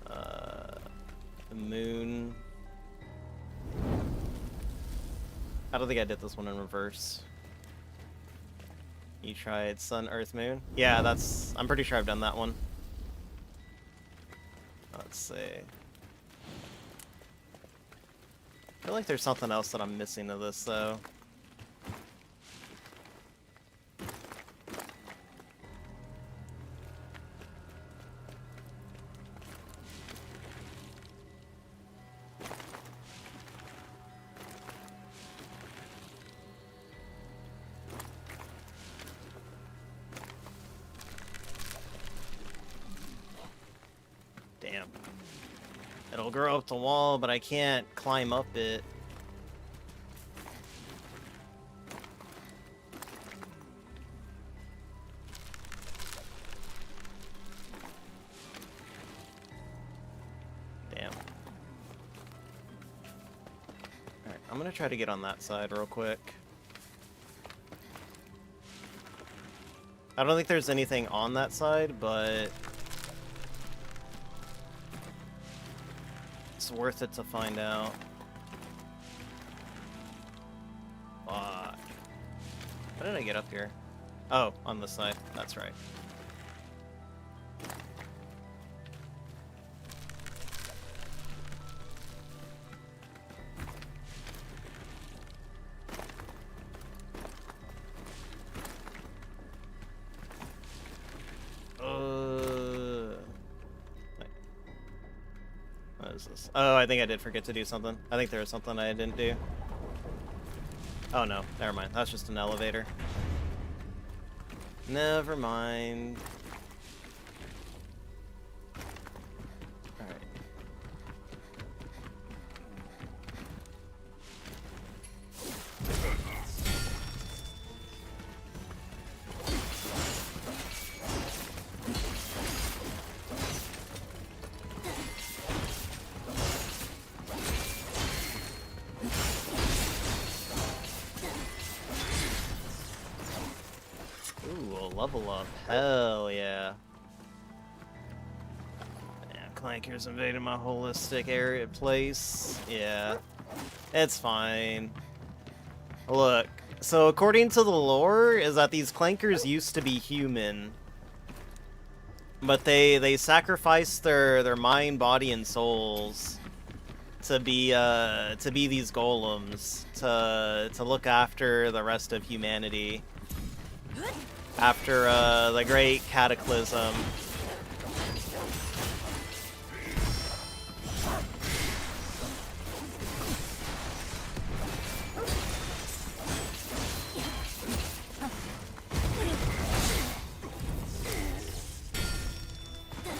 The Moon. I don't think I did this one in reverse. You tried Sun, Earth, Moon? Yeah, that's... I'm pretty sure I've done that one. Let's see. I feel like there's something else that I'm missing to this, though. Damn. It'll grow up the wall, but I can't climb up it. Damn. Alright, I'm gonna try to get on that side real quick. I don't think there's anything on that side, but it's worth it to find out. Fuck. How did I get up here? Oh, on this side. That's right. What is this? Oh, I think I did forget to do something. I think there was something I didn't do. Oh no, never mind. That's just an elevator. Never mind. Alright. Ooh, a level up. Hell yeah. Yeah, Clanker's invaded my holistic area place. Yeah. It's fine. Look, so according to the lore, is that these Clankers used to be human. But they sacrificed their mind, body, and souls to be these golems, to look after the rest of humanity. After the great cataclysm.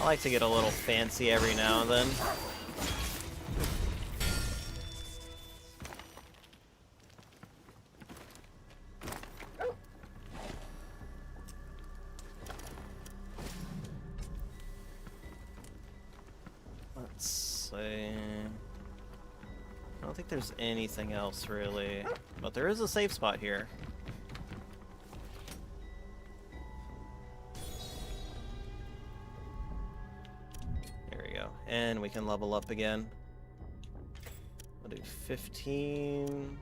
I like to get a little fancy every now and then. Let's see. I don't think there's anything else really, but there is a safe spot here. There we go. And we can level up again. We'll do 15.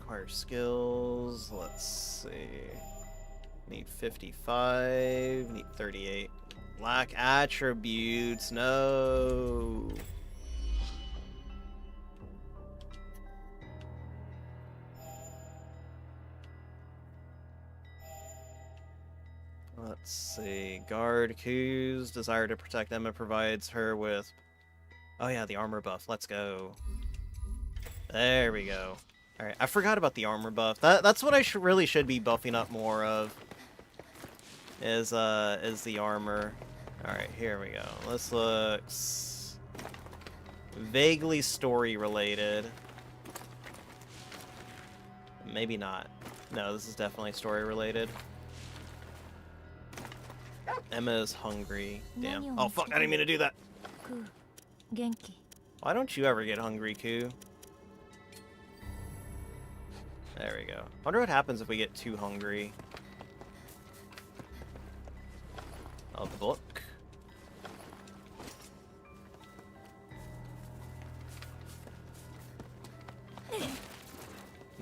Acquire skills. Let's see. Need 55. Need 38. Lack attributes. No. Let's see. Guard Koo's desire to protect Emma provides her with... Oh yeah, the armor buff. Let's go. There we go. Alright, I forgot about the armor buff. That's what I really should be buffing up more of. Is the armor. Alright, here we go. This looks vaguely story related. Maybe not. No, this is definitely story related. Emma is hungry. Damn. Oh fuck, I didn't mean to do that. Why don't you ever get hungry, Koo? There we go. Wonder what happens if we get too hungry. A book.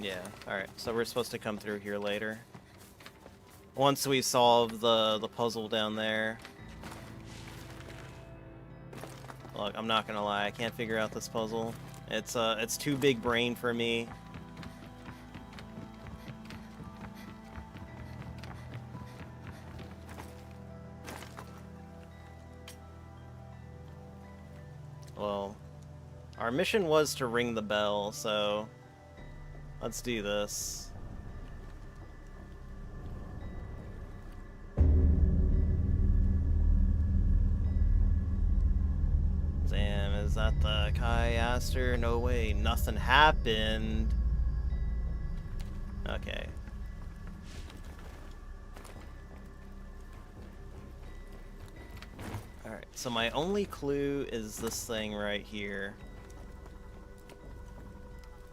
Yeah, alright. So we're supposed to come through here later. Once we solve the puzzle down there. Look, I'm not gonna lie, I can't figure out this puzzle. It's too big brain for me. Well, our mission was to ring the bell, so Let's do this. Damn, is that the Kai Aster? No way, nothing happened. Okay. Alright, so my only clue is this thing right here.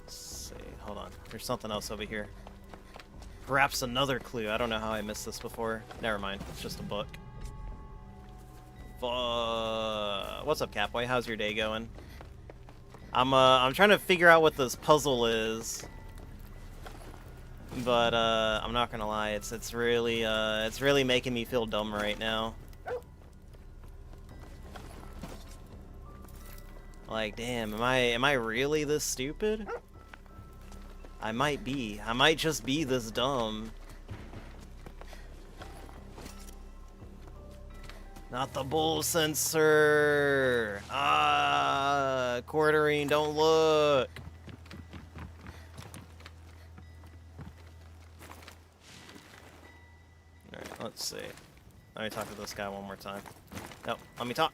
Let's see, hold on. There's something else over here. Perhaps another clue. I don't know how I missed this before. Never mind, it's just a book. What's up, Catboy? How's your day going? I'm trying to figure out what this puzzle is. But I'm not gonna lie, it's really making me feel dumb right now. Like, damn, am I really this stupid? I might be. I might just be this dumb. Not the bull sensor. Ah, Quarterine, don't look. Alright, let's see. Let me talk to this guy one more time. No, let me talk.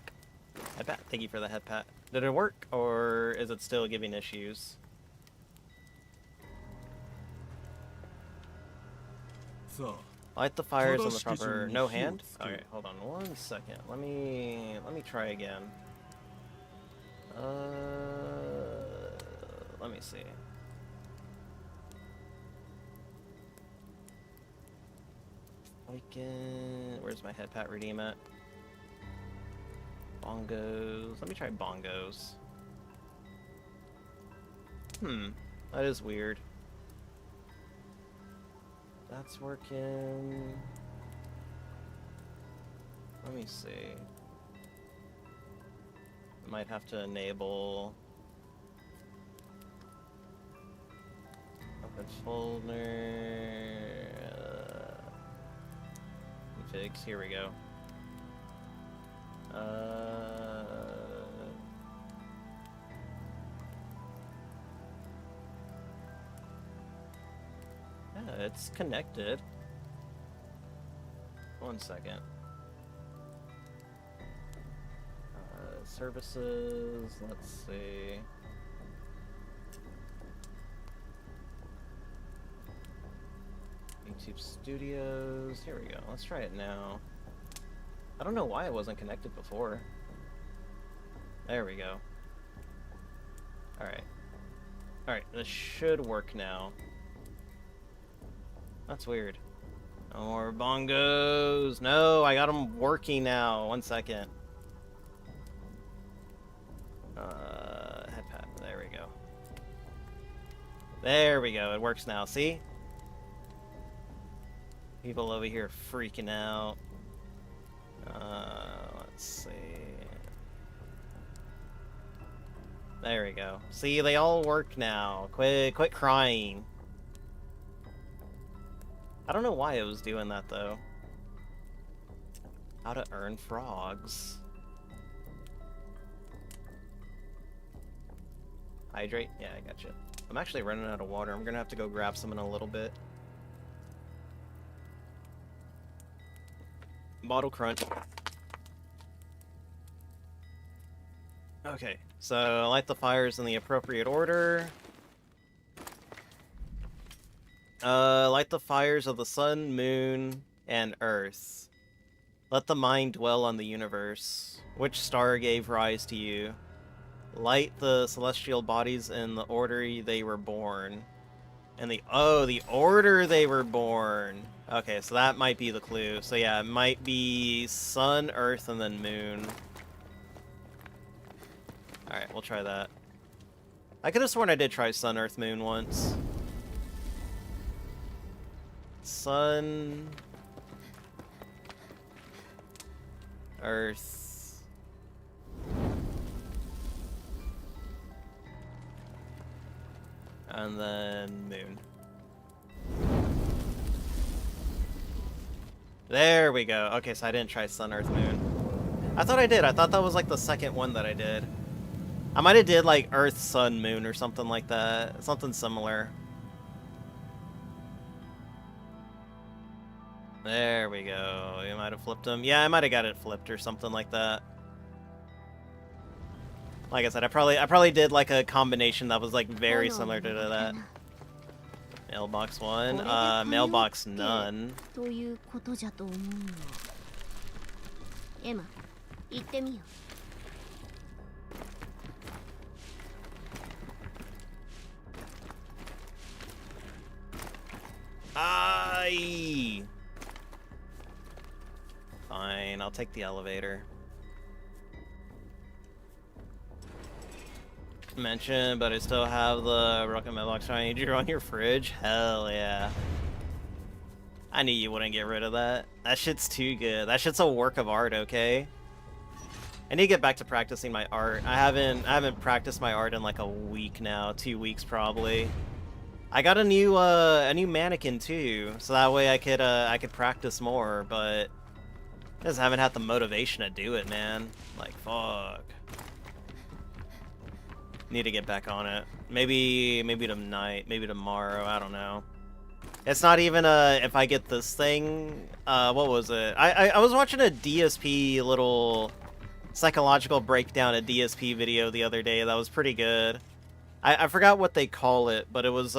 Head pat. Thank you for the head pat. Did it work, or is it still giving issues? Light the fires on the proper. No hand? Alright, hold on 1 second. Let me try again. Let me see. Where's my head pat redeem at? Bongos. Let me try bongos. That is weird. That's working. Let me see. Might have to enable. Open folder. Configs. Here we go. Yeah, it's connected. 1 second. Services, let's see. YouTube Studios, here we go. Let's try it now. I don't know why it wasn't connected before. There we go. Alright. Alright, this should work now. That's weird. No more bongos! No, I got them working now. 1 second. Head pat. There we go. There we go. It works now. See? People over here freaking out. Let's see. There we go. See, they all work now. Quit crying. I don't know why it was doing that, though. How to earn frogs. Hydrate? Yeah, I gotcha. I'm actually running out of water. I'm gonna have to go grab some in a little bit. Bottle crunch. Okay, so light the fires in the appropriate order. Light the fires of the sun, moon, and earth. Let the mind dwell on the universe. Which star gave rise to you? Light the celestial bodies in the order they were born. And the order they were born. Okay, so that might be the clue. So yeah, it might be sun, earth, and then moon. Alright, we'll try that. I could have sworn I did try sun, earth, moon once. Sun, earth, and then moon. There we go. Okay, so I didn't try sun, earth, moon. I thought I did. I thought that was like the second one that I did. I might have did like earth, sun, moon or something like that. Something similar. There we go. You might have flipped him. Yeah, I might have got it flipped or something like that. Like I said, I probably did like a combination that was like very similar to that. Mailbox 1, mailbox none. Emma, 行ってみよう。Aye. Fine, I'll take the elevator. Mention, but I still have the rocket mailbox shiny you on your fridge. Hell yeah. I knew you wouldn't get rid of that. That shit's too good. That shit's a work of art, okay? I need to get back to practicing my art. I haven't practiced my art in like a week now, 2 weeks probably. I got a new mannequin too, so that way I could practice more, but I just haven't had the motivation to do it, man. Like fuck. Need to get back on it. Maybe tonight, maybe tomorrow, I don't know. It's not even if I get this thing, what was it? I was watching a DSP little psychological breakdown, a DSP video the other day that was pretty good. I forgot what they call it, but it was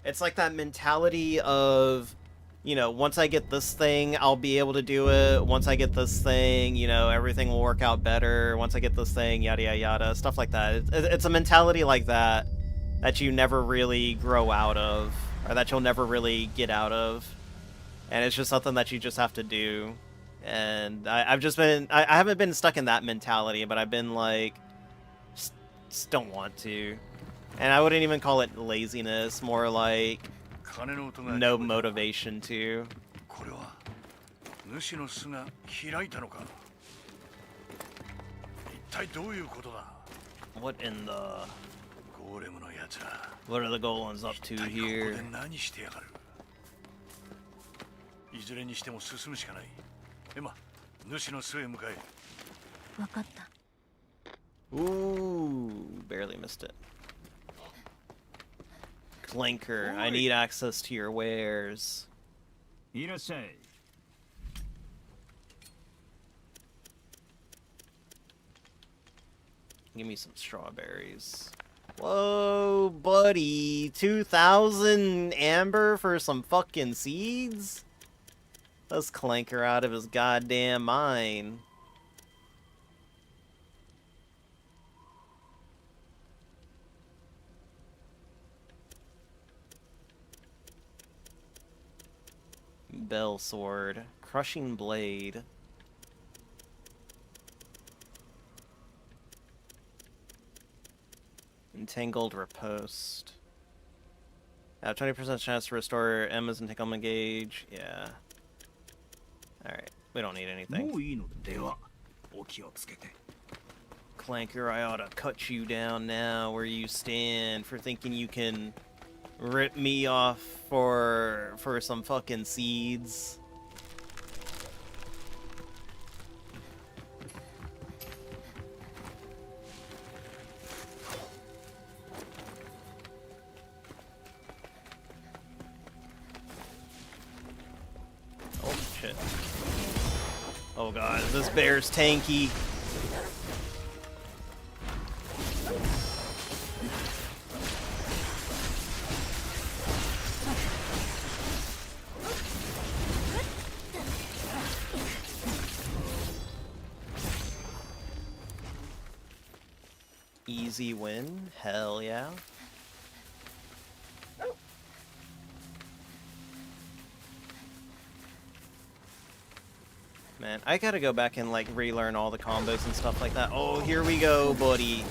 it's like that mentality of, you know, once I get this thing, I'll be able to do it. Once I get this thing, you know, everything will work out better. Once I get this thing, yada yada yada, stuff like that. It's a mentality like that that you never really grow out of, or that you'll never really get out of, and it's just something that you just have to do. And I've just been, I haven't been stuck in that mentality, but I've been like, just don't want to. And I wouldn't even call it laziness, more like no motivation to. What in the... What are the Golems up to here? Ooh, barely missed it. Clanker, I need access to your wares. Give me some strawberries. Whoa, buddy. 2,000 amber for some fucking seeds? Let's Clanker out of his goddamn mind. Bell sword. Crushing blade. Entangled riposte. Have 20% chance to restore Emma's entanglement gauge. Yeah. Alright. We don't need anything. Clanker, I ought to cut you down now where you stand for thinking you can rip me off for some fucking seeds. Oh shit. Oh god, this bear's tanky. Easy win, hell yeah. Man, I gotta go back and like relearn all the combos and stuff like that. Oh, here we go, buddy.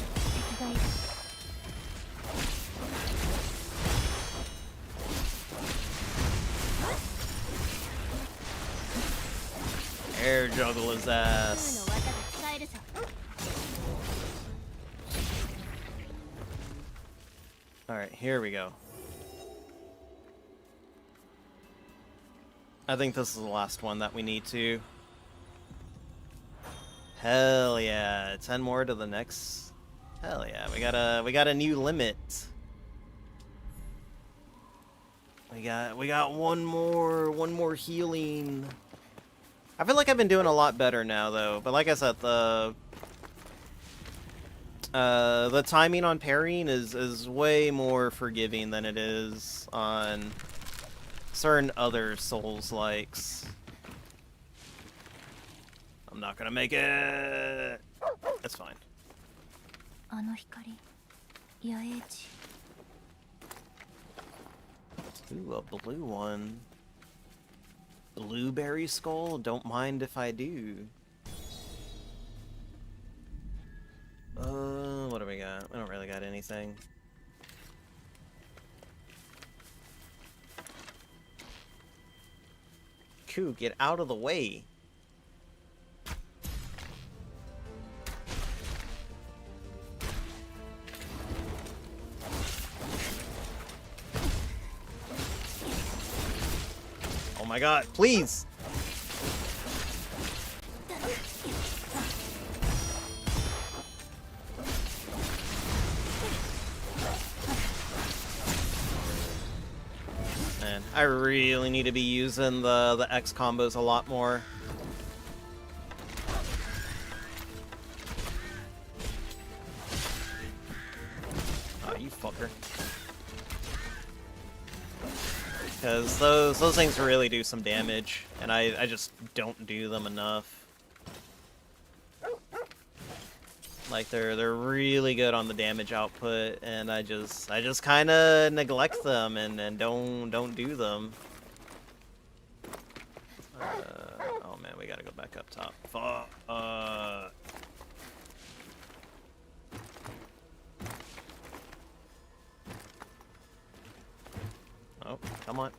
Air juggle his ass. Alright, here we go. I think this is the last one that we need to. Hell yeah, 10 more to the next. Hell yeah, we got a new limit. We got one more healing. I feel like I've been doing a lot better now though, but like I said, the timing on parrying is way more forgiving than it is on certain other Souls-likes. I'm not gonna make it. It's fine. Ooh, a blue one. Blueberry skull? Don't mind if I do. What do we got? We don't really got anything. Koo, get out of the way. Oh my god, please! Man, I really need to be using the X combos a lot more. Oh, you fucker. Because those things really do some damage, and I just don't do them enough. Like they're really good on the damage output, and I just kind of neglect them and don't do them. Oh man, we gotta go back up top. Fuck. Oh, come on.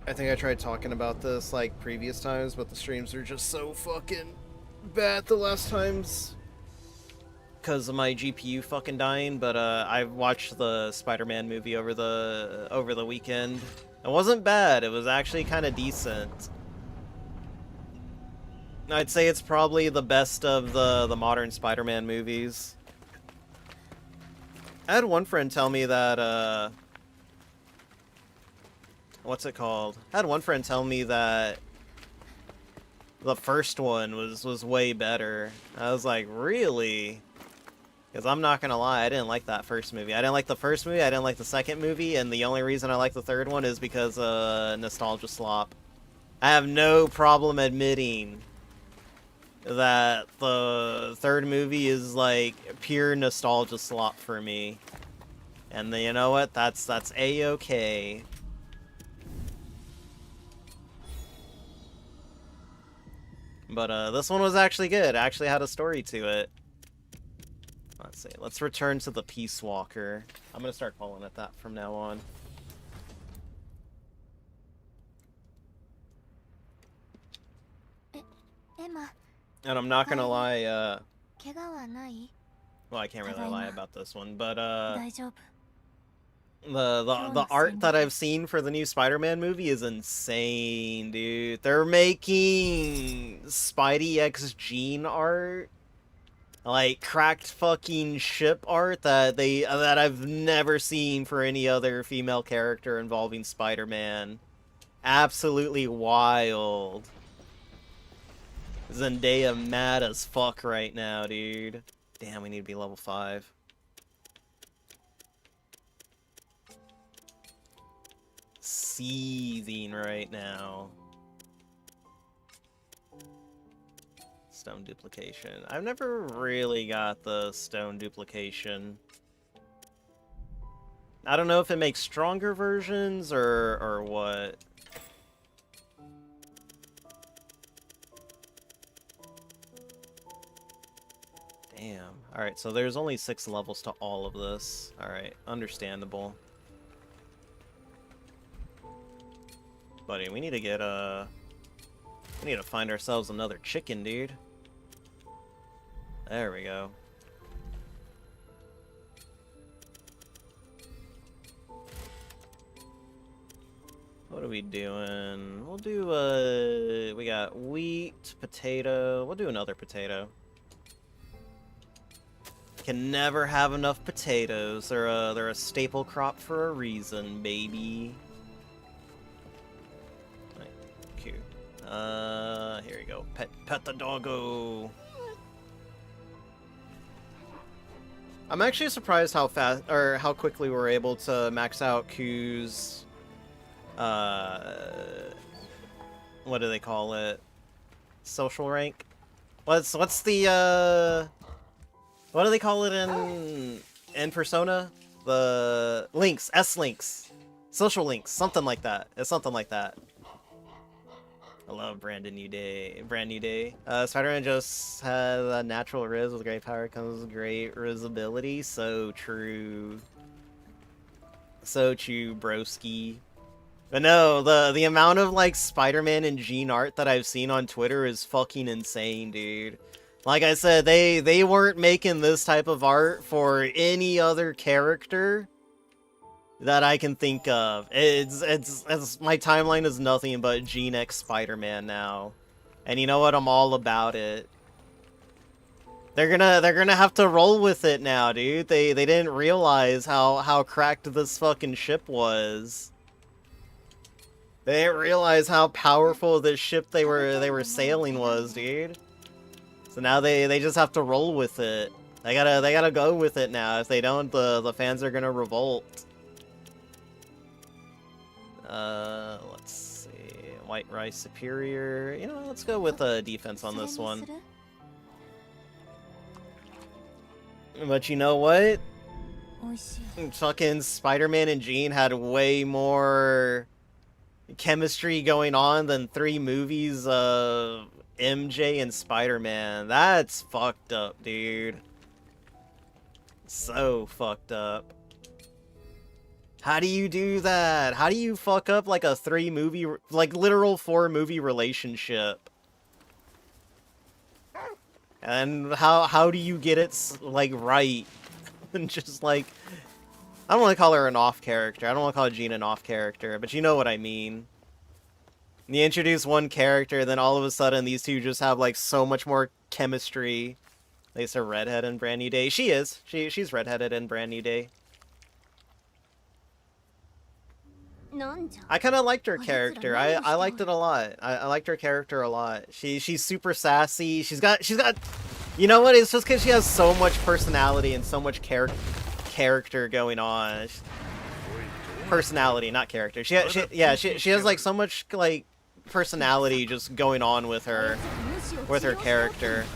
I think I tried talking about this like previous times, but the streams are just so fucking bad the last times because of my GPU fucking dying. But I watched the Spider-Man movie over the weekend. It wasn't bad. It was actually kind of decent. I'd say it's probably the best of the modern Spider-Man movies. I had one friend tell me that what's it called? I had one friend tell me that the first one was way better. I was like, really? Because I'm not gonna lie, I didn't like that first movie. I didn't like the first movie, I didn't like the second movie, and the only reason I like the third one is because nostalgia slop. I have no problem admitting that the third movie is like pure nostalgia slop for me. And you know what? That's A-okay. But this one was actually good. It actually had a story to it. Let's see. Let's return to the Peace Walker. I'm gonna start calling it that from now on. Emma. And I'm not gonna lie, well, I can't really lie about this one, but the art that I've seen for the new Spider-Man movie is insane, dude. They're making Spidey X Gene art, like cracked fucking ship art that I've never seen for any other female character involving Spider-Man. Absolutely wild. Zendaya mad as fuck right now, dude. Damn, we need to be level 5. Seething right now. Stone duplication. I've never really got the stone duplication. I don't know if it makes stronger versions or what. Damn. Alright, so there's only 6 levels to all of this. Alright, understandable. Buddy, we need to get, we need to find ourselves another chicken, dude. There we go. What are we doing? We'll do, we got wheat, potato. We'll do another potato. can never have enough potatoes. They're a staple crop for a reason, baby. Right, cute. Here we go. Pet the doggo. I'm actually surprised how fast or how quickly we're able to max out Koo's what do they call it? Social rank? What's the what do they call it in Persona? The links, S-links. Social links, something like that. It's something like that. I love brand new day. Spider-Man just has a natural Riz. With great power comes great Rizability. So true. So true, broski. But no, the amount of like Spider-Man and Jean art that I've seen on Twitter is fucking insane, dude. Like I said, they weren't making this type of art for any other character that I can think of. It's my timeline is nothing but Jean X Spider-Man now. And you know what? I'm all about it. They're gonna have to roll with it now, dude. They didn't realize how cracked this fucking ship was. They didn't realize how powerful this ship they were sailing was, dude. So now they just have to roll with it. They gotta go with it now. If they don't, the fans are gonna revolt. Let's see. White Rice Superior. You know, let's go with defense on this one. But you know what? Fucking Spider-Man and Jean had way more chemistry going on than 3 movies of MJ and Spider-Man. That's fucked up, dude. So fucked up. How do you do that? How do you fuck up like a 3 movie, like literal 4 movie relationship? And how do you get it like right? And just like, I don't want to call her an off character. I don't want to call Jean an off character, but you know what I mean. You introduce one character, then all of a sudden these two just have like so much more chemistry. At least a redhead in Brand New Day. She is. She's redheaded in Brand New Day. I kind of liked her character. I liked it a lot. I liked her character a lot. She's super sassy. She's got. You know what? It's just because she has so much personality and so much character going on. Personality, not character. She has like so much like personality just going on with her character,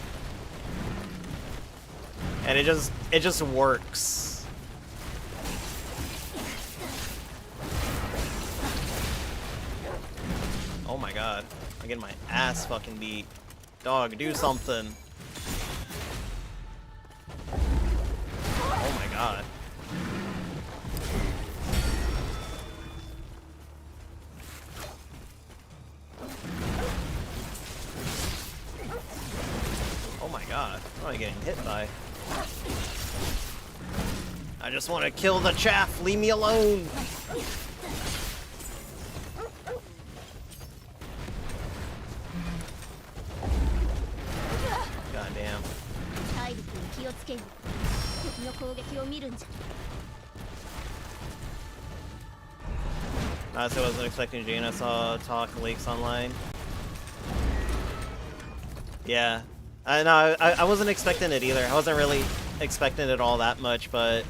and it just works. Oh my god, I'm getting my ass fucking beat. Dog, do something. Oh my god. Oh my god, what am I getting hit by? I just want to kill the chaff, leave me alone! God damn. Honestly, I wasn't expecting Jane. I saw Talk Lakes online. Yeah. I wasn't expecting it either. I wasn't really expecting it all that much, but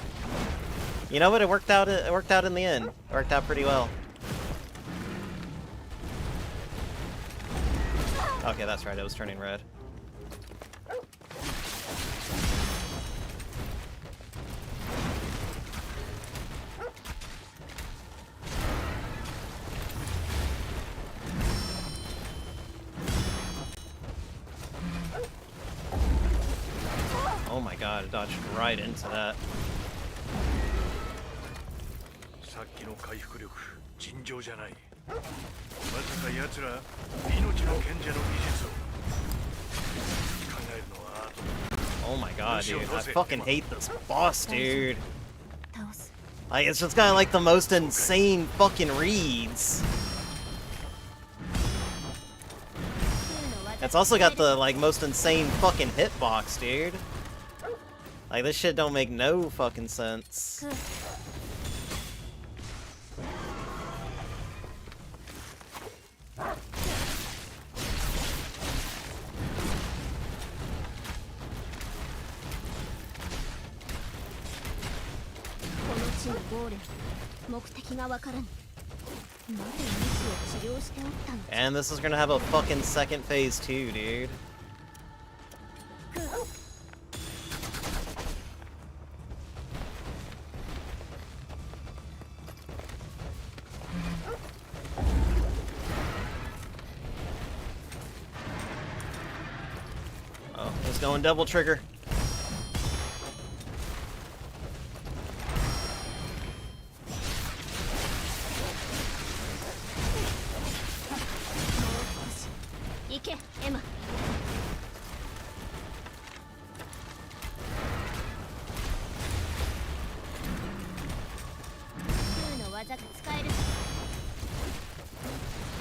you know what? It worked out in the end. It worked out pretty well. Okay, that's right. It was turning red. Oh my god, I dodged right into that. Oh my god, dude. I fucking hate this boss, dude. Like, it's just got like the most insane fucking reads. It's also got the like most insane fucking hitbox, dude. Like, this shit don't make no fucking sense. And this is gonna have a fucking second phase too, dude. Oh, it's going double trigger. Emma.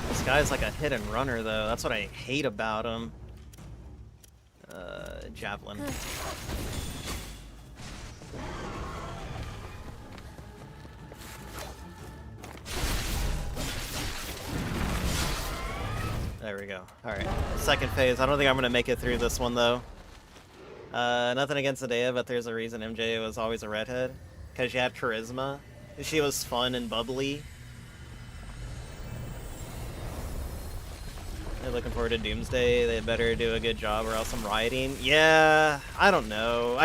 This guy's like a hit and runner, though. That's what I hate about him. Javelin. There we go. Alright. Second phase. I don't think I'm going to make it through this one, though. Nothing against Zendaya, but there's a reason MJ was always a redhead. Because she had charisma. She was fun and bubbly. They're looking forward to Doomsday. They better do a good job or else I'm rioting. Yeah, I don't know.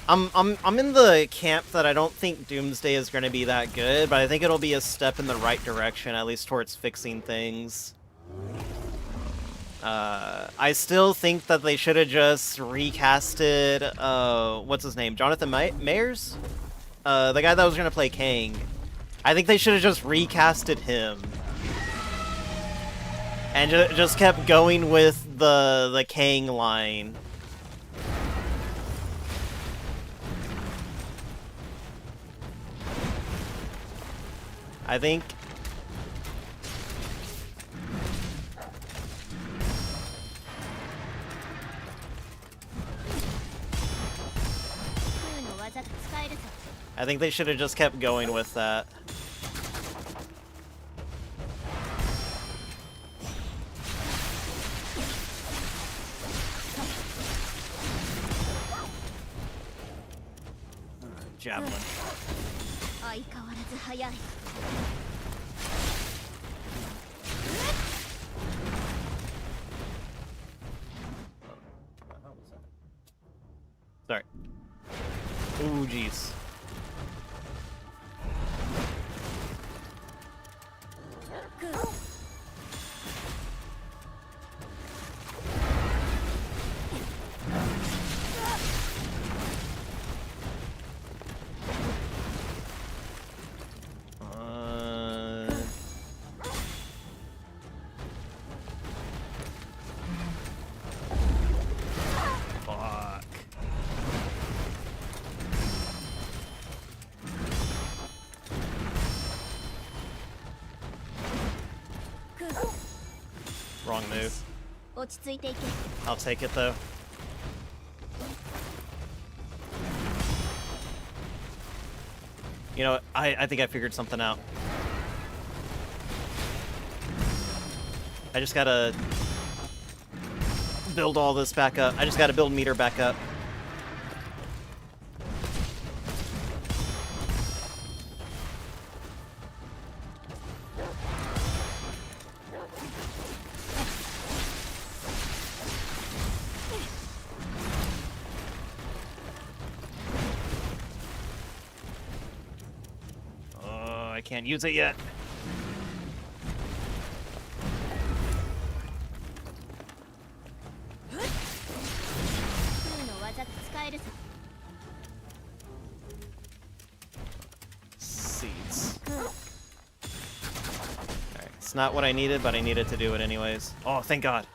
I'm in the camp that I don't think Doomsday is going to be that good, but I think it'll be a step in the right direction, at least towards fixing things. I still think that they should have just recasted, what's his name? Jonathan Mayers? The guy that was going to play Kang. I think they should have just recasted him. And just kept going with the Kang line. I think... I think they should have just kept going with that. Javelin. Sorry. Ooh, jeez. Wrong move. I'll take it though. You know what? I think I figured something out. I just gotta build all this back up. I just gotta build meter back up. I can't use it yet. Seeds. Alright, it's not what I needed, but I needed to do it anyways. Oh, thank God.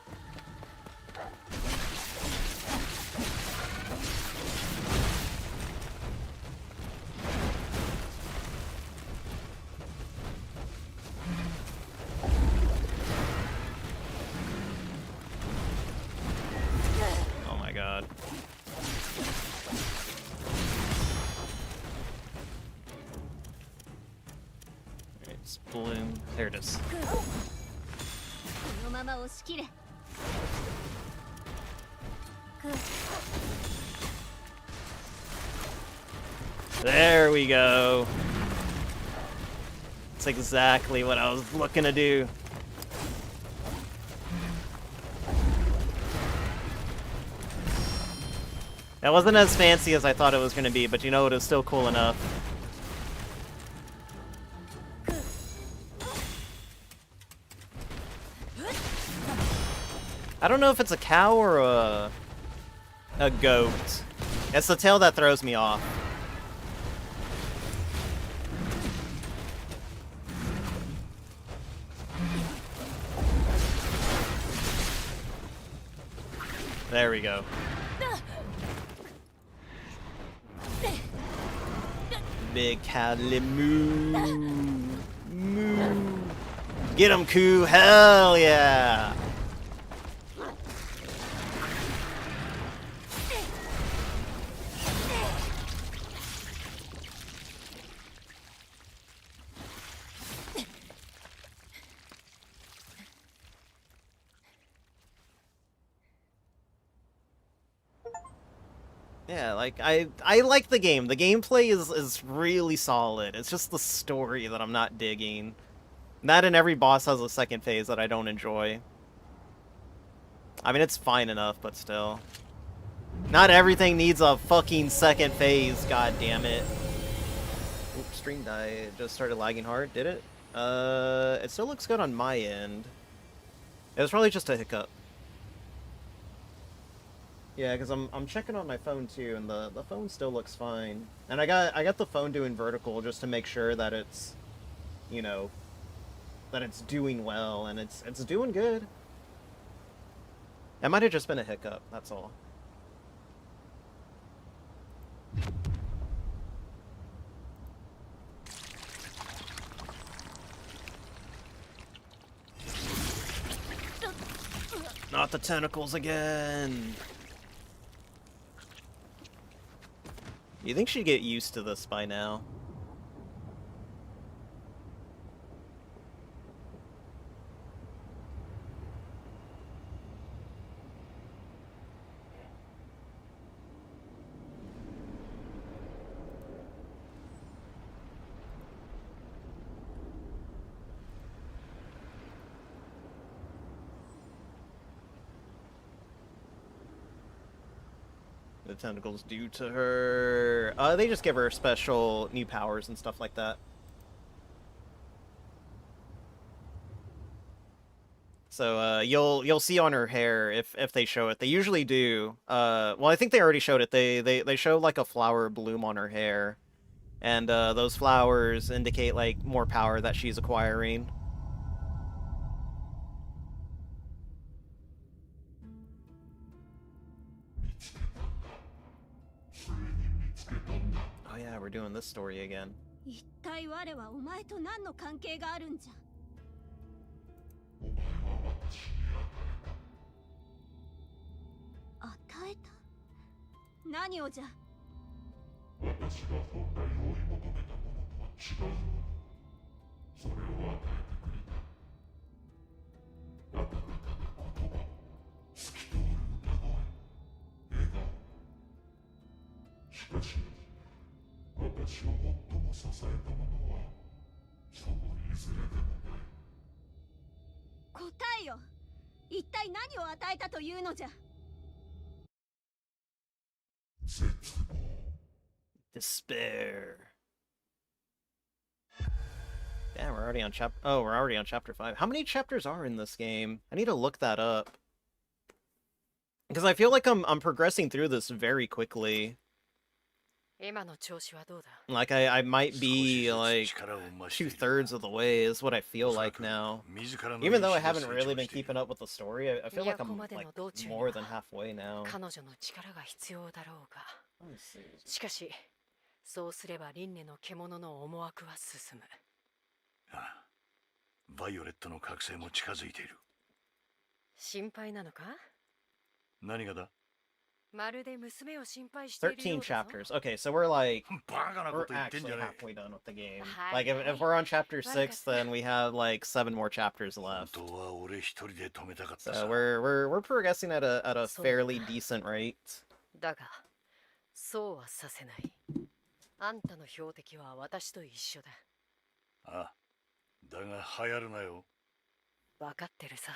It's bloom. There it is. There we go. That's exactly what I was looking to do. That wasn't as fancy as I thought it was going to be, but you know, it was still cool enough. I don't know if it's a cow or a goat. It's the tail that throws me off. There we go. Big Cadley moo. Moo. Get him, Koo. Hell yeah. Yeah, like I like the game. The gameplay is really solid. It's just the story that I'm not digging. That and every boss has a second phase that I don't enjoy. I mean, it's fine enough, but still. Not everything needs a fucking second phase, god damn it. Oops, stream died. Just started lagging hard, did it? It still looks good on my end. It was probably just a hiccup. Yeah, because I'm checking on my phone too, and the phone still looks fine. And I got the phone doing vertical just to make sure that it's, you know, that it's doing well, and it's doing good. It might have just been a hiccup, that's all. Not the tentacles again! You think she'd get used to this by now? The tentacles do to her. They just give her special new powers and stuff like that. So you'll see on her hair if they show it. They usually do. Well, I think they already showed it. They show like a flower bloom on her hair, and those flowers indicate like more power that she's acquiring. Oh yeah, we're doing this story again. 一体我はお前と何の関係があるんじゃ。与えた？何をじゃ。私が本来追い求めたものとは違う。それを与えてくれた。あなた方の言葉、透き通る歌声、笑顔。しかし、私を最も支えたものは、そのいずれでもない。答えよ。一体何を与えたというのじゃ。Despair. Damn, we're already on we're already on chapter 5. How many chapters are in this game? I need to look that up. Because I feel like I'm progressing through this very quickly. Like I might be like 2/3 of the way is what I feel like now. Even though I haven't really been keeping up with the story, I feel like I'm like more than halfway now. しかし、そうすれば輪廻の獣の思惑は進む。ああ、バイオレットの覚醒も近づいている。心配なのか？何がだ？ 13 chapters. Okay, so we're actually halfway done with the game. Like, if we're on chapter 6, then we have like 7 more chapters left. So we're progressing at a fairly decent rate. だが、そうはさせない。あんたの標的は私と一緒だ。ああ、だが流行るなよ。分かってるさ。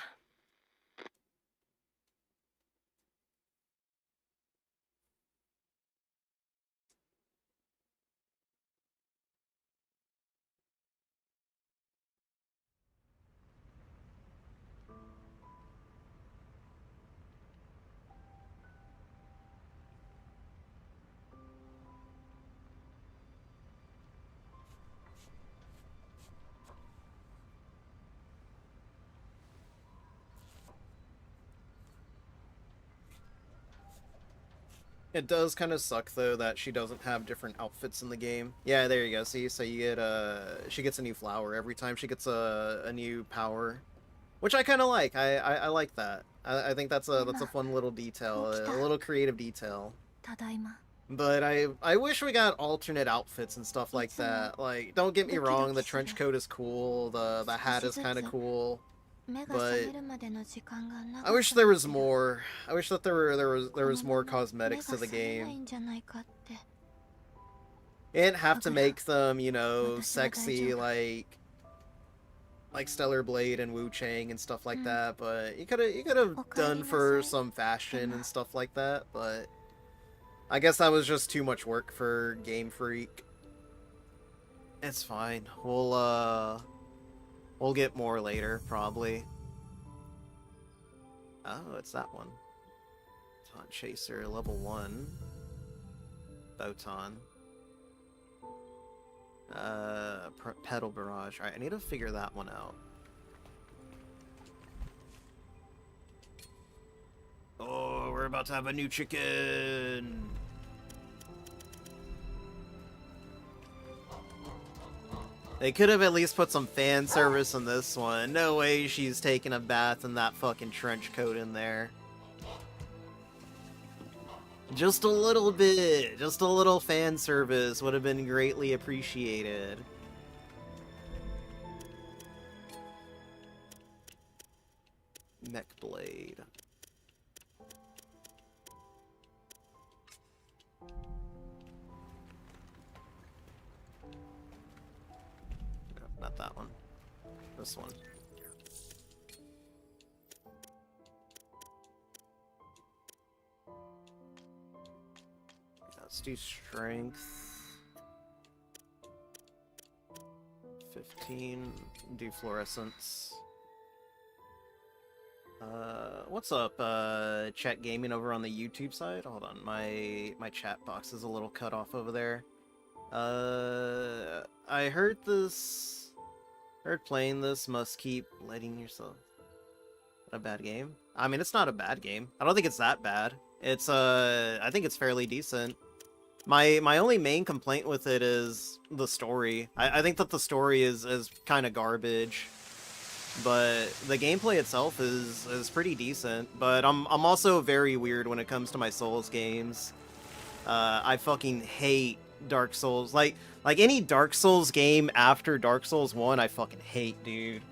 It does kind of suck though that she doesn't have different outfits in the game. Yeah, there you go. See, so you get she gets a new flower every time she gets a new power, which I kind of like. I like that. I think that's a fun little detail, a little creative detail. But I wish we got alternate outfits and stuff like that. Like, don't get me wrong, the trench coat is cool, the hat is kind of cool. But I wish there was more. I wish that there was more cosmetics to the game. You didn't have to make them, you know, sexy like Stellar Blade and Wu Chang and stuff like that. But you could have done for some fashion and stuff like that. But I guess that was just too much work for Game Freak. It's fine. We'll get more later, probably. Oh, it's that one. Taunt Chaser, level 1. Botan. Pedal Barrage. Alright, I need to figure that one out. Oh, we're about to have a new chicken! They could have at least put some fan service in this one. No way she's taking a bath in that fucking trench coat in there. Just a little bit. Just a little fan service would have been greatly appreciated. Mech Blade. Not that one. This one. Let's do strength. 15. Do fluorescence. What's up, Chat Gaming over on the YouTube side? Hold on, my chat box is a little cut off over there. I heard playing this must keep letting yourself. A bad game? I mean, it's not a bad game. I don't think it's that bad. It's, I think it's fairly decent. My only main complaint with it is the story. I think that the story is kind of garbage. But the gameplay itself is pretty decent. But I'm also very weird when it comes to my Souls games. I fucking hate Dark Souls. Like any Dark Souls game after Dark Souls 1, I fucking hate, dude.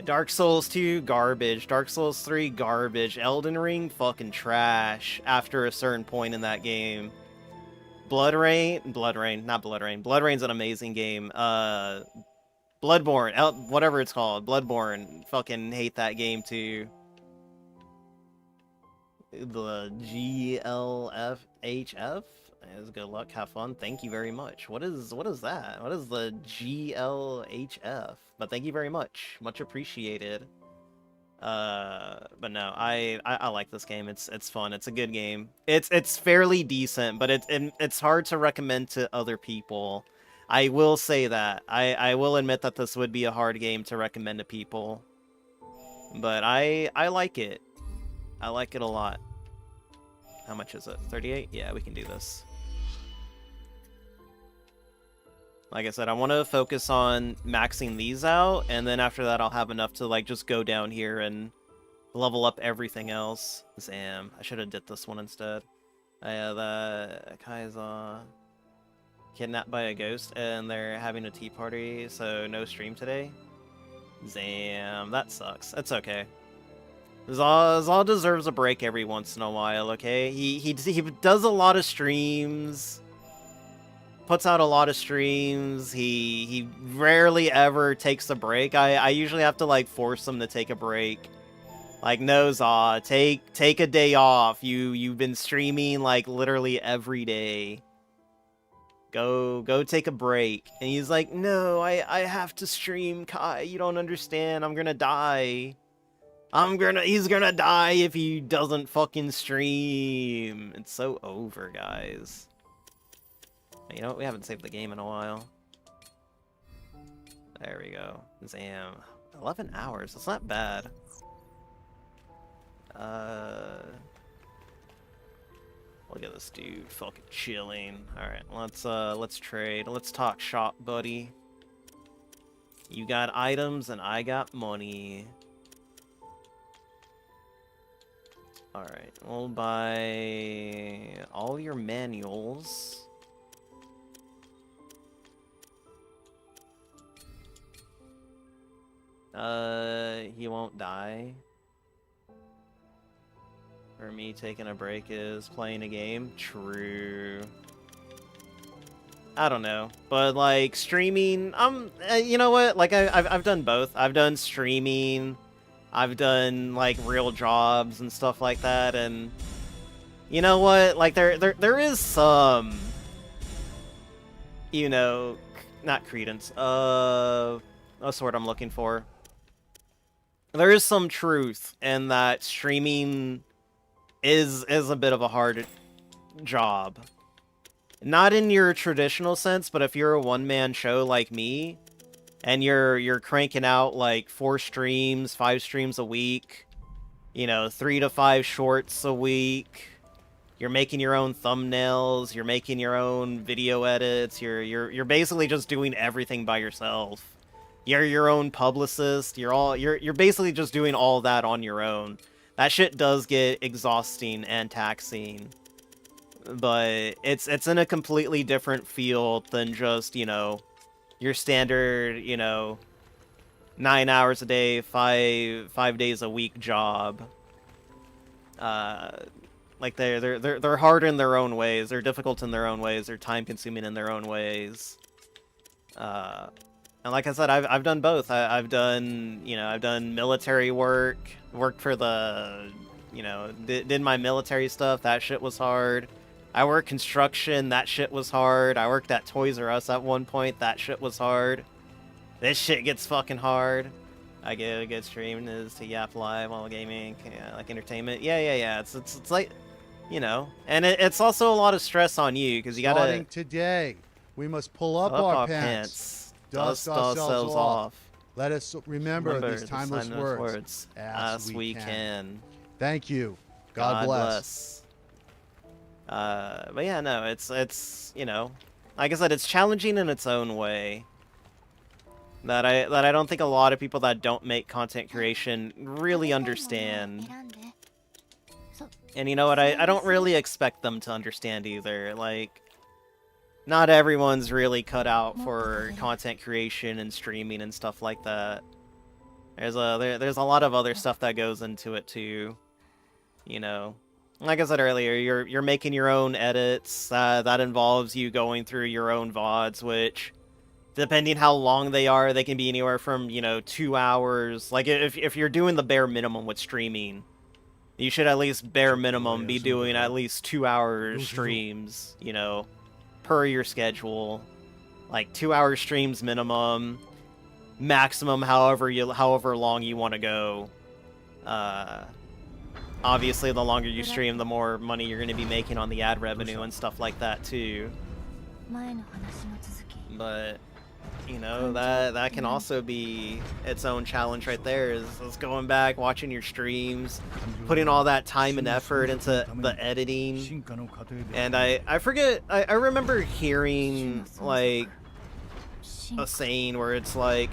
Dark Souls 2, garbage. Dark Souls 3, garbage. Elden Ring, fucking trash after a certain point in that game. Blood Rain's an amazing game. Bloodborne, whatever it's called, Bloodborne, fucking hate that game too. The GLFHF? Good luck, have fun, thank you very much. What is that? What is the GLHF? But thank you very much, much appreciated. But no, I like this game. It's fun. It's a good game. It's fairly decent, but it's hard to recommend to other people. I will say that. I will admit that this would be a hard game to recommend to people. But I like it. I like it a lot. How much is it? 38? Yeah, we can do this. Like I said, I want to focus on maxing these out, and then after that I'll have enough to like just go down here and level up everything else. Zam. I should have did this one instead. The Kai's kidnapped by a ghost and they're having a tea party, so no stream today. Damn, that sucks. It's okay. Zal deserves a break every once in a while, okay? He does a lot of streams, puts out a lot of streams. He rarely ever takes a break. I usually have to like force him to take a break. Like, no, Za, take a day off. You've been streaming like literally every day. Go take a break. And he's like, no, I have to stream, Kai. You don't understand. I'm gonna die. He's gonna die if he doesn't fucking stream. It's so over, guys. You know what? We haven't saved the game in a while. There we go. Damn. 11 hours. That's not bad. Look at this dude fucking chilling. Alright, let's trade. Let's talk shop, buddy. You got items and I got money. Alright, we'll buy all your manuals. He won't die. For me, taking a break is playing a game. True. I don't know, but like streaming, you know what? Like I've done both. I've done streaming, I've done like real jobs and stuff like that, and you know what? Like there is some, you know, not credence. That's the word I'm looking for. There is some truth in that streaming is a bit of a hard job. Not in your traditional sense, but if you're a one-man show like me, and you're cranking out like 4 streams, 5 streams a week, you know, 3 to 5 shorts a week, you're making your own thumbnails, you're making your own video edits, you're basically just doing everything by yourself. You're your own publicist, you're basically just doing all that on your own. That shit does get exhausting and taxing. But it's in a completely different field than just, you know, your standard, you know, 9 hours a day, 5 days a week job. Like they're hard in their own ways. They're difficult in their own ways. They're time consuming in their own ways. And like I said, I've done both. I've done, you know, I've done military work, worked for the, you know, did my military stuff. That shit was hard. I worked construction. That shit was hard. I worked at Toys R Us at one point. That shit was hard. This shit gets fucking hard. I get a good stream is to yap live while gaming, like entertainment. Yeah. It's like, you know, and it's also a lot of stress on you because you gotta. Starting today, we must pull up our pants. Dust ourselves off. Let us remember these timeless words as we can. Thank you. God bless. But yeah, no, it's you know, like I said, it's challenging in its own way. That I don't think a lot of people that don't make content creation really understand. And you know what? I don't really expect them to understand either. Like, not everyone's really cut out for content creation and streaming and stuff like that. There's a lot of other stuff that goes into it too. You know, like I said earlier, you're making your own edits. That involves you going through your own VODs, which, depending how long they are, they can be anywhere from, you know, 2 hours. Like if you're doing the bare minimum with streaming, you should at least bare minimum be doing at least 2-hour streams, you know, per your schedule. Like 2-hour streams minimum, maximum however long you want to go. Obviously, the longer you stream, the more money you're going to be making on the ad revenue and stuff like that too. But, you know, that can also be its own challenge right there, is going back, watching your streams, putting all that time and effort into the editing. And I forget, I remember hearing, like, a saying where it's like,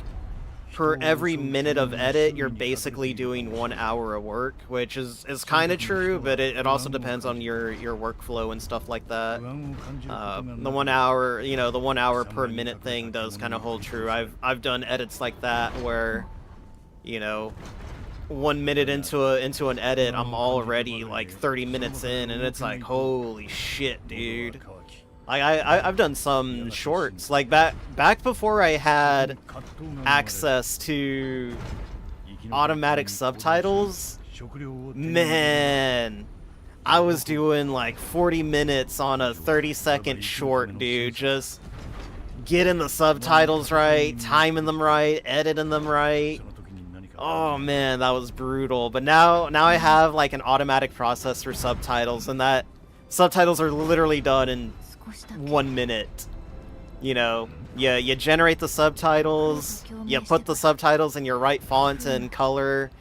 per every minute of edit, you're basically doing 1 hour of work, which is kind of true, but it also depends on your workflow and stuff like that. The 1 hour, you know, the 1 hour per minute thing does kind of hold true. I've done edits like that where, you know, 1 minute into an edit, I'm already like 30 minutes in, and it's like, holy shit, dude. Like I've done some shorts like back before I had access to automatic subtitles. Man, I was doing like 40 minutes on a 30-second short, dude. Just getting the subtitles right, timing them right, editing them right. Oh man, that was brutal. But now I have like an automatic process for subtitles, and that subtitles are literally done in 1 minute. You know, you generate the subtitles, you put the subtitles in your right font and color,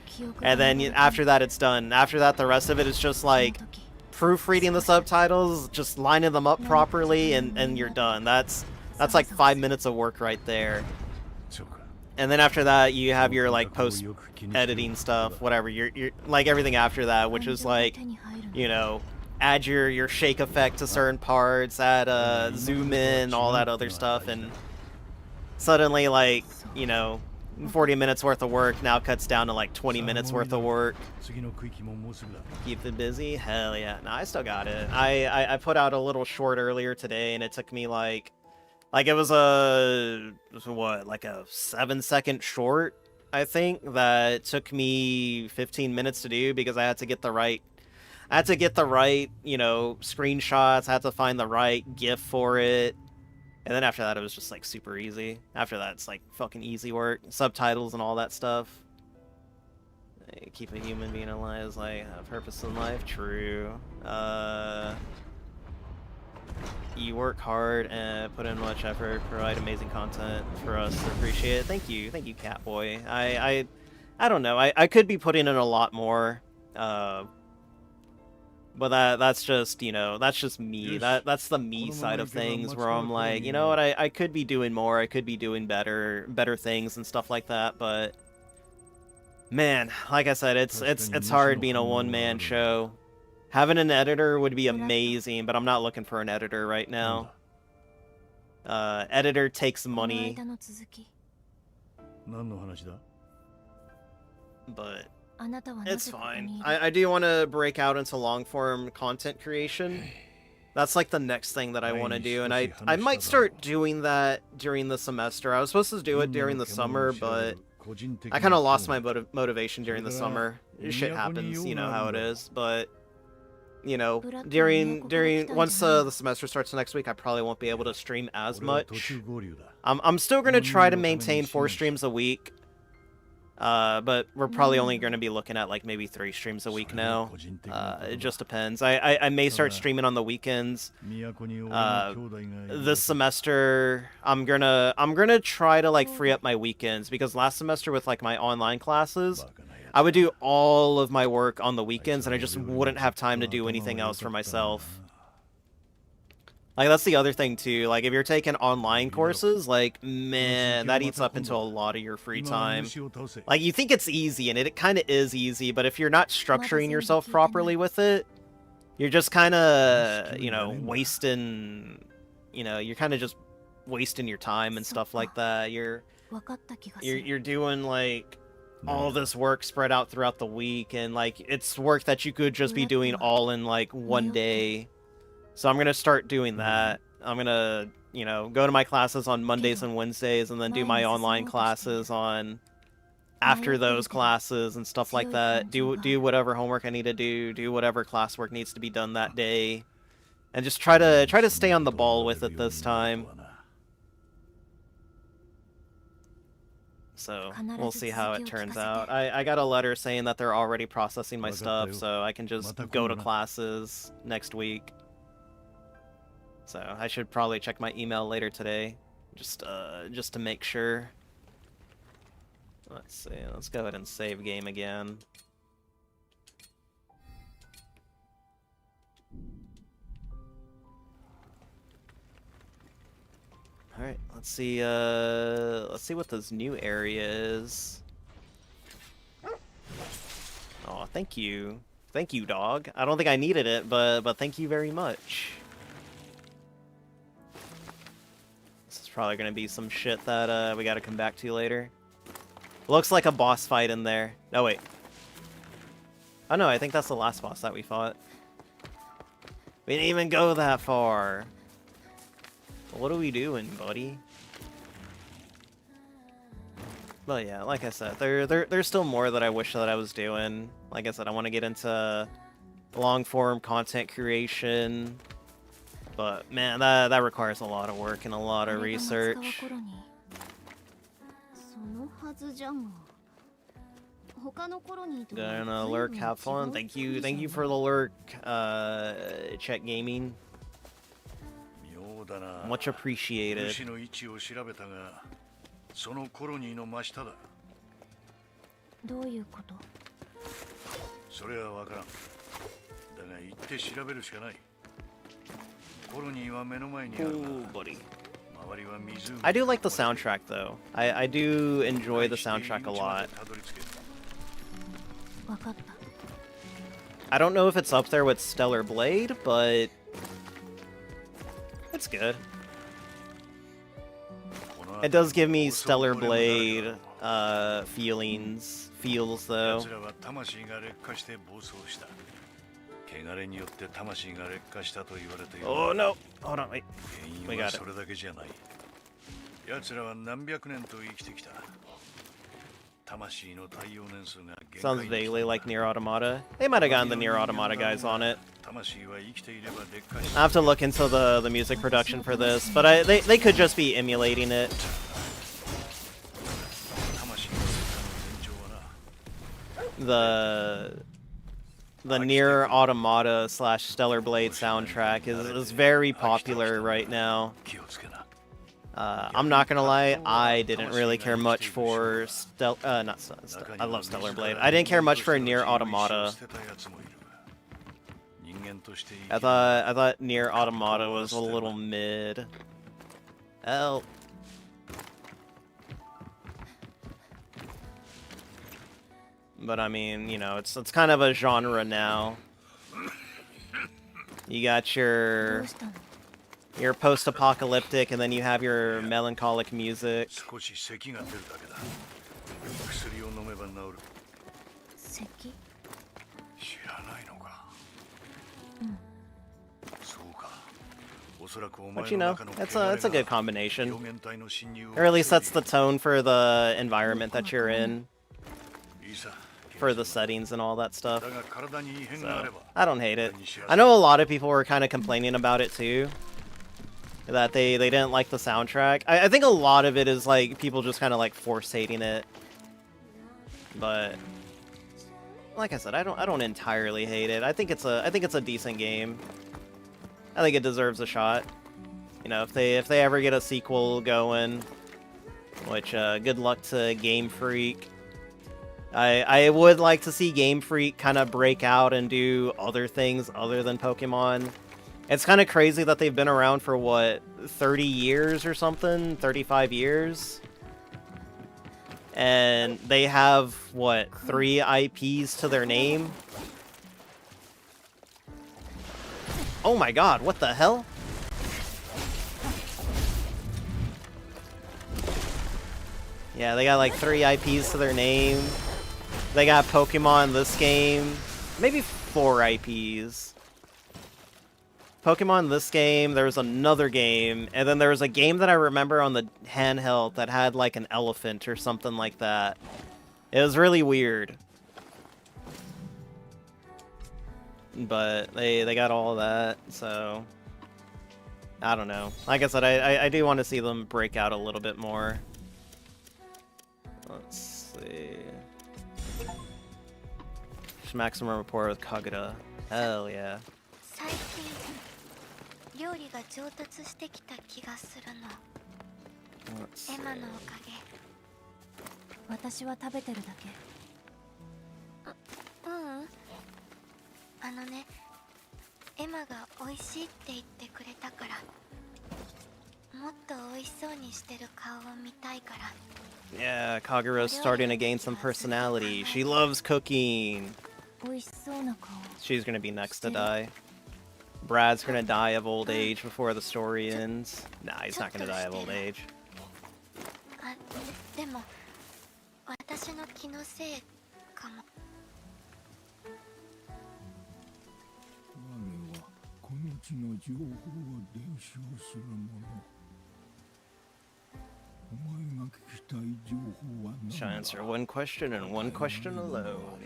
and then after that it's done. After that, the rest of it is just like proofreading the subtitles, just lining them up properly, and you're done. That's like 5 minutes of work right there. And then after that, you have your like post editing stuff, whatever. You're like everything after that, which is like, you know, add your shake effect to certain parts, add zoom in, all that other stuff, and suddenly, like, you know, 40 minutes worth of work now cuts down to like 20 minutes worth of work. Keep it busy? Hell yeah. No, I still got it. I put out a little short earlier today, and it took me like it was like a 7-second short, I think, that took me 15 minutes to do because I had to get the right, you know, screenshots, I had to find the right GIF for it. And then after that, it was just like super easy. After that, it's like fucking easy work. Subtitles and all that stuff. Keep a human being alive is like a purpose in life. True. You work hard and put in much effort, provide amazing content for us to appreciate it. Thank you, Catboy. I don't know. I could be putting in a lot more, but that's just, you know, that's just me. That's the me side of things, where I'm like, you know what, I could be doing more. I could be doing better things and stuff like that. But man, like I said, it's hard being a one-man show. Having an editor would be amazing, but I'm not looking for an editor right now. Editor takes money. But it's fine. I do want to break out into long-form content creation. That's like the next thing that I want to do, and I might start doing that during the semester. I was supposed to do it during the summer, but I kind of lost my motivation during the summer. Shit happens, you know how it is, but you know, during once the semester starts next week, I probably won't be able to stream as much. I'm still gonna try to maintain 4 streams a week, but we're probably only gonna be looking at like maybe 3 streams a week now. It just depends. I may start streaming on the weekends. This semester, I'm gonna try to like free up my weekends, because last semester with like my online classes, I would do all of my work on the weekends, and I just wouldn't have time to do anything else for myself. Like, that's the other thing, too. Like, if you're taking online courses, like, man, that eats up into a lot of your free time. Like, you think it's easy, and it kind of is easy, but if you're not structuring yourself properly with it, you're just kind of, you know, wasting, you know, you're kind of just wasting your time and stuff like that. You're doing, like, all this work spread out throughout the week, and like it's work that you could just be doing all in like one day. So I'm gonna start doing that. I'm gonna, you know, go to my classes on Mondays and Wednesdays, and then do my online classes on after those classes and stuff like that. Do whatever homework I need to do whatever classwork needs to be done that day, and just try to stay on the ball with it this time. So we'll see how it turns out. I got a letter saying that they're already processing my stuff, so I can just go to classes next week. So I should probably check my email later today, just to make sure. Let's see. Let's go ahead and save game again. Alright, let's see what this new area is. Oh, thank you. Thank you, dog. I don't think I needed it, but thank you very much. This is probably gonna be some shit that we gotta come back to later. Looks like a boss fight in there. Oh wait. Oh no, I think that's the last boss that we fought. We didn't even go that far. What are we doing, buddy? But yeah, like I said, there's still more that I wish that I was doing. Like I said, I want to get into long-form content creation. But man, that requires a lot of work and a lot of research. Gonna lurk, have fun. Thank you for the lurk, Check Gaming. Much appreciated. そのコロニーの真下だ。どういうこと？それはわからん。だが行って調べるしかない。コロニーは目の前にあるが。周りは湖。I do like the soundtrack though. I do enjoy the soundtrack a lot. わかった。I don't know if it's up there with Stellar Blade, but it's good. It does give me Stellar Blade feels though. Oh no! Hold on, wait. We got it. Sounds vaguely like Nier Automata. They might have gotten the Nier Automata guys on it. I have to look into the music production for this, but they could just be emulating it. The Nier Automata / Stellar Blade soundtrack is very popular right now. I'm not gonna lie, I didn't really care much for I love Stellar Blade. I didn't care much for Nier Automata. I thought Nier Automata was a little mid. Help. But I mean, you know, it's kind of a genre now. You got your post-apocalyptic, and then you have your melancholic music. But you know, it's a good combination. Or at least that's the tone for the environment that you're in. For the settings and all that stuff. So, I don't hate it. I know a lot of people were kind of complaining about it too. That they didn't like the soundtrack. I think a lot of it is like people just kind of like force hating it. But like I said, I don't entirely hate it. I think it's a decent game. I think it deserves a shot. You know, if they ever get a sequel going, which good luck to Game Freak. I would like to see Game Freak kind of break out and do other things other than Pokemon. It's kind of crazy that they've been around for, what, 30 years or something? 35 years? And they have, what, 3 IPs to their name? Oh my god, what the hell? Yeah, they got like 3 IPs to their name. They got Pokemon this game. Maybe 4 IPs. Pokemon this game, there was another game, and then there was a game that I remember on the handheld that had like an elephant or something like that. It was really weird. But they got all of that, so I don't know. Like I said, I do want to see them break out a little bit more. Let's see. Maximum rapport with Kagura. Hell yeah. 料理が上達してきた気がするの。エマのおかげ。私は食べてるだけ。あのね、エマが美味しいって言ってくれたから。Yeah, Kagura's starting to gain some personality. She loves cooking. She's gonna be next to die. Brad's gonna die of old age before the story ends. Nah, he's not gonna die of old age. Shall answer one question and one question alone.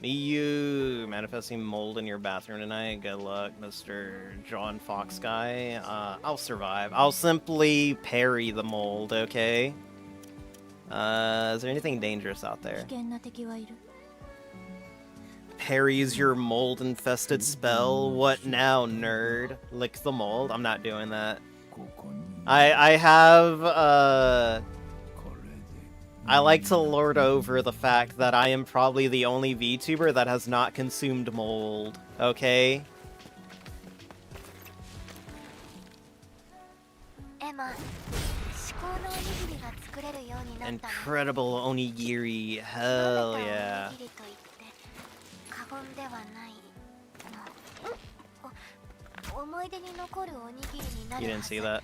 Miyu, manifesting mold in your bathroom tonight. Good luck, Mr. John Fox guy. I'll survive. I'll simply parry the mold, okay? Is there anything dangerous out there? Parries your mold-infested spell? What now, nerd? Lick the mold? I'm not doing that. I have, I like to lord over the fact that I am probably the only VTuber that has not consumed mold, okay? Emma, incredible onigiri, hell yeah. You didn't see that?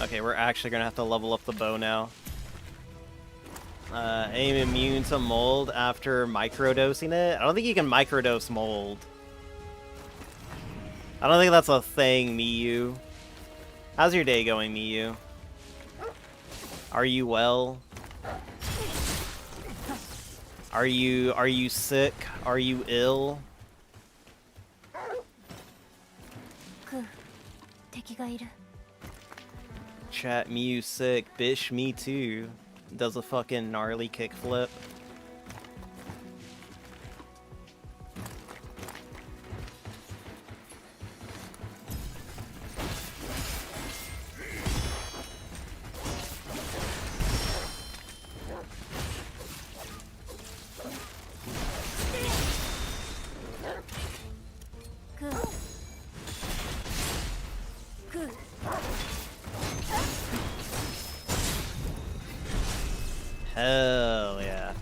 Okay, we're actually gonna have to level up the bow now. Aim immune to mold after microdosing it? I don't think you can microdose mold. I don't think that's a thing, Miyu. How's your day going, Miyu? Are you well? Are you sick? Are you ill? Chat, Miyu sick. Bish, me too. Does a fucking gnarly kickflip. Hell yeah.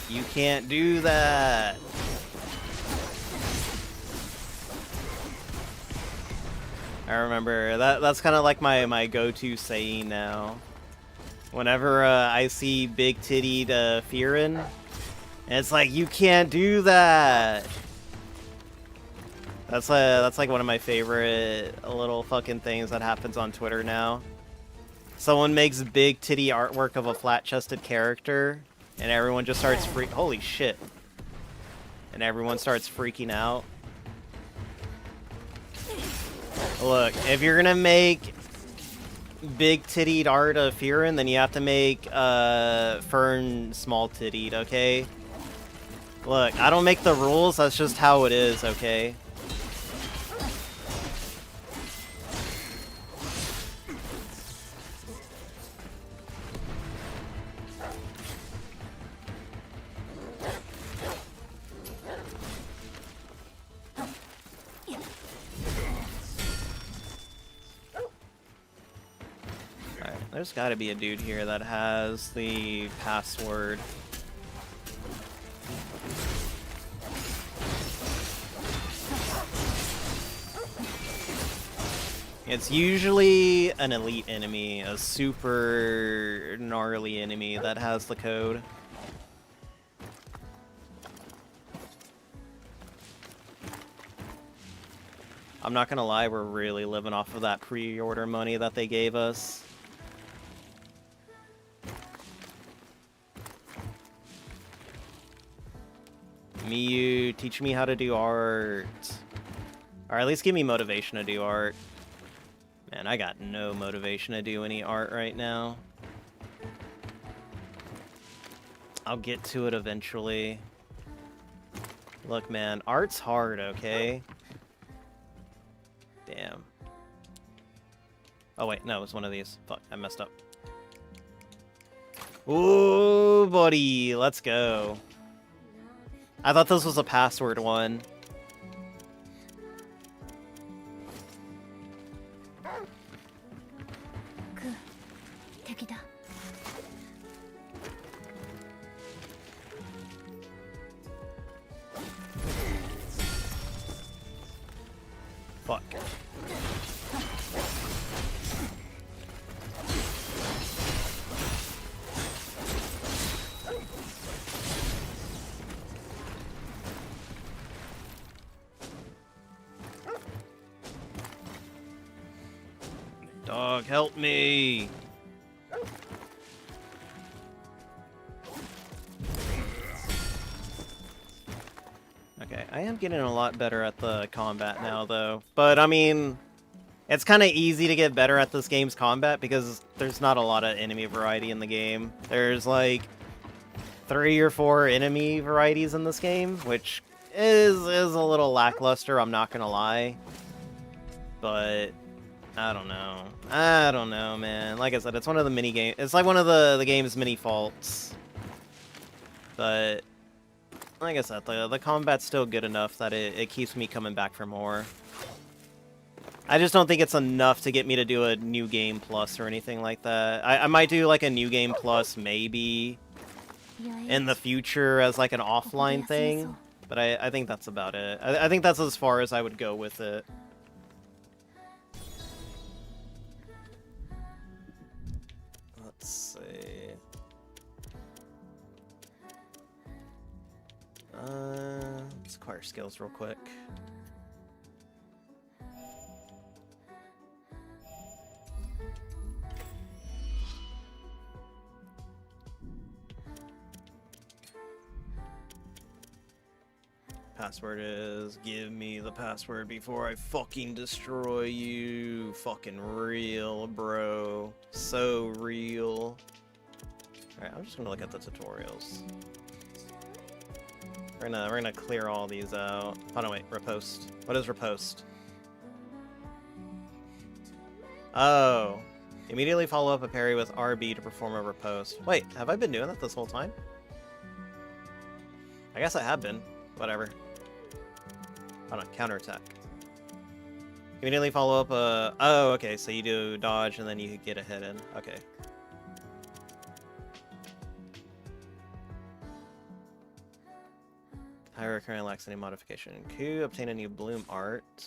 You can't do that. I remember that's kind of like my go-to saying now. Whenever I see big tittied Fearin, and it's like, you can't do that. That's like one of my favorite little fucking things that happens on Twitter now. Someone makes big titty artwork of a flat-chested character, and everyone just starts holy shit. And everyone starts freaking out. Look, if you're gonna make big tittied art of Fearin, then you have to make Fern small tittied, okay? Look, I don't make the rules, that's just how it is, okay? There's gotta be a dude here that has the password. It's usually an elite enemy, a super gnarly enemy that has the code. I'm not gonna lie, we're really living off of that pre-order money that they gave us. Miyu, teach me how to do art. Or at least give me motivation to do art. Man, I got no motivation to do any art right now. I'll get to it eventually. Look, man, art's hard, okay? Damn. Oh, wait, no, it was one of these. Fuck, I messed up. Ooh, buddy, let's go. I thought this was a password one. Fuck. Dog, help me! Okay, I am getting a lot better at the combat now, though. But, I mean, it's kind of easy to get better at this game's combat because there's not a lot of enemy variety in the game. There's, like, 3 or 4 enemy varieties in this game, which is a little lackluster, I'm not gonna lie. But I don't know. I don't know, man. Like I said, it's one of the mini game. It's like one of the game's many faults. But like I said, the combat's still good enough that it keeps me coming back for more. I just don't think it's enough to get me to do a new game plus or anything like that. I might do like a new game plus maybe in the future as like an offline thing, but I think that's about it. I think that's as far as I would go with it. Let's see. Let's acquire skills real quick. Password is, give me the password before I fucking destroy you. Fucking real, bro. So real. Alright, I'm just gonna look at the tutorials. We're gonna clear all these out. Oh no, wait, repost. What is repost? Oh. Immediately follow up a parry with RB to perform a repost. Wait, have I been doing that this whole time? I guess I have been. Whatever. Hold on, counterattack. Immediately follow up a... Oh, okay, so you do dodge and then you get a hit in. Okay. Higher currently lacks any modification. Koo, obtain a new bloom art.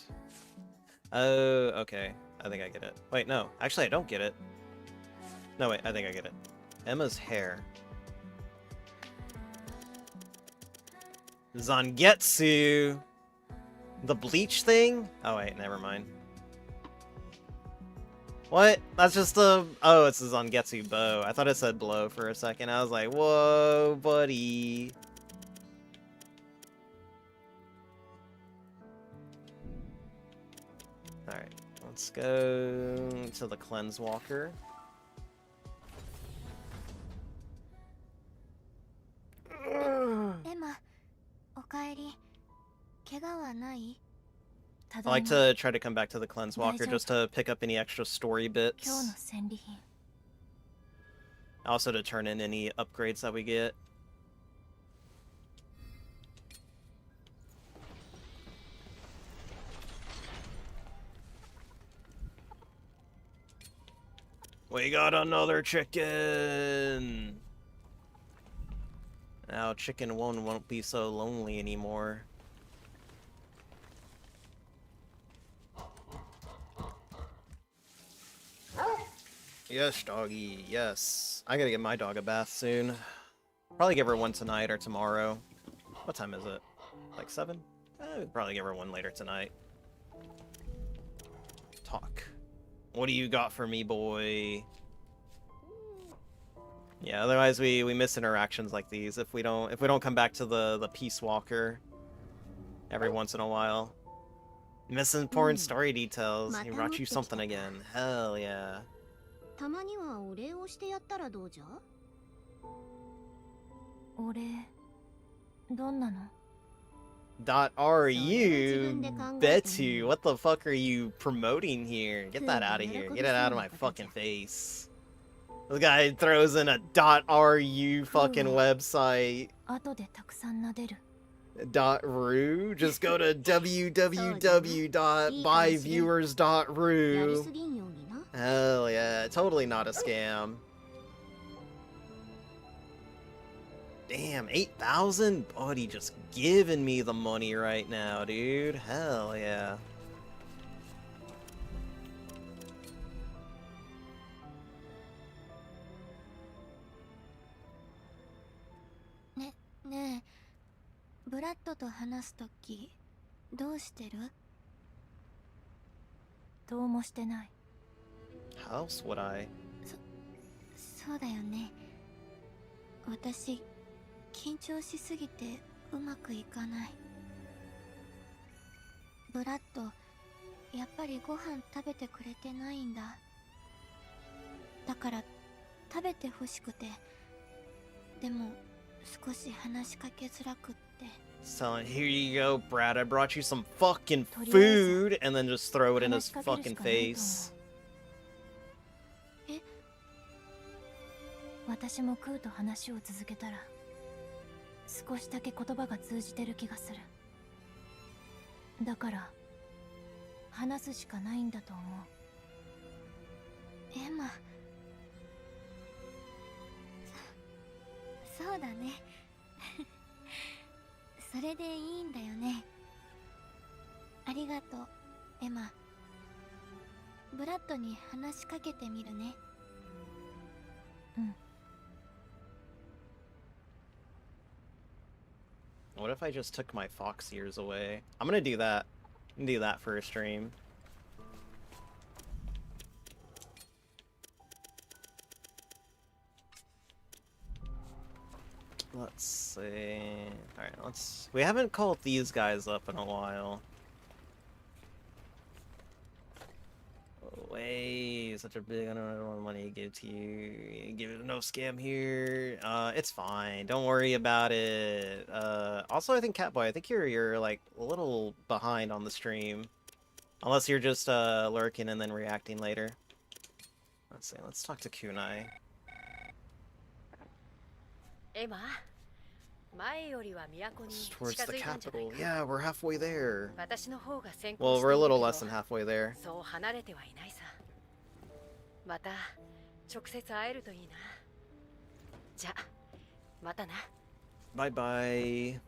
Oh, okay. I think I get it. Wait, no. Actually, I don't get it. No, wait, I think I get it. Emma's hair. Zangetsu! The bleach thing? Oh wait, never mind. What? That's just a... Oh, it's a Zangetsu bow. I thought it said blow for a second. I was like, whoa, buddy. Alright, let's go to the Cleanse Walker. Emma, おかえり。怪我はない? I like to try to come back to the Cleanse Walker just to pick up any extra story bits. Also to turn in any upgrades that we get. We got another chicken! Now Chicken 1 won't be so lonely anymore. Yes, doggy, yes. I gotta get my dog a bath soon. Probably give her one tonight or tomorrow. What time is it? Like 7? Probably give her one later tonight. Talk. What do you got for me, boy? Yeah, otherwise we miss interactions like these if we don't come back to the Peace Walker every once in a while. Missing important story details. He brought you something again. Hell yeah. たまにはお礼をしてやったらどうじゃ？お礼どんなの？ .ru Betu, what the fuck are you promoting here? Get that out of here. Get it out of my fucking face. This guy throws in a .ru fucking website. 後でたくさん撫でる。 .ru? Just go to www.byviewers.ru. Hell yeah, totally not a scam. Damn, 8,000? Buddy, just giving me the money right now, dude. Hell yeah. Ne, ブラッドと話すときどうしてる？どうもしてない。 How else would I? そうだよね。私緊張しすぎてうまくいかない。ブラッド、やっぱりご飯食べてくれてないんだ。だから食べてほしくて。でも少し話しかけづらくって。 Telling, here you go, Brad. I brought you some fucking food, and then just throw it in his fucking face. 私もクーと話を続けたら少しだけ言葉が通じてる気がする。だから話すしかないんだと思う。エマ、そうだね。それでいいんだよね。ありがとう、エマ。ブラッドに話しかけてみるね。うん。 What if I just took my fox ears away? I'm gonna do that. Do that for a stream. Let's see. Alright, we haven't called these guys up in a while. Oh, way, such a big, I don't know what money to give to you. Give it no scam here. It's fine. Don't worry about it. Also, I think Catboy, I think you're like a little behind on the stream. Unless you're just lurking and then reacting later. Let's see, let's talk to Kunai. Emma, towards the capital. Yeah, we're halfway there. 私の方が先行しているけど。 Well, we're a little less than halfway there. そう離れてはいないさ。また直接会えるといいな。じゃ、またな。Bye bye.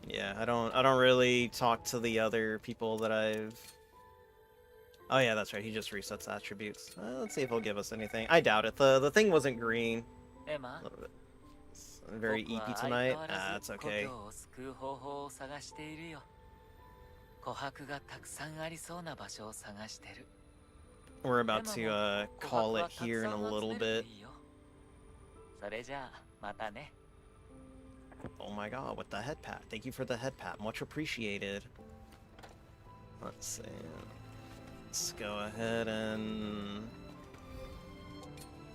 Yeah, I don't really talk to the other people that I've... Oh yeah, that's right, he just resets attributes. Let's see if he'll give us anything. I doubt it. The thing wasn't green. Emma, a little bit. Very eepy tonight. That's okay. We're about to call it here in a little bit. Oh my god, with the head pat. Thank you for the head pat. Much appreciated. Let's see. Let's go ahead and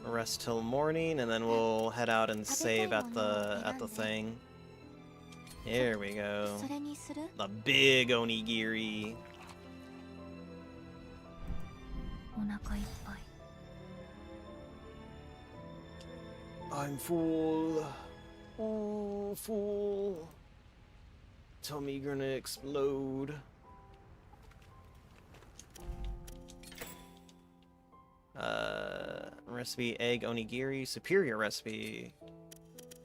rest till morning, and then we'll head out and save at the thing. Here we go. The big onigiri. I'm full. Oh, full. Tummy gonna explode. Recipe egg onigiri. Superior recipe.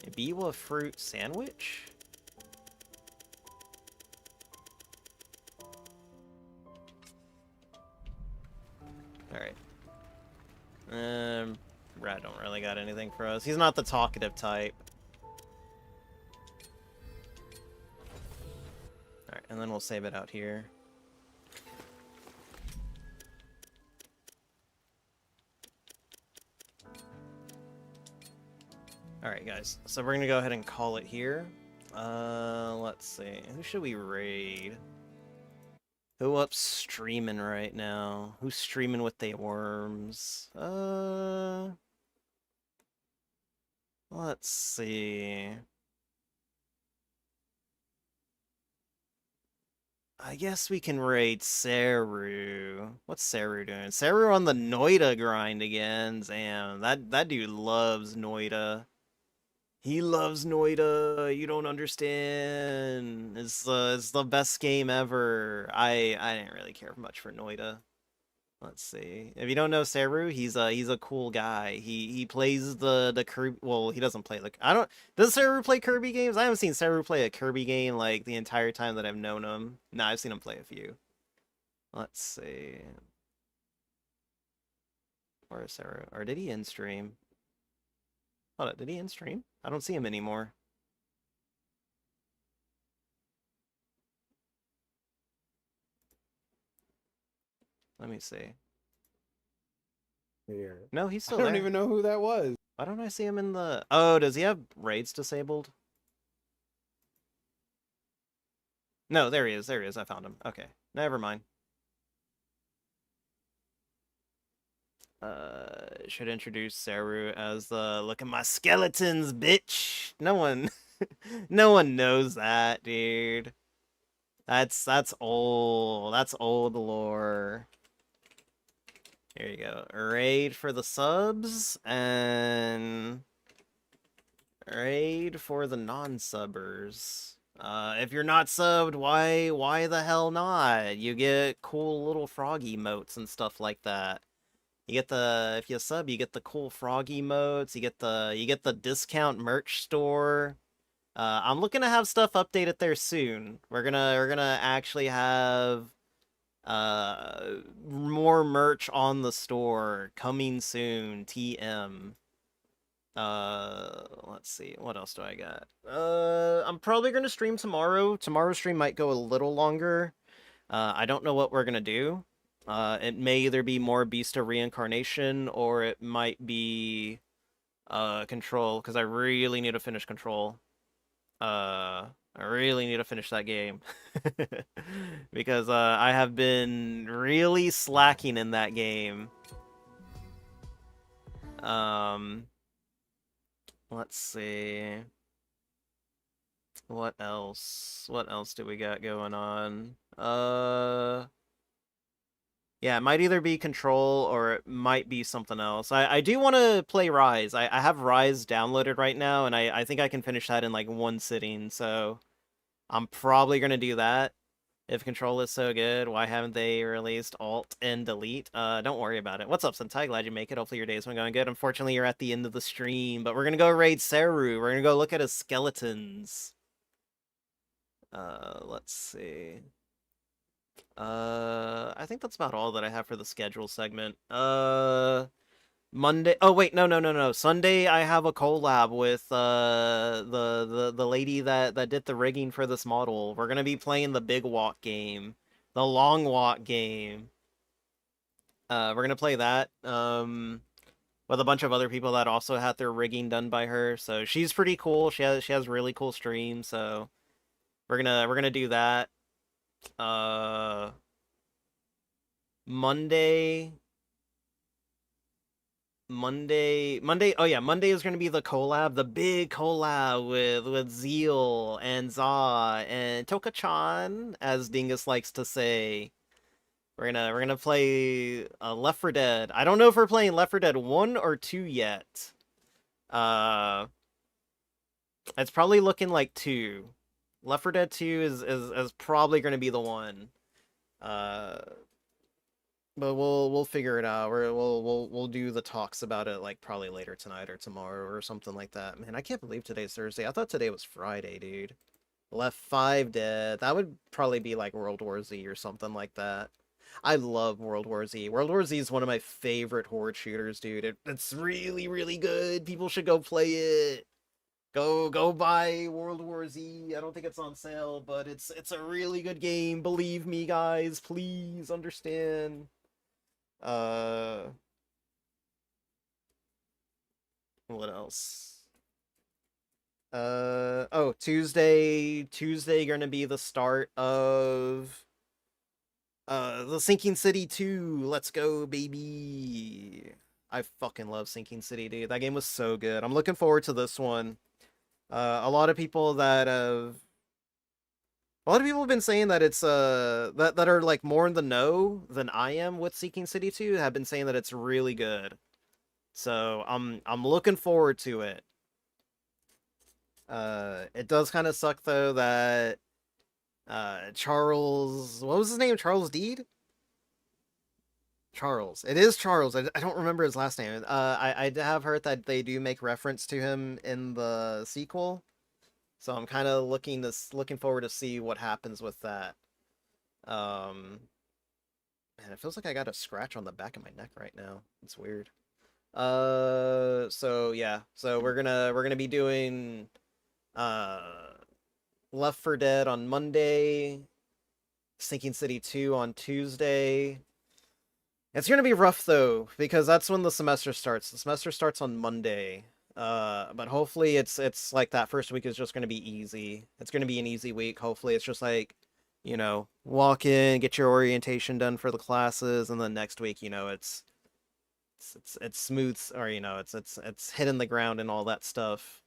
A biwa fruit sandwich? Alright. Rat don't really got anything for us. He's not the talkative type. Alright, and then we'll save it out here. Alright, guys. So we're gonna go ahead and call it here. Let's see. Who should we raid? Who up streaming right now? Who's streaming with they worms? Let's see. I guess we can raid Saru. What's Saru doing? Saru on the Noida grind again. Damn, that dude loves Noida. He loves Noida. You don't understand. It's the best game ever. I didn't really care much for Noida. Let's see. If you don't know Saru, he's a cool guy. He plays the Kirby. Well, he doesn't play the. I don't. Does Saru play Kirby games? I haven't seen Saru play a Kirby game like the entire time that I've known him. Nah, I've seen him play a few. Let's see. Where is Saru? Or did he in stream? Hold on, did he in stream? I don't see him anymore. Let me see. Here. No, he's still I don't there. even know who that was. Why don't I see him in the... Oh, does he have raids disabled? No, there he is. There he is. I found him. Okay. Never mind. Should introduce Saru as the look at my skeletons, bitch. No one no one knows that, dude. That's old. That's old lore. Here you go. Raid for the subs and raid for the non-subbers. If you're not subbed, why the hell not? You get cool little frog emotes and stuff like that. You get the if you sub, you get the cool frog emotes. You get the discount merch store. I'm looking to have stuff updated there soon. We're gonna actually have more merch on the store coming soon. TM. Let's see. What else do I got? I'm probably gonna stream tomorrow. Tomorrow's stream might go a little longer. I don't know what we're gonna do. It may either be more Beast of Reincarnation or it might be Control, because I really need to finish Control. I really need to finish that game. Because I have been really slacking in that game. Let's see. What else? What else do we got going on? Yeah, it might either be Control or it might be something else. I do want to play Rise. I have Rise downloaded right now, and I think I can finish that in like one sitting, so I'm probably going to do that. If Control is so good, why haven't they released Alt and Delete? Don't worry about it. What's up, Sentai? Glad you make it. Hopefully your day's been going good. Unfortunately, you're at the end of the stream, but we're going to go raid Saru. We're going to go look at his skeletons. Let's see. I think that's about all that I have for the schedule segment. Monday. Oh wait, no. Sunday I have a collab with the lady that did the rigging for this model. We're gonna be playing the Big Walk game, the Long Walk game. We're gonna play that with a bunch of other people that also had their rigging done by her. So she's pretty cool. She has really cool streams. So we're gonna do that. Monday. Oh yeah, Monday is gonna be the collab, the big collab with Zeal and Za and Toka-chan, as Dingus likes to say. We're gonna play Left 4 Dead. I don't know if we're playing Left 4 Dead 1 or 2 yet. It's probably looking like 2. Left 4 Dead 2 is probably gonna be the one. But we'll figure it out. We'll do the talks about it like probably later tonight or tomorrow or something like that. Man, I can't believe today's Thursday. I thought today was Friday, dude. Left 5 Dead. That would probably be like World War Z or something like that. I love World War Z. World War Z is one of my favorite horde shooters, dude. It's really, really good. People should go play it. Go buy World War Z. I don't think it's on sale, but it's a really good game. Believe me, guys. Please understand. What else? Oh, Tuesday gonna be the start of the Sinking City 2. Let's go, baby. I fucking love Sinking City, dude. That game was so good. I'm looking forward to this one. A lot of people that have been saying that it's that are like more in the know than I am with Sinking City 2 have been saying that it's really good. So I'm looking forward to it. It does kind of suck though that Charles, what was his name? Charles Deed? Charles. It is Charles. I don't remember his last name. I have heard that they do make reference to him in the sequel, so I'm kind of looking forward to see what happens with that. Man, it feels like I got a scratch on the back of my neck right now. It's weird. So yeah, so we're gonna be doing Left 4 Dead on Monday, Sinking City 2 on Tuesday. It's gonna be rough though, because that's when the semester starts. The semester starts on Monday. But hopefully it's like that first week is just gonna be easy. It's gonna be an easy week. Hopefully it's just like, walk in, get your orientation done for the classes, and then next week, it's smooth, or it's hitting the ground and all that stuff.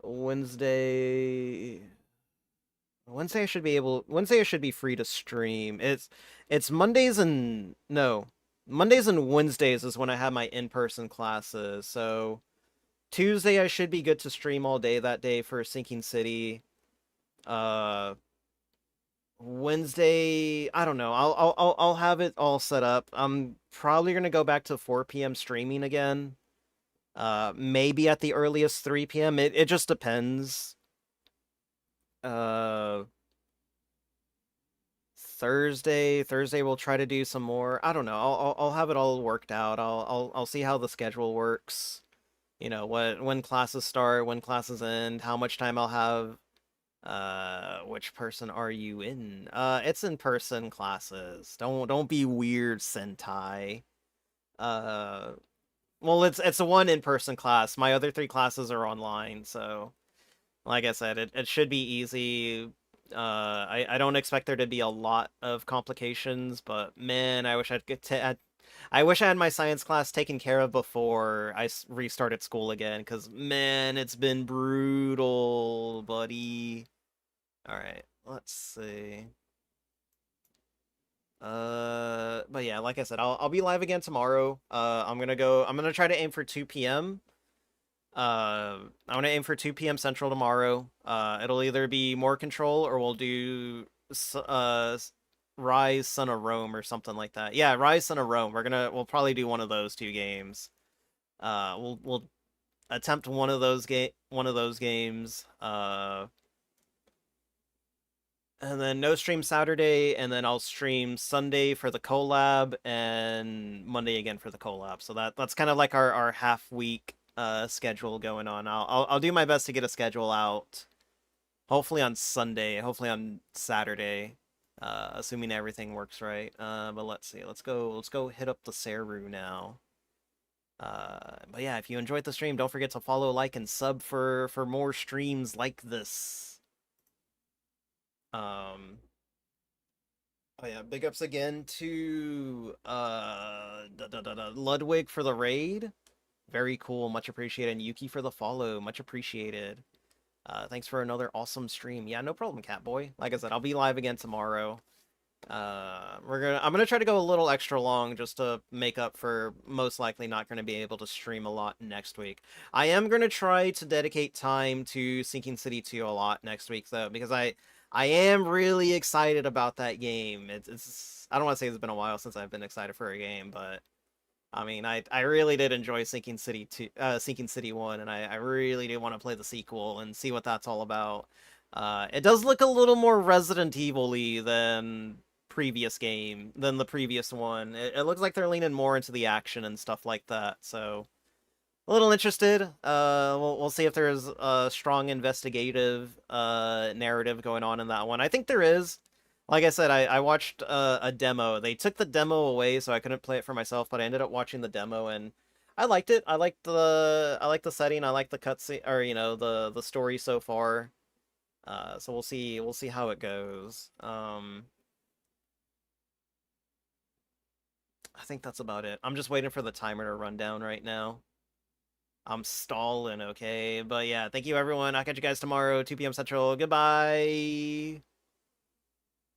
Wednesday I should be free to stream. It's Mondays and no. Mondays and Wednesdays is when I have my in-person classes. So Tuesday I should be good to stream all day that day for Sinking City. Wednesday, I don't know. I'll have it all set up. I'm probably gonna go back to 4 p.m. streaming again. Maybe at the earliest 3 p.m. It just depends. Thursday we'll try to do some more. I don't know. I'll have it all worked out. I'll see how the schedule works. When classes start, when classes end, how much time I'll have. Which person are you in? It's in-person classes. Don't be weird, Sentai. Well, it's a one in-person class. My other 3 classes are online, so like I said, it should be easy. I don't expect there to be a lot of complications, but man, I wish I wish I had my science class taken care of before I restarted school again, because man, it's been brutal, buddy. All right, let's see. But yeah, like I said, I'll be live again tomorrow. I'm gonna try to aim for 2 p.m. I'm gonna aim for 2 p.m. Central tomorrow. It'll either be More Control or we'll do Rise Son of Rome or something like that. Yeah, Rise Son of Rome. We'll probably do one of those 2 games. We'll attempt one of those games. And then no stream Saturday, and then I'll stream Sunday for the collab and Monday again for the collab. So that's kind of like our half week schedule going on. I'll do my best to get a schedule out. Hopefully on Sunday, hopefully on Saturday, assuming everything works right. But let's see. Let's go hit up the Seru now. But yeah, if you enjoyed the stream, don't forget to follow, like, and sub for more streams like this. Oh yeah, big ups again to Ludwig for the raid. Very cool, much appreciated. And Yuki for the follow, much appreciated. Thanks for another awesome stream. Yeah, no problem, Catboy. Like I said, I'll be live again tomorrow. I'm gonna try to go a little extra long just to make up for most likely not gonna be able to stream a lot next week. I am gonna try to dedicate time to Sinking City 2 a lot next week though, because I am really excited about that game. It's I don't want to say it's been a while since I've been excited for a game, but I mean, I really did enjoy Sinking City 2, Sinking City 1, and I really do want to play the sequel and see what that's all about. It does look a little more Resident Evil-y than the previous one. It looks like they're leaning more into the action and stuff like that, so a little interested. We'll see if there's a strong investigative narrative going on in that one. I think there is. Like I said, I watched a demo. They took the demo away, so I couldn't play it for myself, but I ended up watching the demo, and I liked it. I liked the setting. I like the cutscene, or you know, the story so far. So we'll see how it goes. I think that's about it. I'm just waiting for the timer to run down right now. I'm stalling, okay? But yeah, thank you everyone. I'll catch you guys tomorrow, 2 p.m. Central. Goodbye.